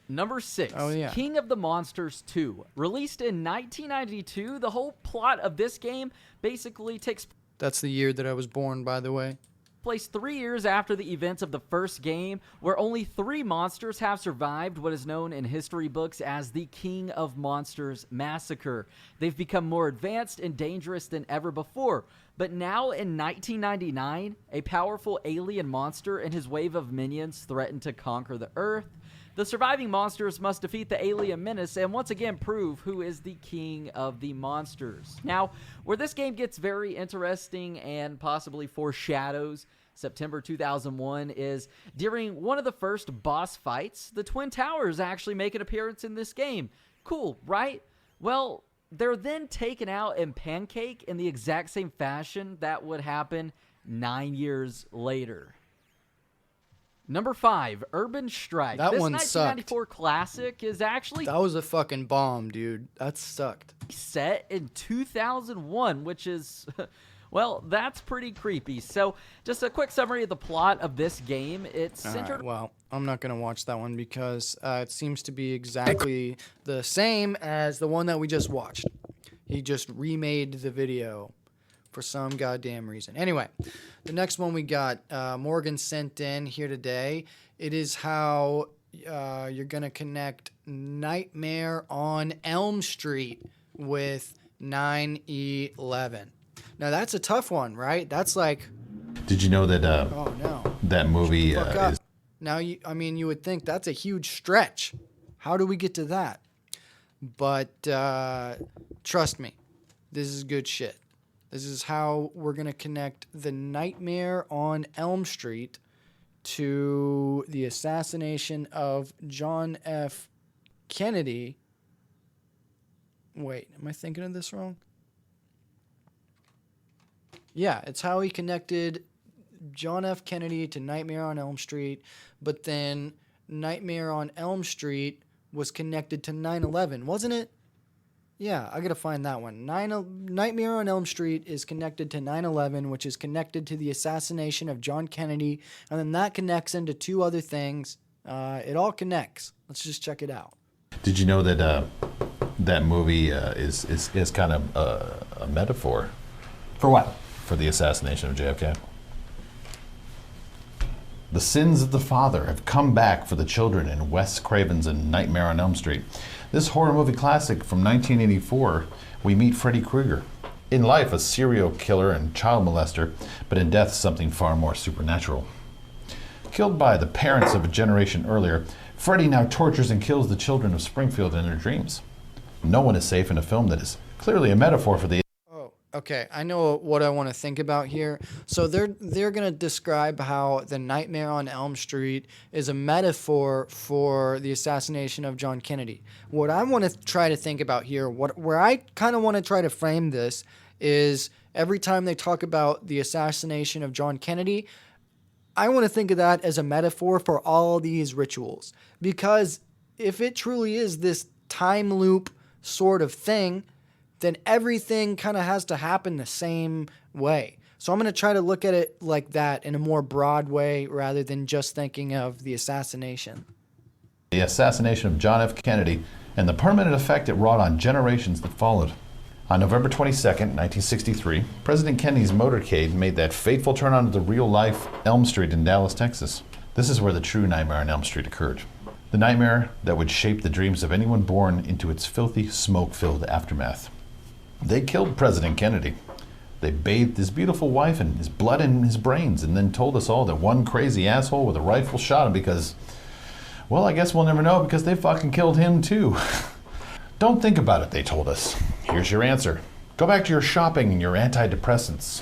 Number 6, King of the Monsters 2. Released in 1992, the whole plot of this game basically takes... That's the year that I was born, by the way. placed 3 years after the events of the first game, where only 3 monsters have survived what is known in history books as the King of Monsters Massacre. They've become more advanced and dangerous than ever before. But now in 1999, a powerful alien monster and his wave of minions threaten to conquer the Earth. The surviving monsters must defeat the alien menace and once again prove who is the king of the monsters. Now, where this game gets very interesting and possibly foreshadows September 2001 is during one of the first boss fights, the Twin Towers actually make an appearance in this game. Cool, right? Well, they're then taken out and pancake in the exact same fashion that would happen 9 years later. Number 5, Urban Strike. That this one 1994 classic is actually That was a fucking bomb, dude. That sucked. set in 2001, which is, well, that's pretty creepy. So, just a quick summary of the plot of this game. It's All centered. right, well, I'm not going to watch that one because it seems to be exactly the same as the one that we just watched. He just remade the video for some goddamn reason. Anyway, the next one we got, Morgan sent in here today. It is how you're going to connect Nightmare on Elm Street with 9/11. Now, that's a tough one, right? That's like... Did you know that oh, no. that movie Fuck up. is... Now, you would think that's a huge stretch. How do we get to that? But trust me, this is good shit. This is how we're going to connect the Nightmare on Elm Street to the assassination of John F. Kennedy. Wait, am I thinking of this wrong? Yeah, it's how he connected John F. Kennedy to Nightmare on Elm Street, but then Nightmare on Elm Street was connected to 9/11, wasn't it? Yeah, I gotta find that one. Nightmare on Elm Street is connected to 9/11, which is connected to the assassination of John Kennedy, and then that connects into 2 other things. It all connects. Let's just check it out. Did you know that that movie is kind of a metaphor? For what? For the assassination of JFK. The sins of the father have come back for the children in Wes Craven's A Nightmare on Elm Street. This horror movie classic from 1984, we meet Freddy Krueger. In life, a serial killer and child molester, but in death, something far more supernatural. Killed by the parents of a generation earlier, Freddy now tortures and kills the children of Springfield in their dreams. No one is safe in a film that is clearly a metaphor for the... Okay, I know what I want to think about here. So they're going to describe how the Nightmare on Elm Street is a metaphor for the assassination of John Kennedy. What I want to try to think about here, where I kind of want to try to frame this is every time they talk about the assassination of John Kennedy, I want to think of that as a metaphor for all these rituals. Because if it truly is this time loop sort of thing, then everything kind of has to happen the same way. So I'm going to try to look at it like that in a more broad way rather than just thinking of the assassination. The assassination of John F. Kennedy and the permanent effect it wrought on generations that followed. On November 22nd, 1963, President Kennedy's motorcade made that fateful turn onto the real-life Elm Street in Dallas, Texas. This is where the true Nightmare on Elm Street occurred. The nightmare that would shape the dreams of anyone born into its filthy, smoke-filled aftermath. They killed President Kennedy. They bathed his beautiful wife in his blood and his brains, and then told us all that one crazy asshole with a rifle shot him because, well, I guess we'll never know because they fucking killed him too. Don't think about it, they told us. Here's your answer. Go back to your shopping and your antidepressants.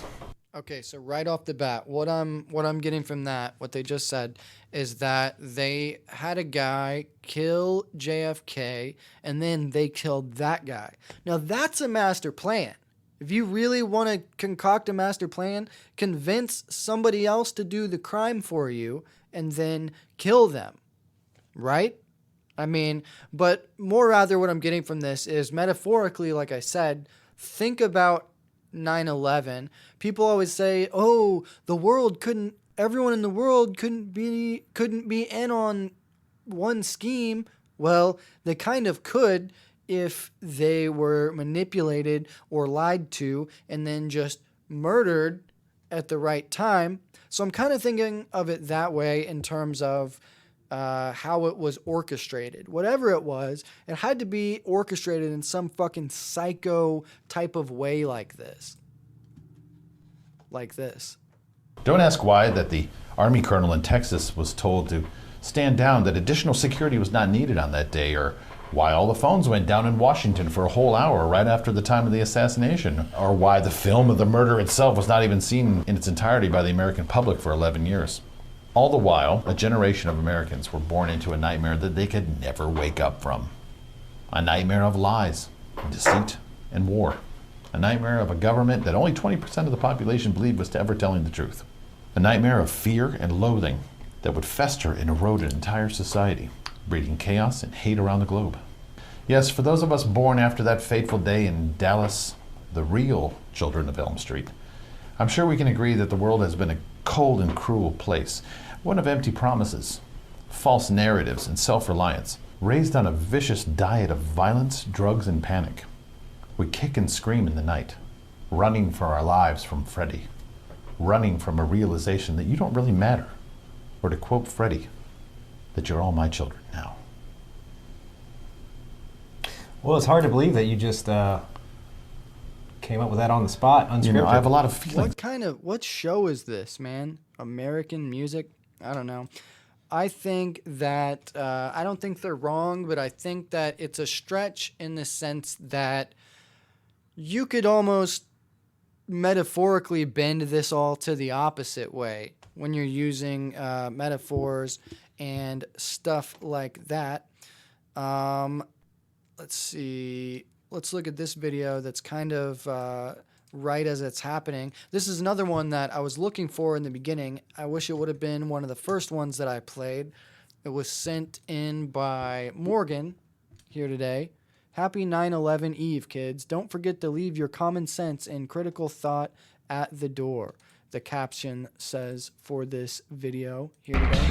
Okay, so right off the bat, what I'm getting from that, what they just said, is that they had a guy kill JFK, and then they killed that guy. Now, that's a master plan. If you really want to concoct a master plan, convince somebody else to do the crime for you, and then kill them, right? I mean, but more rather what I'm getting from this is metaphorically, like I said, think about 9/11. People always say, "Oh, everyone in the world couldn't be in on one scheme." Well, they kind of could if they were manipulated or lied to and then just murdered at the right time. So I'm kind of thinking of it that way in terms of how it was orchestrated. Whatever it was, it had to be orchestrated in some fucking psycho type of way like this. Like this. Don't ask why that the Army colonel in Texas was told to stand down, that additional security was not needed on that day, or why all the phones went down in Washington for a whole hour right after the time of the assassination, or why the film of the murder itself was not even seen in its entirety by the American public for 11 years. All the while, a generation of Americans were born into a nightmare that they could never wake up from. A nightmare of lies, deceit, and war. A nightmare of a government that only 20% of the population believed was ever telling the truth. A nightmare of fear and loathing that would fester and erode an entire society, breeding chaos and hate around the globe. Yes, for those of us born after that fateful day in Dallas, the real children of Elm Street, I'm sure we can agree that the world has been a cold and cruel place, one of empty promises, false narratives, and self-reliance, raised on a vicious diet of violence, drugs, and panic. We kick and scream in the night, running for our lives from Freddy, running from a realization that you don't really matter, or to quote Freddy, that you're all my children now. Well, it's hard to believe that you just came up with that on the spot, unscripted. You know, I have a lot of feelings. What show is this, man? American music? I don't know. I think that, I don't think they're wrong, but I think that it's a stretch in the sense that you could almost metaphorically bend this all to the opposite way when you're using metaphors and stuff like that. Let's see. Let's look at this video that's kind of right as it's happening. This is another one that I was looking for in the beginning. I wish it would have been one of the first ones that I played. It was sent in by Morgan here today. Happy 9/11 Eve, kids. Don't forget to leave your common sense and critical thought at the door. The caption says for this video here today.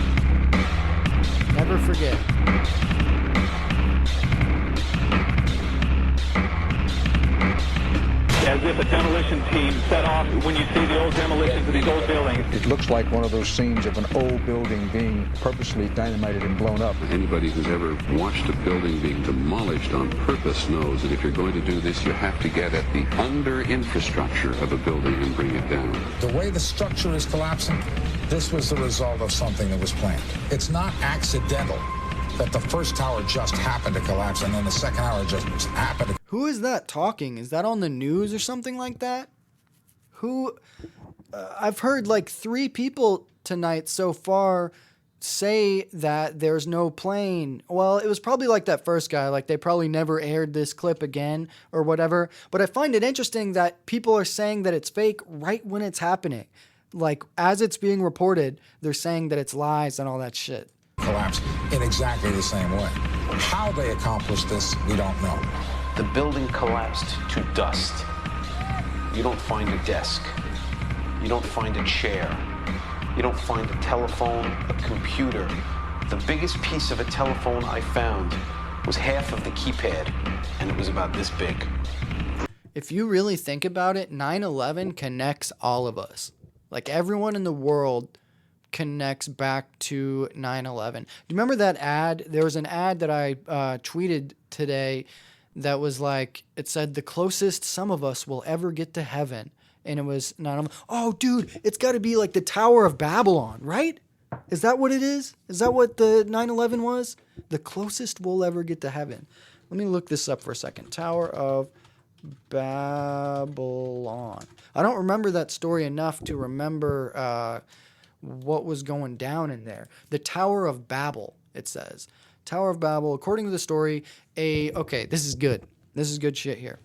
Never forget. As if a demolition team set off when you see the old demolitions of these old buildings. It looks like one of those scenes of an old building being purposely dynamited and blown up. Anybody who's ever watched a building being demolished on purpose knows that if you're going to do this, you have to get at the under infrastructure of a building and bring it down. The way the structure is collapsing, this was the result of something that was planned. It's not accidental that the first tower just happened to collapse and then the second tower just happened to... Who is that talking? Is that on the news or something like that? Who? I've heard like 3 people tonight so far say that there's no plane. Well, it was probably like that first guy, like they probably never aired this clip again or whatever. But I find it interesting that people are saying that it's fake right when it's happening. Like as it's being reported, they're saying that it's lies and all that shit. Collapse in exactly the same way. How they accomplished this, we don't know. The building collapsed to dust. You don't find a desk. You don't find a chair. You don't find a telephone, a computer. The biggest piece of a telephone I found was half of the keypad, and it was about this big. If you really think about it, 9/11 connects all of us. Like everyone in the world connects back to 9/11. Do you remember that ad? There was an ad that I tweeted today that was like, it said, the closest some of us will ever get to heaven. And it was 9/11. Oh, dude, it's got to be like the Tower of Babylon, right? Is that what it is? Is that what the 9/11 was? The closest we'll ever get to heaven. Let me look this up for a second. Tower of Babylon. I don't remember that story enough to remember what was going down in there. The Tower of Babel, it says. Tower of Babel, according to the story, okay, this is good. This is good shit here.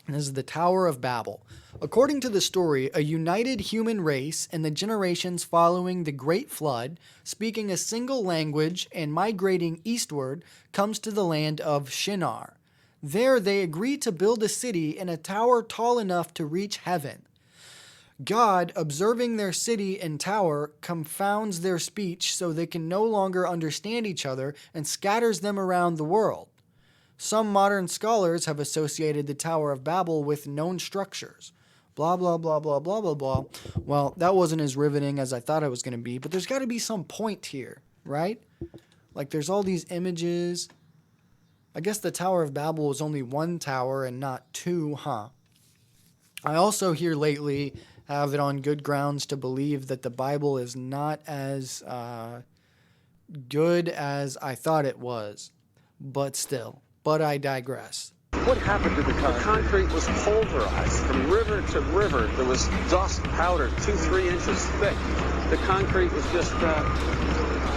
This is the Tower of Babel. According to the story, a united human race in the generations following the Great Flood, speaking a single language and migrating eastward, comes to the land of Shinar. There they agree to build a city in a tower tall enough to reach heaven. God, observing their city and tower, confounds their speech so they can no longer understand each other and scatters them around the world. Some modern scholars have associated the Tower of Babel with known structures. blah, blah, blah, blah, blah, blah, blah. Well, that wasn't as riveting as I thought it was going to be, but there's got to be some point here, right? Like, there's all these images. I guess the Tower of Babel was only one tower and not two, huh? I also here lately have it on good grounds to believe that the Bible is not as good as I thought it was. But still. But I digress. What happened to the concrete? The concrete was pulverized from river to river. There was dust, powder, 2-3 inches thick. The concrete was just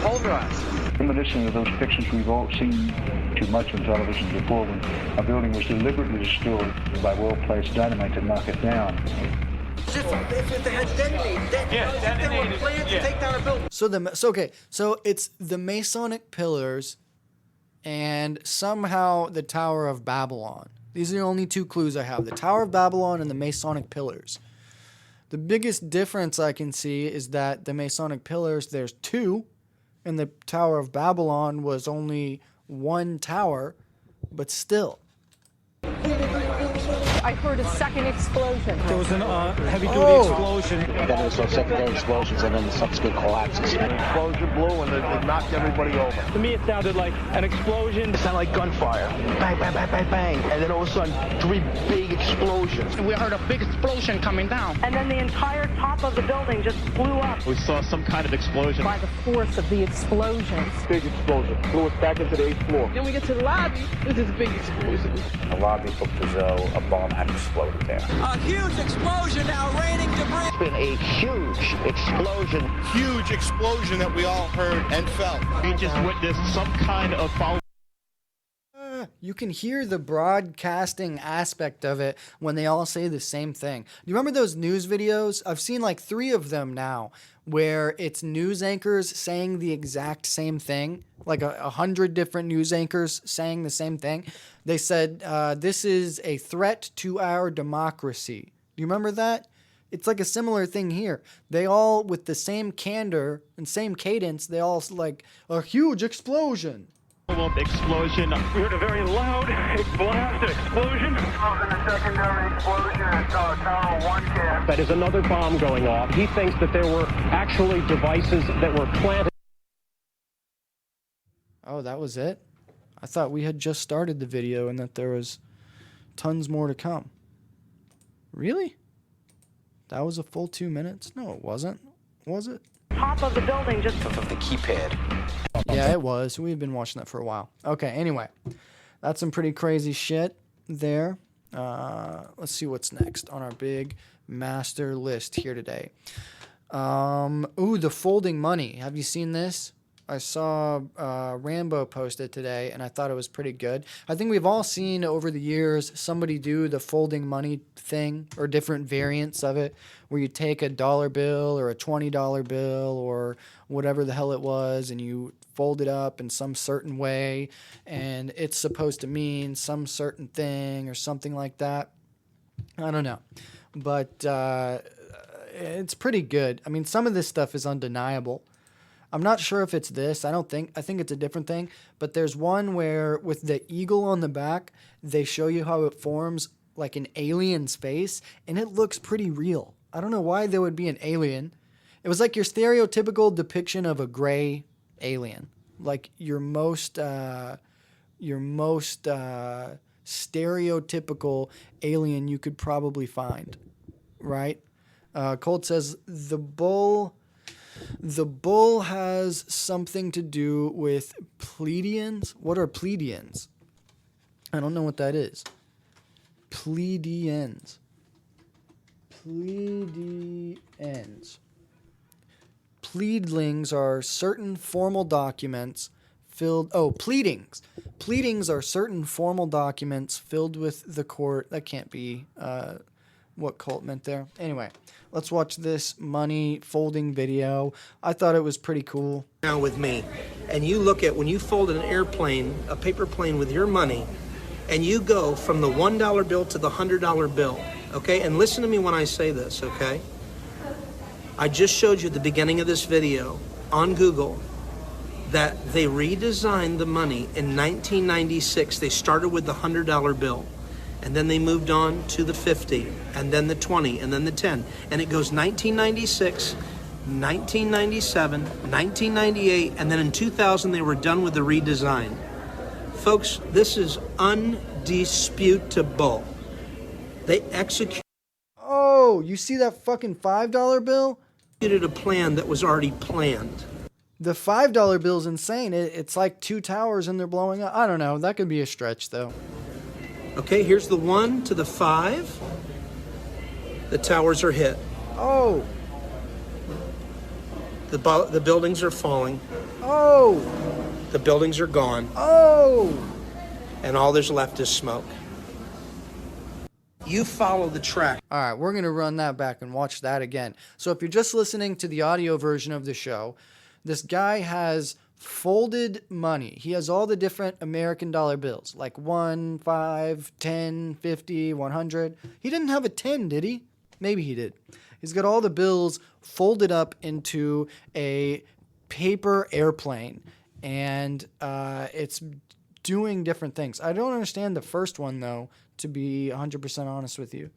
pulverized. In addition to those pictures we've all seen too much on television before, when a building was deliberately destroyed by well-placed dynamite to knock it down. If they had detonated, they were planned to take down a building. So it's the Masonic pillars and somehow the Tower of Babylon. These are the only two clues I have. The Tower of Babylon and the Masonic pillars. The biggest difference I can see is that the Masonic pillars, there's two, and the Tower of Babylon was only one tower, but still. I heard a second explosion. There was a heavy-duty explosion. Then there was those secondary explosions and then the subsequent collapses. An explosion blew and it knocked everybody over. To me, it sounded like an explosion. It sounded like gunfire. Bang, bang, bang, bang, bang. And then all of a sudden, 3 big explosions. We heard a big explosion coming down. And then the entire top of the building just blew up. We saw some kind of explosion. By the force of the explosions. Big explosion. Blew us back into the 8th floor. Then we get to the lobby. This is a big explosion. The lobby looked as though a bomb had exploded there. A huge explosion now raining debris. It's been a huge explosion. Huge explosion that we all heard and felt. We just witnessed some kind of foul. You can hear the broadcasting aspect of it when they all say the same thing. Do you remember those news videos? I've seen like 3 of them now where it's news anchors saying the exact same thing, like 100 different news anchors saying the same thing. They said, this is a threat to our democracy. Do you remember that? It's like a similar thing here. They all, with the same candor and same cadence, they all like, a huge explosion. Explosion. We heard a very loud blast explosion. The secondary explosion at Tower 1 camp. That is another bomb going off. He thinks that there were actually devices that were planted. Oh, that was it? I thought we had just started the video and that there was tons more to come. Really? That was a full 2 minutes? No, it wasn't. Was it? Top of the building just... Of the keypad. Yeah, it was. We've been watching that for a while. Okay, anyway. That's some pretty crazy shit there. Let's see what's next on our big master list here today. The folding money. Have you seen this? I saw Rambo post it today, and I thought it was pretty good. I think we've all seen over the years somebody do the folding money thing or different variants of it, where you take a dollar bill or a $20 bill or whatever the hell it was, and you fold it up in some certain way, and it's supposed to mean some certain thing or something like that. I don't know, but it's pretty good. I mean, some of this stuff is undeniable. I'm not sure if it's this. I think it's a different thing. But there's one where with the eagle on the back, they show you how it forms like an alien space, and it looks pretty real. I don't know why there would be an alien. It was like your stereotypical depiction of a gray alien, like your most stereotypical alien you could probably find, right? Colt says the bull has something to do with Pleiadians. What are Pleiadians? I don't know what that is. Pleiadians. Pleadlings are certain formal documents filled... Oh, pleadings. Pleadings are certain formal documents filled with the court. That can't be what Colt meant there. Anyway, let's watch this money folding video. I thought it was pretty cool. Now with me, and you look at when you fold an airplane, a paper plane with your money, and you go from the $1 bill to the $100 bill, okay? And listen to me when I say this, okay? I just showed you at the beginning of this video on Google that they redesigned the money in 1996. They started with the $100 bill. and then they moved on to the 50, and then the 20, and then the 10. And it goes 1996, 1997, 1998, and then in 2000 they were done with the redesign. Folks, this is undisputable. They executed Oh, you see that fucking $5 bill? a plan that was already planned. The $5 bill's insane. It's like 2 towers and they're blowing up. I don't know. That could be a stretch, though. Okay, here's the 1 to the 5. The towers are hit. Oh. The buildings are falling. Oh. The buildings are gone. Oh. And all there's left is smoke. You follow the track. All right, we're going to run that back and watch that again. So if you're just listening to the audio version of the show, this guy has folded money. He has all the different American dollar bills, like 1, 5, 10, 50, 100. He didn't have a 10, did he? Maybe he did. He's got all the bills folded up into a paper airplane, and it's doing different things. I don't understand the first one, though, to be 100% honest with you.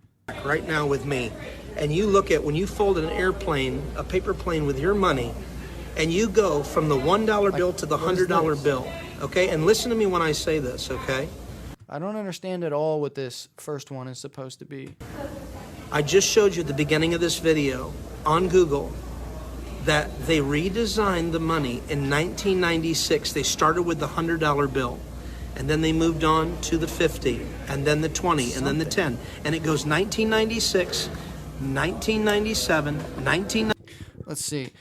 Right now with me, and you look at when you fold an airplane, a paper plane with your money, and you go from the $1 bill to the $100 bill, okay? And listen to me when I say this, okay? I don't understand at all what this first one is supposed to be. I just showed you at the beginning of this video on Google that they redesigned the money in 1996. They started with the $100 bill, and then they moved on to the 50, and then the 20, and then the 10. And it goes 1996, 1997, 1990. Let's see.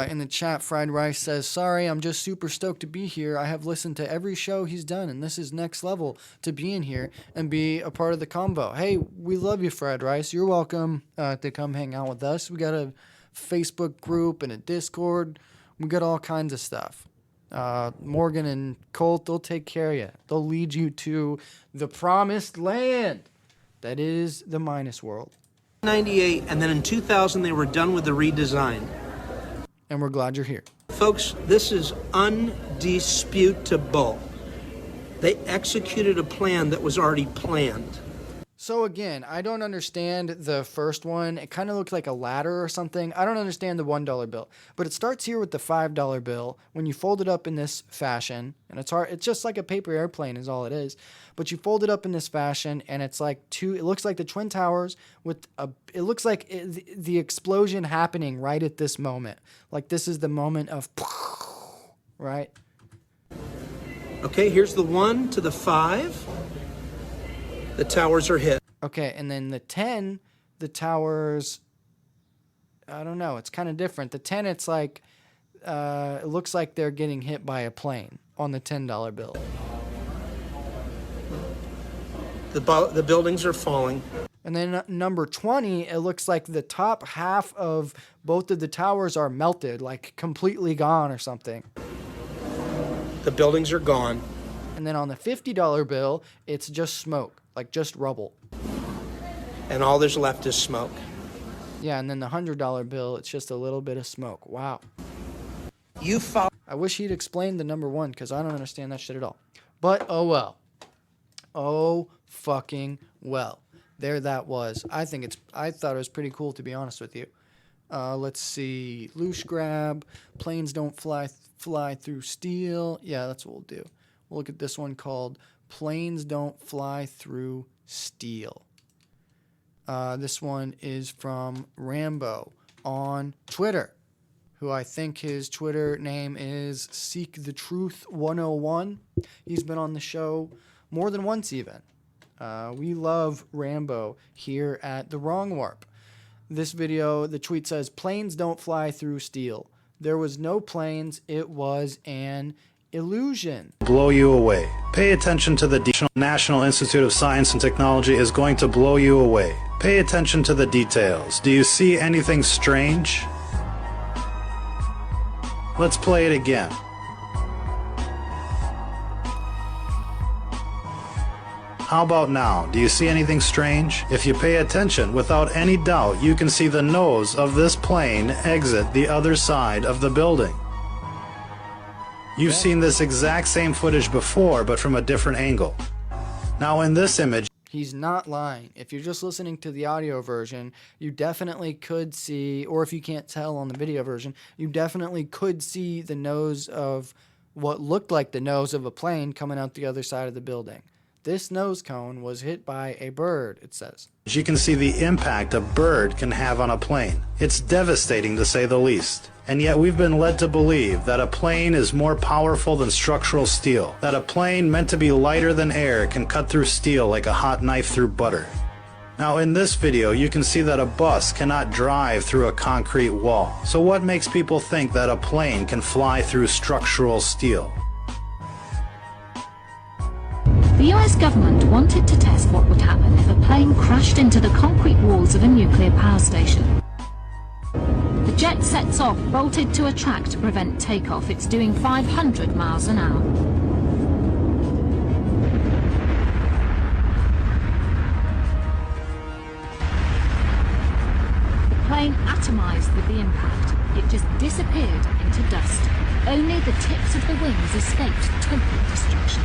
In the chat, Fried Rice says, sorry, I'm just super stoked to be here. I have listened to every show he's done, and this is next level to be in here and be a part of the convo. Hey, we love you, Fried Rice. You're welcome to come hang out with us. We got a Facebook group and a Discord. We got all kinds of stuff. Morgan and Colt, they'll take care of you. They'll lead you to the promised land that is the Minus World. 98, and then in 2000 they were done with the redesign. And we're glad you're here. Folks, this is undisputable. They executed a plan that was already planned. So again, I don't understand the first one. It kind of looks like a ladder or something. I don't understand the $1 bill. But it starts here with the $5 bill. When you fold it up in this fashion, and it's just like a paper airplane is all it is. But you fold it up in this fashion, and it's like it looks like the Twin Towers with it looks like the explosion happening right at this moment. Like this is the moment of, right? Okay, here's the 1 to the 5. The towers are hit. Okay, and then the 10, the towers, I don't know, it's kind of different. The 10, it's like, it looks like they're getting hit by a plane on the $10 bill. The buildings are falling. And then number 20, it looks like the top half of both of the towers are melted, like completely gone or something. The buildings are gone. And then on the $50 bill, it's just smoke, like just rubble. And all there's left is smoke. Yeah, and then the $100 bill, it's just a little bit of smoke. Wow. I wish he'd explained the number 1, because I don't understand that shit at all. But oh well. Oh fucking well. There that was. I thought it was pretty cool, to be honest with you. Let's see. Loose grab. Planes don't fly through steel. Yeah, that's what we'll do. We'll look at this one called Planes Don't Fly Through Steel. This one is from Rambo on Twitter, who I think his Twitter name is Seek the Truth 101. He's been on the show more than once even. We love Rambo here at The Wrong Warp. This video, the tweet says, planes don't fly through steel. There was no planes. It was an illusion. Blow you away. Pay attention to the National Institute of Science and Technology is going to blow you away. Pay attention to the details. Do you see anything strange? Let's play it again. How about now? Do you see anything strange? If you pay attention, without any doubt, you can see the nose of this plane exit the other side of the building. You've seen this exact same footage before, but from a different angle. Now in this image... He's not lying. If you're just listening to the audio version, you definitely could see, or if you can't tell on the video version, you definitely could see the nose of what looked like the nose of a plane coming out the other side of the building. This nose cone was hit by a bird, it says. You can see the impact a bird can have on a plane. It's devastating to say the least. And yet we've been led to believe that a plane is more powerful than structural steel, that a plane meant to be lighter than air can cut through steel like a hot knife through butter. Now in this video you can see that a bus cannot drive through a concrete wall. So what makes people think that a plane can fly through structural steel? The US government wanted to test what would happen if a plane crashed into the concrete walls of a nuclear power station. The jet sets off, bolted to a track to prevent takeoff. It's doing 500 miles an hour. The plane atomized with the impact. It just disappeared into dust. Only the tips of the wings escaped total destruction.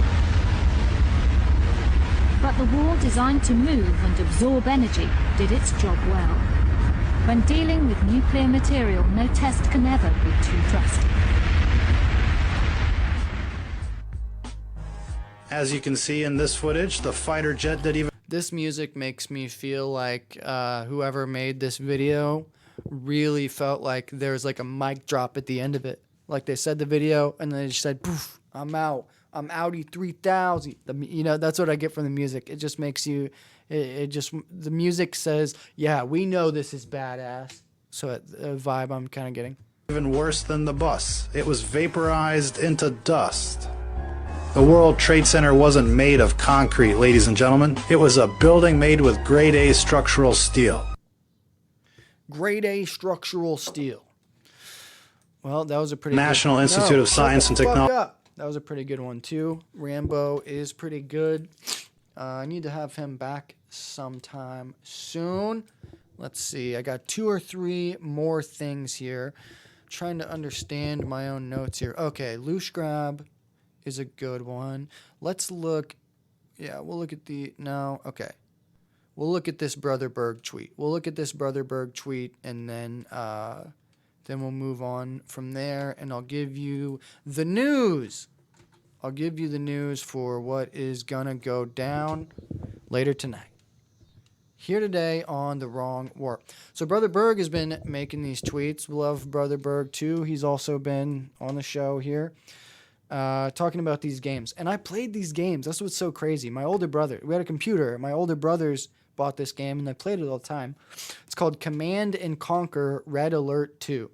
But the wall, designed to move and absorb energy, did its job well. When dealing with nuclear material, no test can ever be too drastic. As you can see in this footage, the fighter jet did even... This music makes me feel like whoever made this video really felt like there's like a mic drop at the end of it. Like they said the video and then they just said, poof, I'm out. I'm Audi 3000. You know, that's what I get from the music. It just makes you, the music says, yeah, we know this is badass. So a vibe I'm kind of getting. Even worse than the bus. It was vaporized into dust. The World Trade Center wasn't made of concrete, ladies and gentlemen. It was a building made with grade A structural steel. Grade A structural steel. Well, that was a pretty National Institute of Science and Technology. That was a pretty good one, too. Rambo is pretty good. I need to have him back sometime soon. Let's see. I got 2 or 3 more things here. Trying to understand my own notes here. Okay, Loosh Grab is a good one. Let's look. Yeah, we'll look at the... No, okay. We'll look at this Brother Berg tweet. We'll look at this Brother Berg tweet, and then we'll move on from there, and I'll give you the news. I'll give you the news for what is going to go down later tonight. Here today on The Wrong War. So Brother Berg has been making these tweets. Love Brother Berg, too. He's also been on the show here talking about these games. And I played these games. That's what's so crazy. My older brother, we had a computer. My older brothers bought this game, and I played it all the time. It's called Command & Conquer Red Alert 2.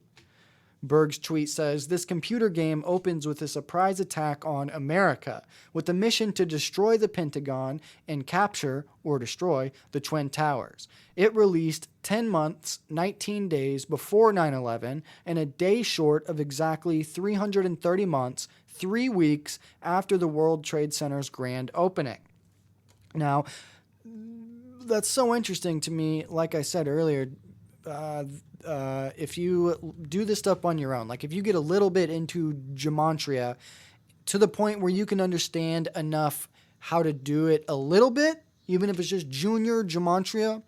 Berg's tweet says, this computer game opens with a surprise attack on America with the mission to destroy the Pentagon and capture or destroy the Twin Towers. It released 10 months, 19 days before 9/11 and a day short of exactly 330 months, 3 weeks after the World Trade Center's grand opening. Now, that's so interesting to me. Like I said earlier, if you do this stuff on your own, like if you get a little bit into gematria to the point where you can understand enough how to do it a little bit, even if it's just junior gematria,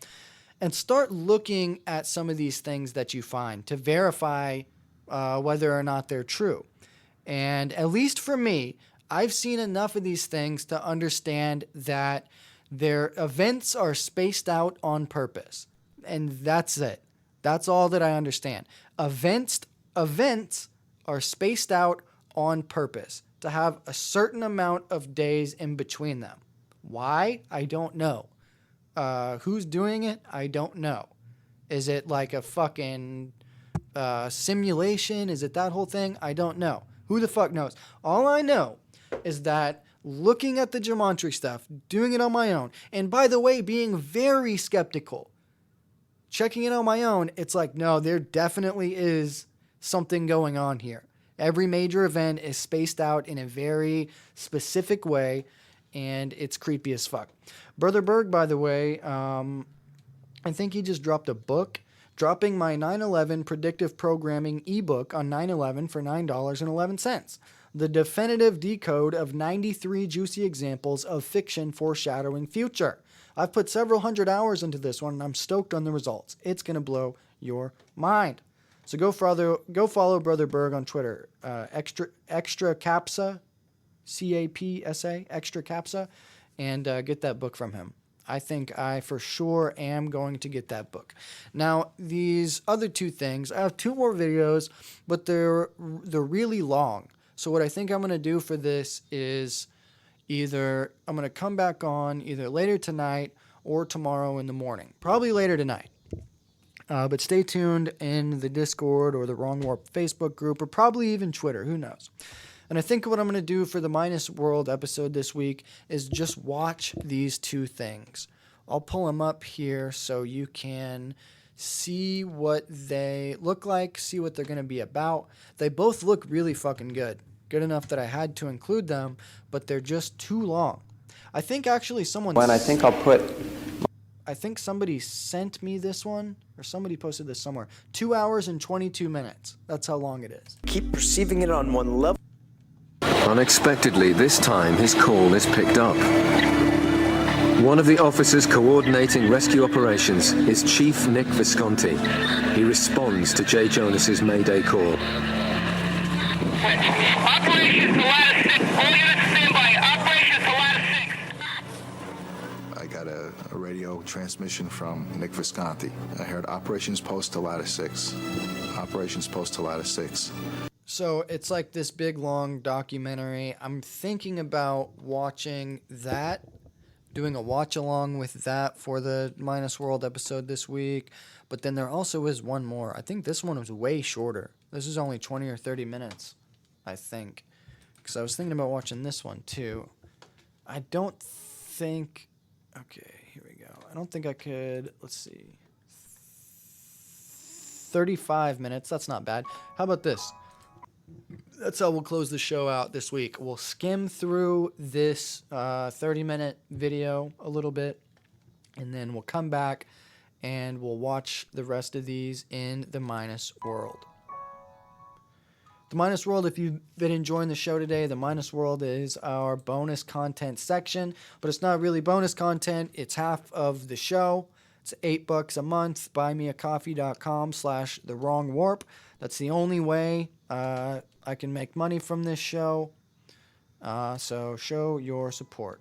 and start looking at some of these things that you find to verify whether or not they're true. And at least for me, I've seen enough of these things to understand that their events are spaced out on purpose. And that's it. That's all that I understand. Events are spaced out on purpose to have a certain amount of days in between them. Why? I don't know. Who's doing it? I don't know. Is it like a fucking simulation? Is it that whole thing? I don't know. Who the fuck knows? All I know is that looking at the gematria stuff, doing it on my own, and by the way, being very skeptical, checking it on my own, it's like, no, there definitely is something going on here. Every major event is spaced out in a very specific way, and it's creepy as fuck. Brother Berg, by the way, I think he just dropped a book, dropping my 9/11 predictive programming ebook on 9/11 for $9.11. The definitive decode of 93 juicy examples of fiction foreshadowing future. I've put several hundred hours into this one, and I'm stoked on the results. It's going to blow your mind. So go follow Brother Berg on Twitter. Extra Capsa, CAPSA, Extra Capsa, and get that book from him. I think I for sure am going to get that book. Now, these other two things, I have 2 more videos, but they're really long. So what I think I'm going to do for this is either I'm going to come back on either later tonight or tomorrow in the morning. Probably later tonight. But stay tuned in the Discord or the Wrong Warp Facebook group or probably even Twitter. Who knows? And I think what I'm going to do for the Minus World episode this week is just watch these 2 things. I'll pull them up here so you can see what they look like, see what they're going to be about. They both look really fucking good. Good enough that I had to include them, but they're just too long. I think actually someone... I think somebody sent me this one, or somebody posted this somewhere. 2 hours and 22 minutes. That's how long it is. Keep perceiving it on one level. Unexpectedly, this time his call is picked up. One of the officers coordinating rescue operations is Chief Nick Visconti. He responds to Jay Jonas's Mayday call. Operations to Lattice 6. All units stand by. Operations to Lattice 6. I got a radio transmission from Nick Visconti. I heard Operations Post to Lattice 6. Operations Post to Lattice 6. So it's like this big, long documentary. I'm thinking about watching that, doing a watch-along with that for the Minus World episode this week. But then there also is one more. I think this one was way shorter. This is only 20 or 30 minutes, I think. Because I was thinking about watching this one, too. I don't think... Okay, here we go. I don't think I could... Let's see. 35 minutes. That's not bad. How about this? That's how we'll close the show out this week. We'll skim through this 30-minute video a little bit, and then we'll come back and we'll watch the rest of these in the Minus World. The Minus World, if you've been enjoying the show today, the Minus World is our bonus content section, but it's not really bonus content. It's half of the show. It's $8 a month. buymeacoffee.com/thewrongwarp. That's the only way I can make money from this show. So show your support.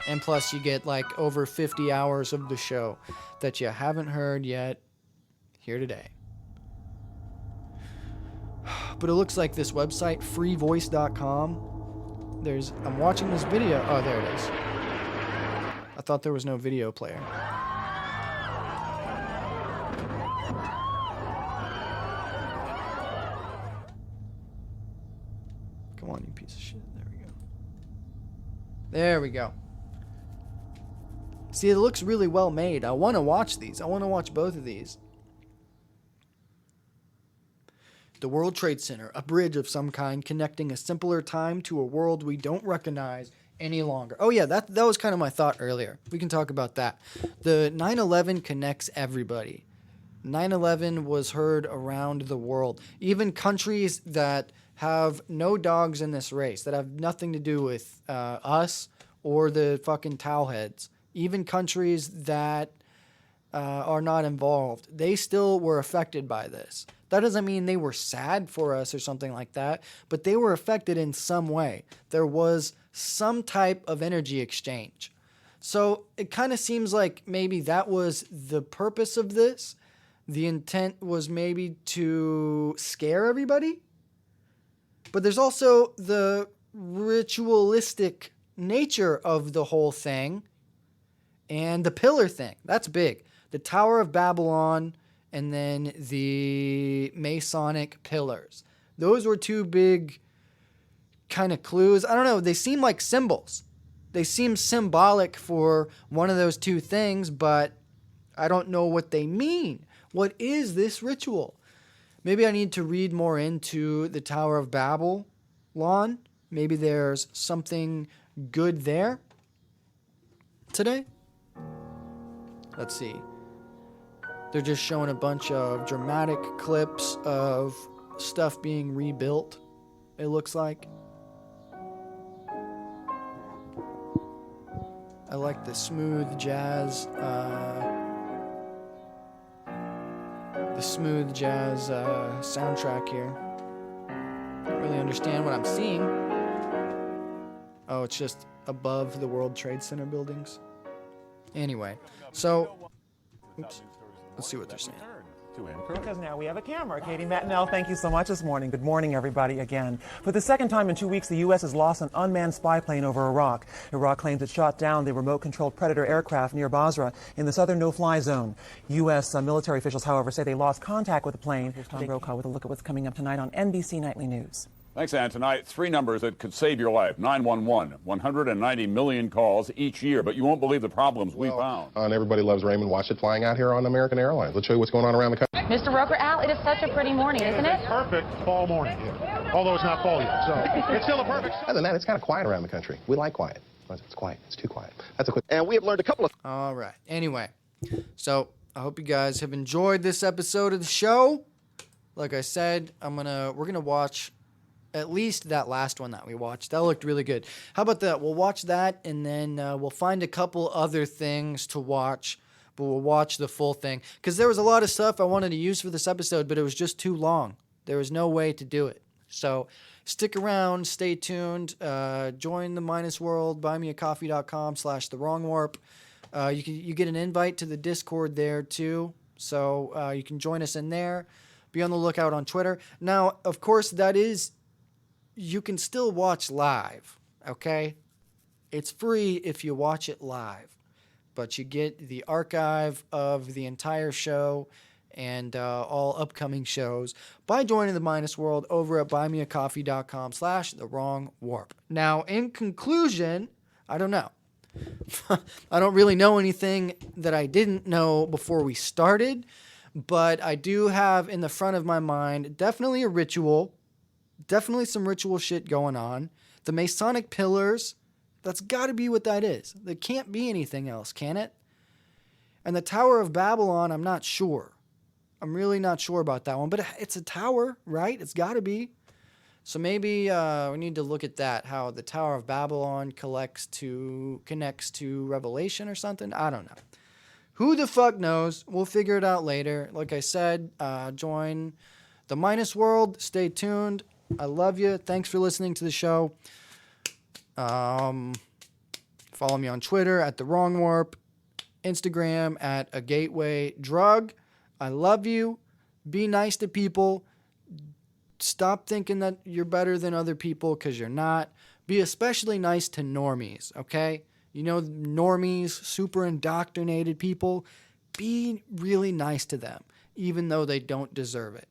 And plus you get like over 50 hours of the show that you haven't heard yet here today. But it looks like this website, freevoice.com. I'm watching this video. Oh, there it is. I thought there was no video player. Come on, you piece of shit. There we go. There we go. See, it looks really well made. I want to watch these. I want to watch both of these. The World Trade Center, a bridge of some kind connecting a simpler time to a world we don't recognize any longer. Oh yeah, that was kind of my thought earlier. We can talk about that. The 9/11 connects everybody. 9/11 was heard around the world. Even countries that have no dogs in this race, that have nothing to do with us or the fucking towelheads. Even countries that are not involved, they still were affected by this. That doesn't mean they were sad for us or something like that, but they were affected in some way. There was some type of energy exchange. So it kind of seems like maybe that was the purpose of this. The intent was maybe to scare everybody. But there's also the ritualistic nature of the whole thing and the pillar thing. That's big. The Tower of Babylon and then the Masonic pillars. Those were 2 big kind of clues. I don't know. They seem like symbols. They seem symbolic for one of those 2 things, but I don't know what they mean. What is this ritual? Maybe I need to read more into the Tower of Babylon. Maybe there's something good there today. Let's see. They're just showing a bunch of dramatic clips of stuff being rebuilt, it looks like. I like the smooth jazz. Soundtrack here. Don't really understand what I'm seeing. Oh, it's just above the World Trade Center buildings. Anyway, so oops. Let's see what they're saying. Because now we have a camera. Katie Mattinell, thank you so much this morning. Good morning, everybody, again. For the second time in 2 weeks, the U.S. has lost an unmanned spy plane over Iraq. Iraq claims it shot down the remote-controlled Predator aircraft near Basra in the southern no-fly zone. U.S. Military officials, however, say they lost contact with the plane. Here's Tom Brokaw with a look at what's coming up tonight on NBC Nightly News. Thanks, Ann. Tonight, 3 numbers that could save your life. 911, 190 million calls each year, but you won't believe the problems we found. And everybody loves Raymond. Watch it flying out here on American Airlines. Let's show you what's going on around the country. Mr. Roker, Al, it is such a pretty morning, isn't it? Perfect fall morning, although it's not fall yet, so it's still a perfect. Other than that, it's kind of quiet around the country. We like quiet. It's quiet. It's too quiet. That's a quick. And we have learned a couple of. All right. Anyway, so I hope you guys have enjoyed this episode of the show. Like I said, we're gonna watch at least that last one that we watched. That looked really good. How about that? We'll watch that, and then we'll find a couple other things to watch, but we'll watch the full thing. Because there was a lot of stuff I wanted to use for this episode, but it was just too long. There was no way to do it. So stick around, stay tuned, join the Minus World, buymeacoffee.com/thewrongwarp. You get an invite to the Discord there too, so you can join us in there. Be on the lookout on Twitter. Now, of course, you can still watch live, okay? It's free if you watch it live, but you get the archive of the entire show and all upcoming shows by joining the Minus World over at buymeacoffee.com/thewrongwarp. Now, in conclusion, I don't know. I don't really know anything that I didn't know before we started, but I do have in the front of my mind definitely a ritual. Definitely some ritual shit going on. The Masonic pillars, that's got to be what that is. There can't be anything else, can it? And the Tower of Babylon, I'm not sure. I'm really not sure about that one. But it's a tower, right? It's got to be. So maybe we need to look at that, how the Tower of Babylon connects to Revelation or something. I don't know. Who the fuck knows? We'll figure it out later. Like I said, join the Minus World. Stay tuned. I love you. Thanks for listening to the show. Follow me on Twitter at The Wrong Warp, Instagram at A Gateway Drug. I love you. Be nice to people. Stop thinking that you're better than other people because you're not. Be especially nice to normies, okay? You know, normies, super indoctrinated people. Be really nice to them, even though they don't deserve it.